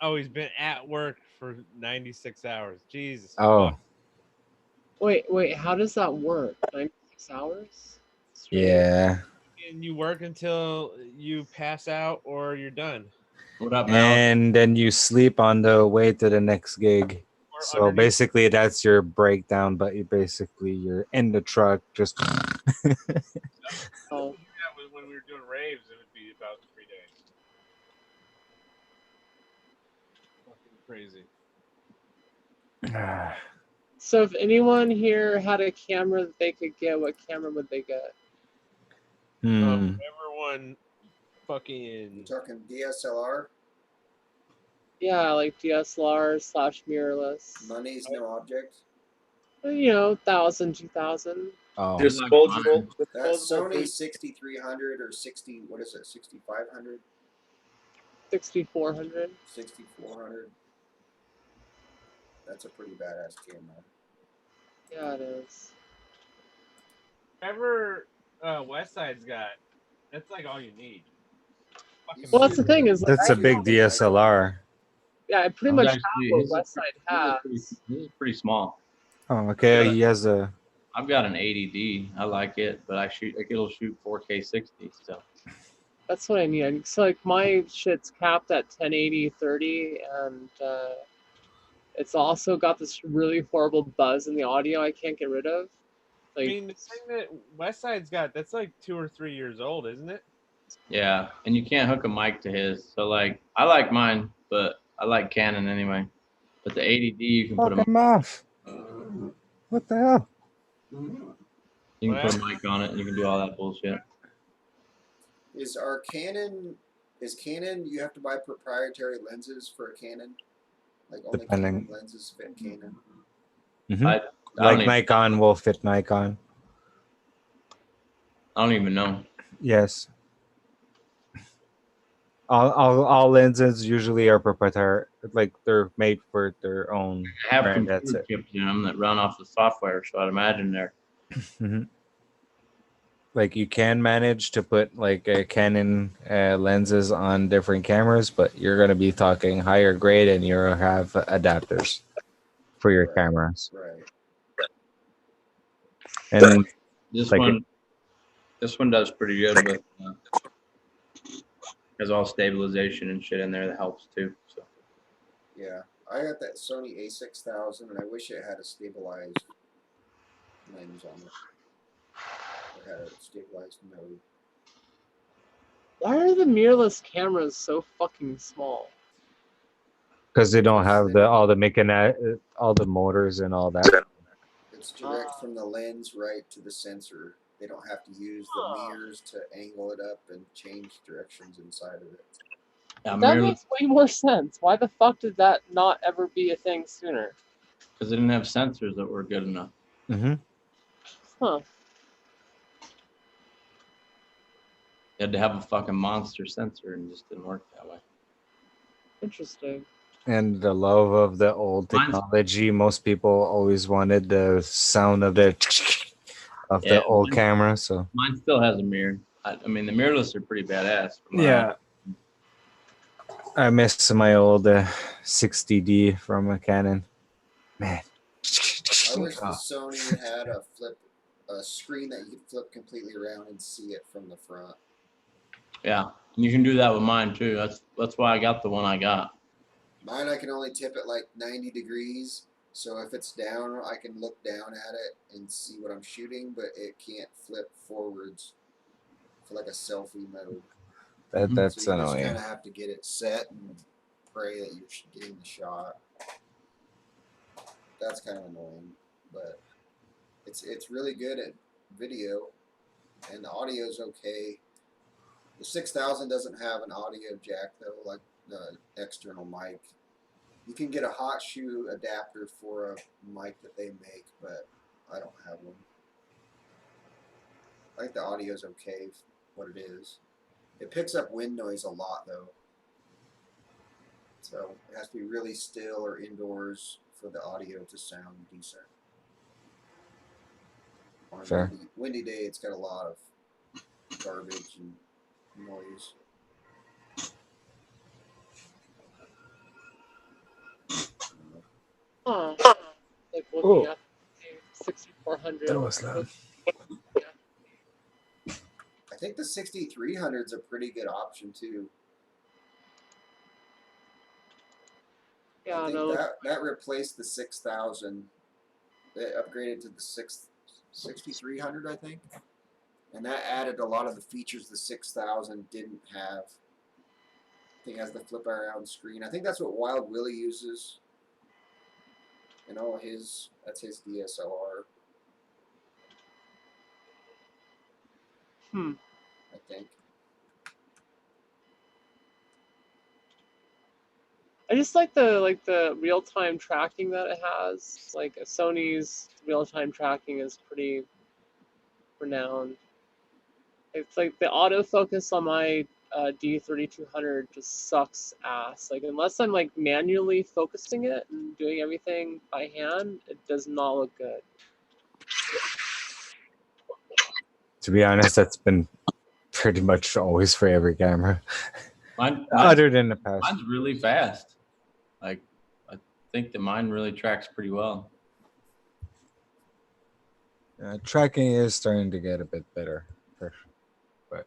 Oh, he's been at work for 96 hours. Jesus. Oh, fuck. Wait, how does that work? 96 hours? Straight? yeah. And you work until you pass out or you're done. What up, Mal? And then you sleep on the way to the next gig. Or So underneath- basically, that's your breakdown, but you're in the truck just. Oh. Yeah, when we were doing raves, it would be about 3 days. Fucking crazy. So if anyone here had a camera that they could get, what camera would they get? Everyone fucking. You talking DSLR? Yeah, like DSLR / mirrorless. Money's no object. 1,000, 2,000. Oh, Disposable. That Sony 6300 or 60. What is it? 6500. 6400. 6400. That's a pretty badass camera. Yeah, it is. Whatever Westside's got, that's like all you need. Fucking Well, that's the thing is, like, that's a big DSLR. Yeah, I pretty much have what Westside has. This is pretty small. Oh, okay. He has a. I've got an 80D. I like it, but it'll shoot 4K 60 still. That's what I need. So like my shit's capped at 1080 30, and it's also got this really horrible buzz in the audio I can't get rid of. Like, I mean, the thing that Westside's got, that's like 2 or 3 years old, isn't it? Yeah, and you can't hook a mic to his. So like, I like mine, but I like Canon anyway. But the 80D, you can put Fuck him off. What the hell? You can put a mic on it, and you can do all that bullshit. Is Canon? You have to buy proprietary lenses for a Canon. Like only Depending. Canon lenses fit Canon. Mm-hmm. I Like don't Nikon will fit Nikon. I don't even know. Yes. All lenses usually are proprietary, like they're made for their own I have brand. That's computer it. chips in them that run off the software, so I'd imagine they're. Mm-hmm. Like you can manage to put like Canon lenses on different cameras, but you're going to be talking higher grade, and you'll have adapters for your cameras. Right. And This like one does pretty good with. There's all stabilization and shit in there that helps too. So. Yeah, I got that Sony A6000, and I wish it had a stabilized lens on it. It had a stabilized mode. why are the mirrorless cameras so fucking small? because they don't have all the motors and all that. It's direct from the lens right to the sensor. They don't have to use the mirrors to angle it up and change directions inside of it. Yeah, That makes way more sense. Why the fuck did that not ever be a thing sooner? Because they didn't have sensors that were good enough. Mm-hmm. Huh. You had to have a fucking monster sensor, and it just didn't work that way. Interesting. And the love of the old technology, most people always wanted the sound of the old camera. So mine still has a mirror. I mean, the mirrorless are pretty badass. Yeah. I miss my old 60D from a Canon. Man. I wish the Sony had a screen that you could flip completely around and see it from the front. Yeah, and you can do that with mine too. That's why I got the one I got. Mine, I can only tip it like 90 degrees. So if it's down, I can look down at it and see what I'm shooting, but it can't flip forwards for like a selfie mode. That's so you annoying. just kind of have to get it set and pray that you're getting the shot. That's kind of annoying, but it's really good at video, and the audio's okay. The 6000 doesn't have an audio jack though, like the external mic. You can get a hot shoe adapter for a mic that they make, but I don't have one. I think the audio's okay what it is. It picks up wind noise a lot though. So it has to be really still or indoors for the audio to sound decent. On a windy day, it's got a lot of garbage and noise. Huh. Like looking at 6400. That was loud. I think the 6300 is a pretty good option too. Yeah, I think that replaced the 6000. It upgraded to the 6300, I think, and that added a lot of the features the 6000 didn't have. I think it has the flip around screen. I think that's what Wild Willie uses. And all that's his DSLR. I think. I just like the real time tracking that it has. Like Sony's real time tracking is pretty renowned. It's like the autofocus on my D3200 just sucks ass. Like unless I'm like manually focusing it and doing everything by hand, it does not look good. To be honest, that's been pretty much always for every camera. Other than the past. Mine's really fast. Like, I think that mine really tracks pretty well. Tracking is starting to get a bit better, for sure. But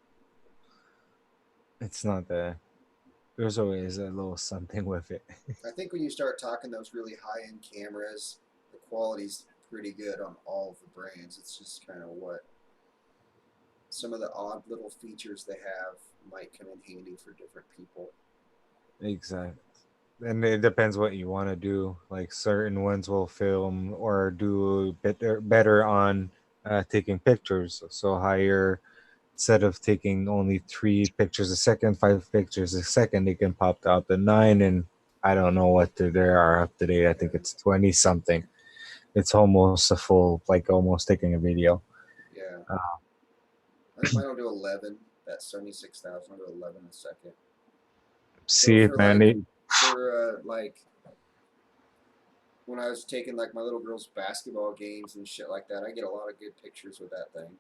it's not there's always a little something with it. I think when you start talking those really high-end cameras, the quality's pretty good on all of the brands. It's just kind of what some of the odd little features they have might come in handy for different people. Exactly. And it depends what you want to do. Like certain ones will film or do better on taking pictures. So higher, instead of taking only 3 pictures a second, 5 pictures a second, they can pop out the 9, and I don't know what there are up to date. I think it's 20 something. It's almost a full, like almost taking a video. Yeah. I think mine will do 11. That Sony 6000 will do 11 a second. See, so man. For when I was taking like my little girl's basketball games and shit like that, I get a lot of good pictures with that thing.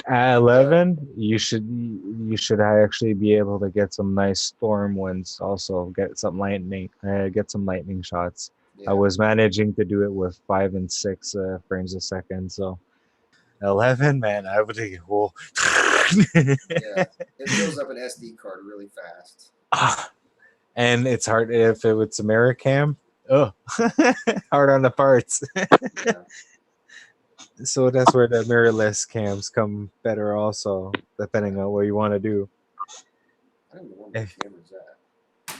At 11, you should actually be able to get some nice storm ones. Also, get some lightning shots. Yeah. I was managing to do it with 5 and 6 frames a second. So 11, man, I would think cool. Yeah, it fills up an SD card really fast. And it's hard if it's a mirror cam. Oh, hard on the parts. Yeah. So that's where the mirrorless cams come better also, depending on what you want to do. I don't know where my camera's at.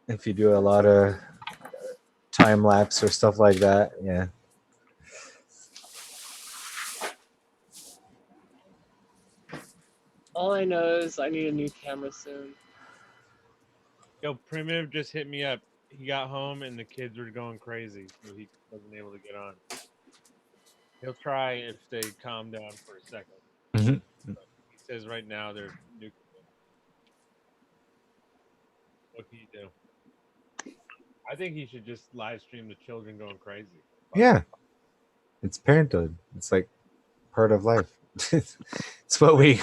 If you do a lot of time lapse or stuff like that, yeah. All I know is I need a new camera soon. Yo, Primitive just hit me up. He got home and the kids were going crazy, so he wasn't able to get on. He'll try if they calm down for a second. Mm-hmm. He says right now they're nuclear. What can you do? I think he should just live stream the children going crazy. Yeah. It's parenthood. It's like part of life. It's what we...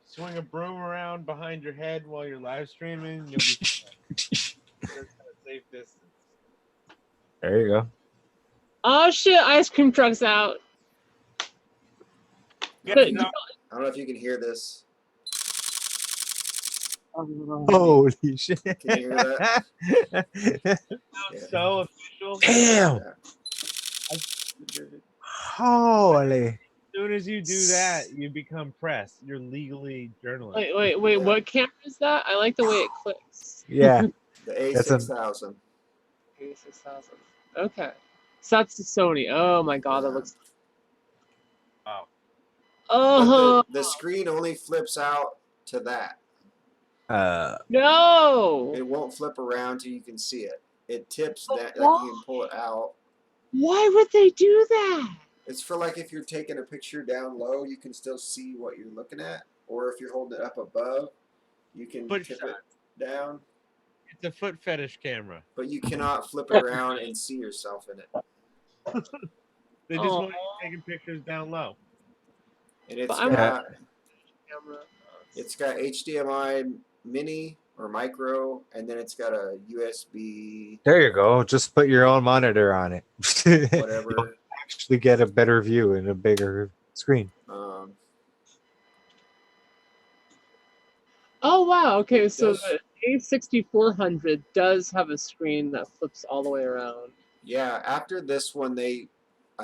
Swing a broom around behind your head while you're live streaming. You'll be just at a safe distance. There you go. Oh shit! Ice cream truck's out. I don't know if you can hear this. Holy shit! Can you hear that? Sounds so official. Damn! Holy! As soon as you do that, you become press. You're legally journalist. Wait! What camera is that? I like the way it clicks. Yeah. The A6000. A6000. Okay. So that's the Sony. Oh my god, that looks. Wow. Oh. The screen only flips out to that. No. It won't flip around till you can see it. It tips But that, like you can pull it out. Why would they do that? It's for like if you're taking a picture down low, you can still see what you're looking at. Or if you're holding it up above, you can Foot tip shot. it down. It's a foot fetish camera. But you cannot flip it around and see yourself in it. They just want you taking pictures down low. And it's got HDMI mini or micro, and then it's got a USB. There you go. Just put your own monitor on it. Whatever. You'll actually get a better view and a bigger screen. Oh wow. Okay, so the A6400 does have a screen that flips all the way around. Yeah, after this one, I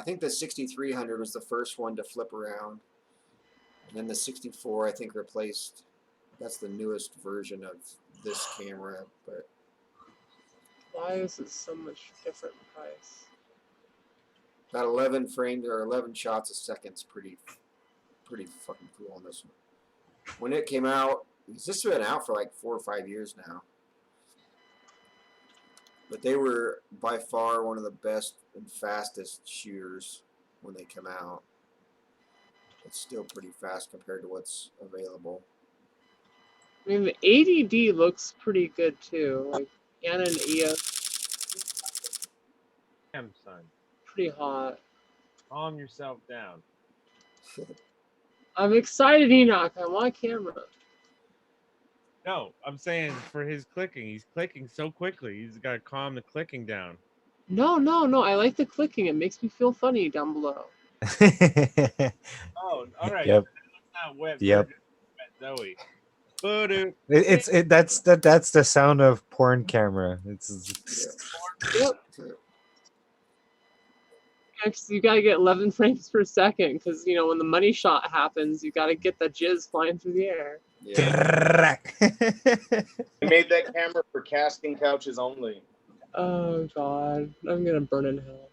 think the 6300 was the first one to flip around. And then the 64, I think, replaced, that's the newest version of this camera. But why is it so much different price? That 11 frames or 11 shots a second is pretty fucking cool on this one. When it came out, this has been out for like 4 or 5 years now. But they were by far one of the best and fastest shooters when they come out. It's still pretty fast compared to what's available. I mean, the ADD looks pretty good too. Like Canon EOS. Son. Pretty hot. Calm yourself down. I'm excited, Enoch. I want a camera. No, I'm saying for his clicking. He's clicking so quickly. He's got to calm the clicking down. No. I like the clicking. It makes me feel funny down below. Oh, all right. Yep. Not wet. Yep. Zoe. That's the sound of porn camera. Yep. You gotta get 11 frames per second because when the money shot happens, you gotta get the jizz flying through the air. Yeah. I made that camera for casting couches only. Oh god, I'm gonna burn in hell.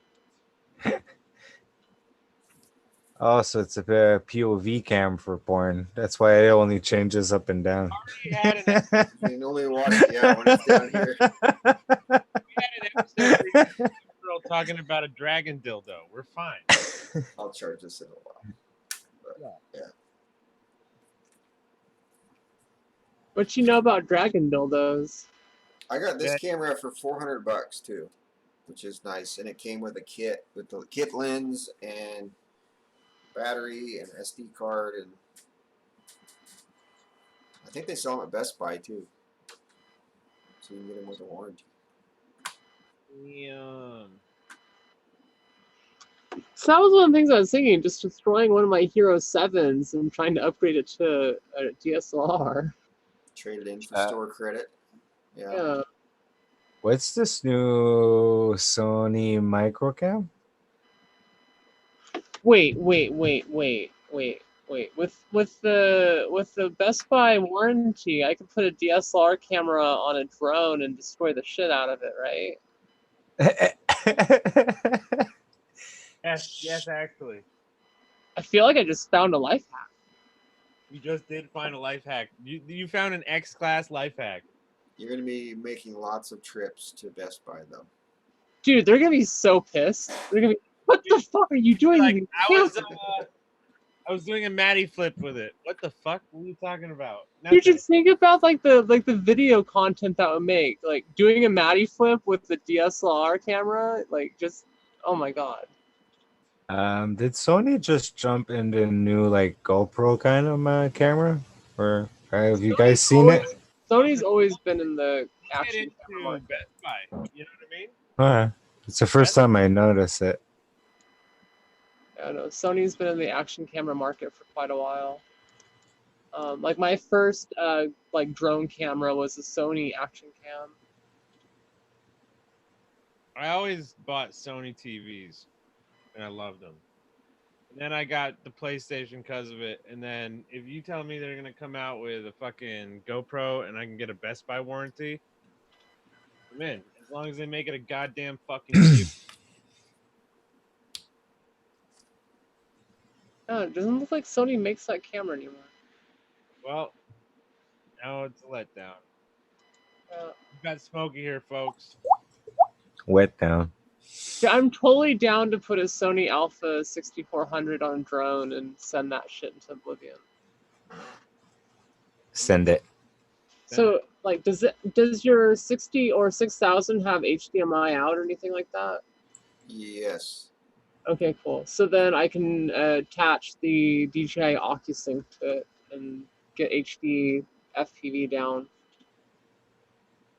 Oh, so it's a POV cam for porn. That's why it only changes up and down. You can only watch it, when it's down here. We had an episode where girl talking about a dragon dildo. We're fine. I'll charge this in a while. But, yeah. What you know about dragon dildos? I got this camera for $400 too, which is nice, and it came with a kit with the kit lens and battery and SD card, and I think they sell them at Best Buy too, so you can get them with a warranty. Yeah. So that was one of the things I was thinking, just destroying one of my Hero 7s and trying to upgrade it to a DSLR. Trade it in for store credit. Yeah. What's this new Sony microcam? Wait. With the Best Buy warranty, I could put a DSLR camera on a drone and destroy the shit out of it, right? Yes, actually. I feel like I just found a life hack. You just did find a life hack. You found an X-class life hack. You're going to be making lots of trips to Best Buy, though. Dude, they're going to be so pissed. They're going to be, what the fuck are you doing? Like, I was doing a Matty flip with it. What the fuck? What are you talking about? You just think about the video content that would make. Like, doing a Matty flip with the DSLR camera. Like, just, oh my god. Did Sony just jump into new GoPro kind of camera, or have you guys seen it? Sony's always been in the action camera market. Best Buy. You know what I mean? It's the first time I noticed it. Yeah, no, Sony's been in the action camera market for quite a while. Like my first drone camera was a Sony action cam. I always bought Sony TVs, and I loved them. And then I got the PlayStation because of it. And then if you tell me they're gonna come out with a fucking GoPro and I can get a Best Buy warranty, I'm in. As long as they make it a goddamn fucking TV. No, it doesn't look like Sony makes that camera anymore. Well, Now it's a letdown. Yeah. We've got Smokey here, folks. Wet down. Yeah, I'm totally down to put a Sony Alpha 6400 on drone and send that shit into oblivion. Send it. So, like, does your 60 or 6000 have HDMI out or anything like that? Yes. Okay, cool. So then I can attach the DJI OcuSync to it and get HD FPV down.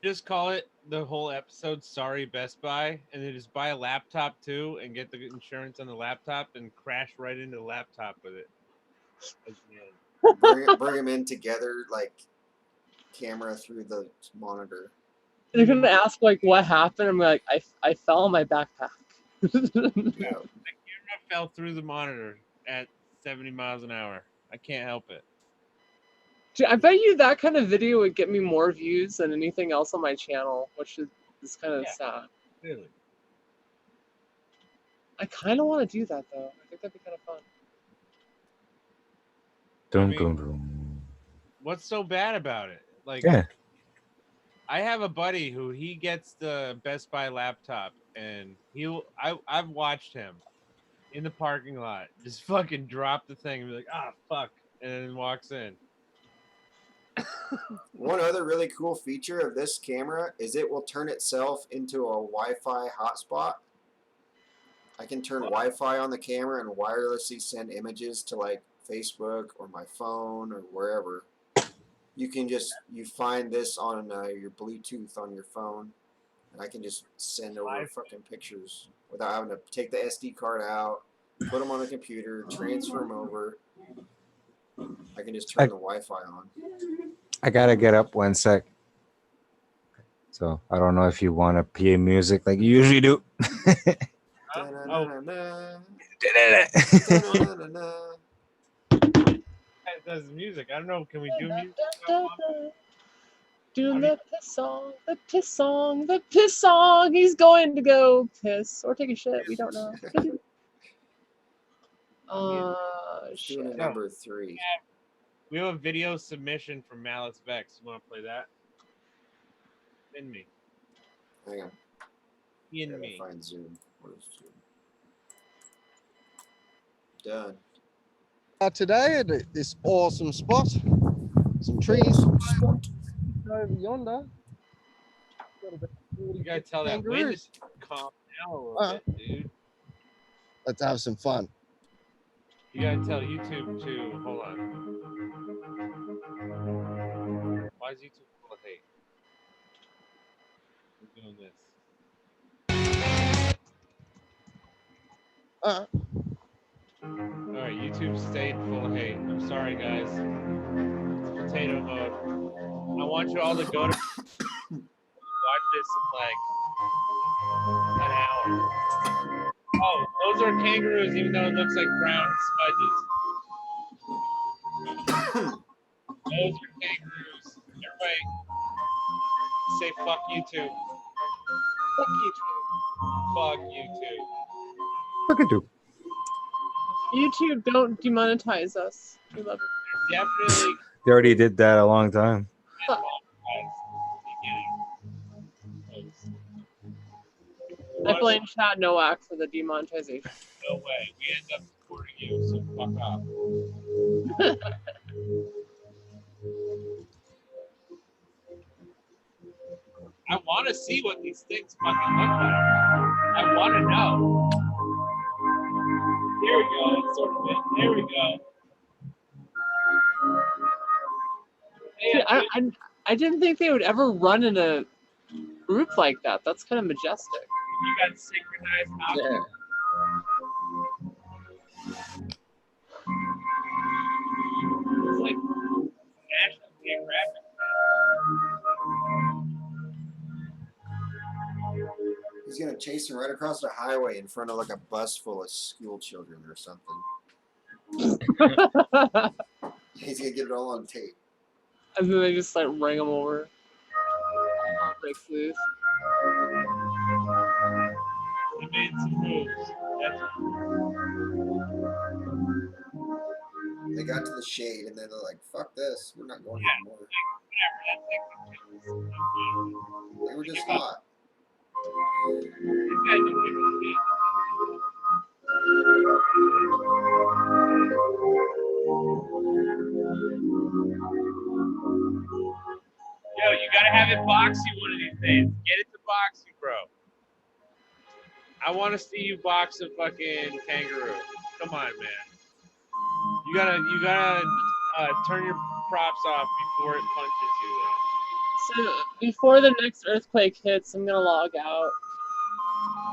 Just call it the whole episode "Sorry Best Buy," and then just buy a laptop too, and get the insurance on the laptop, and crash right into the laptop with it. Bring them in together, like camera through the monitor. They're gonna ask like what happened. I'm like, I fell on my backpack. The camera fell through the monitor at 70 miles an hour. I can't help it. Dude, I bet you that kind of video would get me more views than anything else on my channel, which is kind of sad. Really? I kind of want to do that though. I think that'd be kind of fun. Dun, dun, dun. What's so bad about it? Like, Yeah. I have a buddy who he gets the Best Buy laptop, and I've watched him in the parking lot just fucking drop the thing and be like, ah, fuck, and then walks in. One other really cool feature of this camera is it will turn itself into a Wi-Fi hotspot. I can turn Wi-Fi on the camera and wirelessly send images to like Facebook or my phone or wherever. You find this on your Bluetooth on your phone, and I can just send over fucking pictures without having to take the SD card out, put them on the computer, transfer them over. I can just turn the Wi-Fi on. I gotta get up 1 sec. So I don't know if you want to play music like you usually do. Does music? I don't know. Can we do music? Doing the piss song, the piss song, the piss song. He's going to go piss or take a shit. We don't know. Shit. Doing number 3. We have a video submission from Malice Vex. You want to play that? In me. Hang on. In me. Find Zoom. Where's Zoom? Done. Today at this awesome spot, some trees over yonder. You gotta tell that wind to calm down a little bit, dude. Let's have some fun. You gotta tell YouTube to hold on. Why is YouTube full of hate? We're doing this. Alright, YouTube stayed full of hate. I'm sorry, guys. It's potato mode. I want you all to go to watch this in like an hour. Oh, those are kangaroos, even though it looks like brown smudges. Those are kangaroos. Everybody say fuck YouTube. Fuck YouTube. Fuck YouTube. Look at you. YouTube, don't demonetize us. We love it. Definitely. They already did that a long time. I blame Chat Nowak for the demonetization. No way. We end up supporting you, so fuck off. I want to see what these things fucking look like. I want to know. Here we go. That's sort of it. There we go. Dude, I didn't think they would ever run in a group like that. That's kind of majestic. You got synchronized options. It's like National Geographic. He's gonna chase him right across the highway in front of like a bus full of school children or something. He's gonna get it all on tape. And then they just like ring him over. Breaks loose. He made some moves. They got to the shade and then they're like, fuck this, we're not going anymore. They were just hot. These guys don't give a shit. Yo, you gotta have it boxy one of these days. Get it to boxy, bro. I want to see you box a fucking kangaroo. Come on, man. You gotta turn your props off before it punches you. So before the next earthquake hits, I'm gonna log out.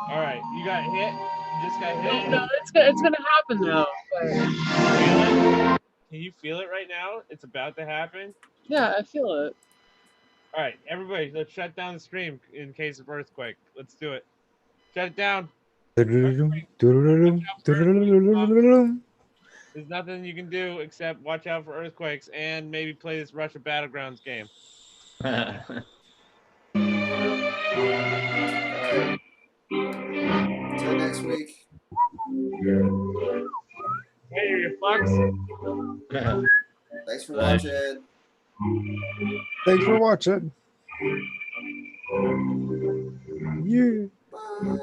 All right, you got hit. You just got hit. No, it's gonna happen though. But... Can you feel it right now? It's about to happen. Yeah, I feel it. All right, everybody, let's shut down the stream in case of earthquake. Let's do it. Shut it down. There's nothing you can do except watch out for earthquakes and maybe play this Russia Battlegrounds game. All right. Until next week. Hey, you fucks. Thanks for watching. Thanks for watching. Yeah. Bye.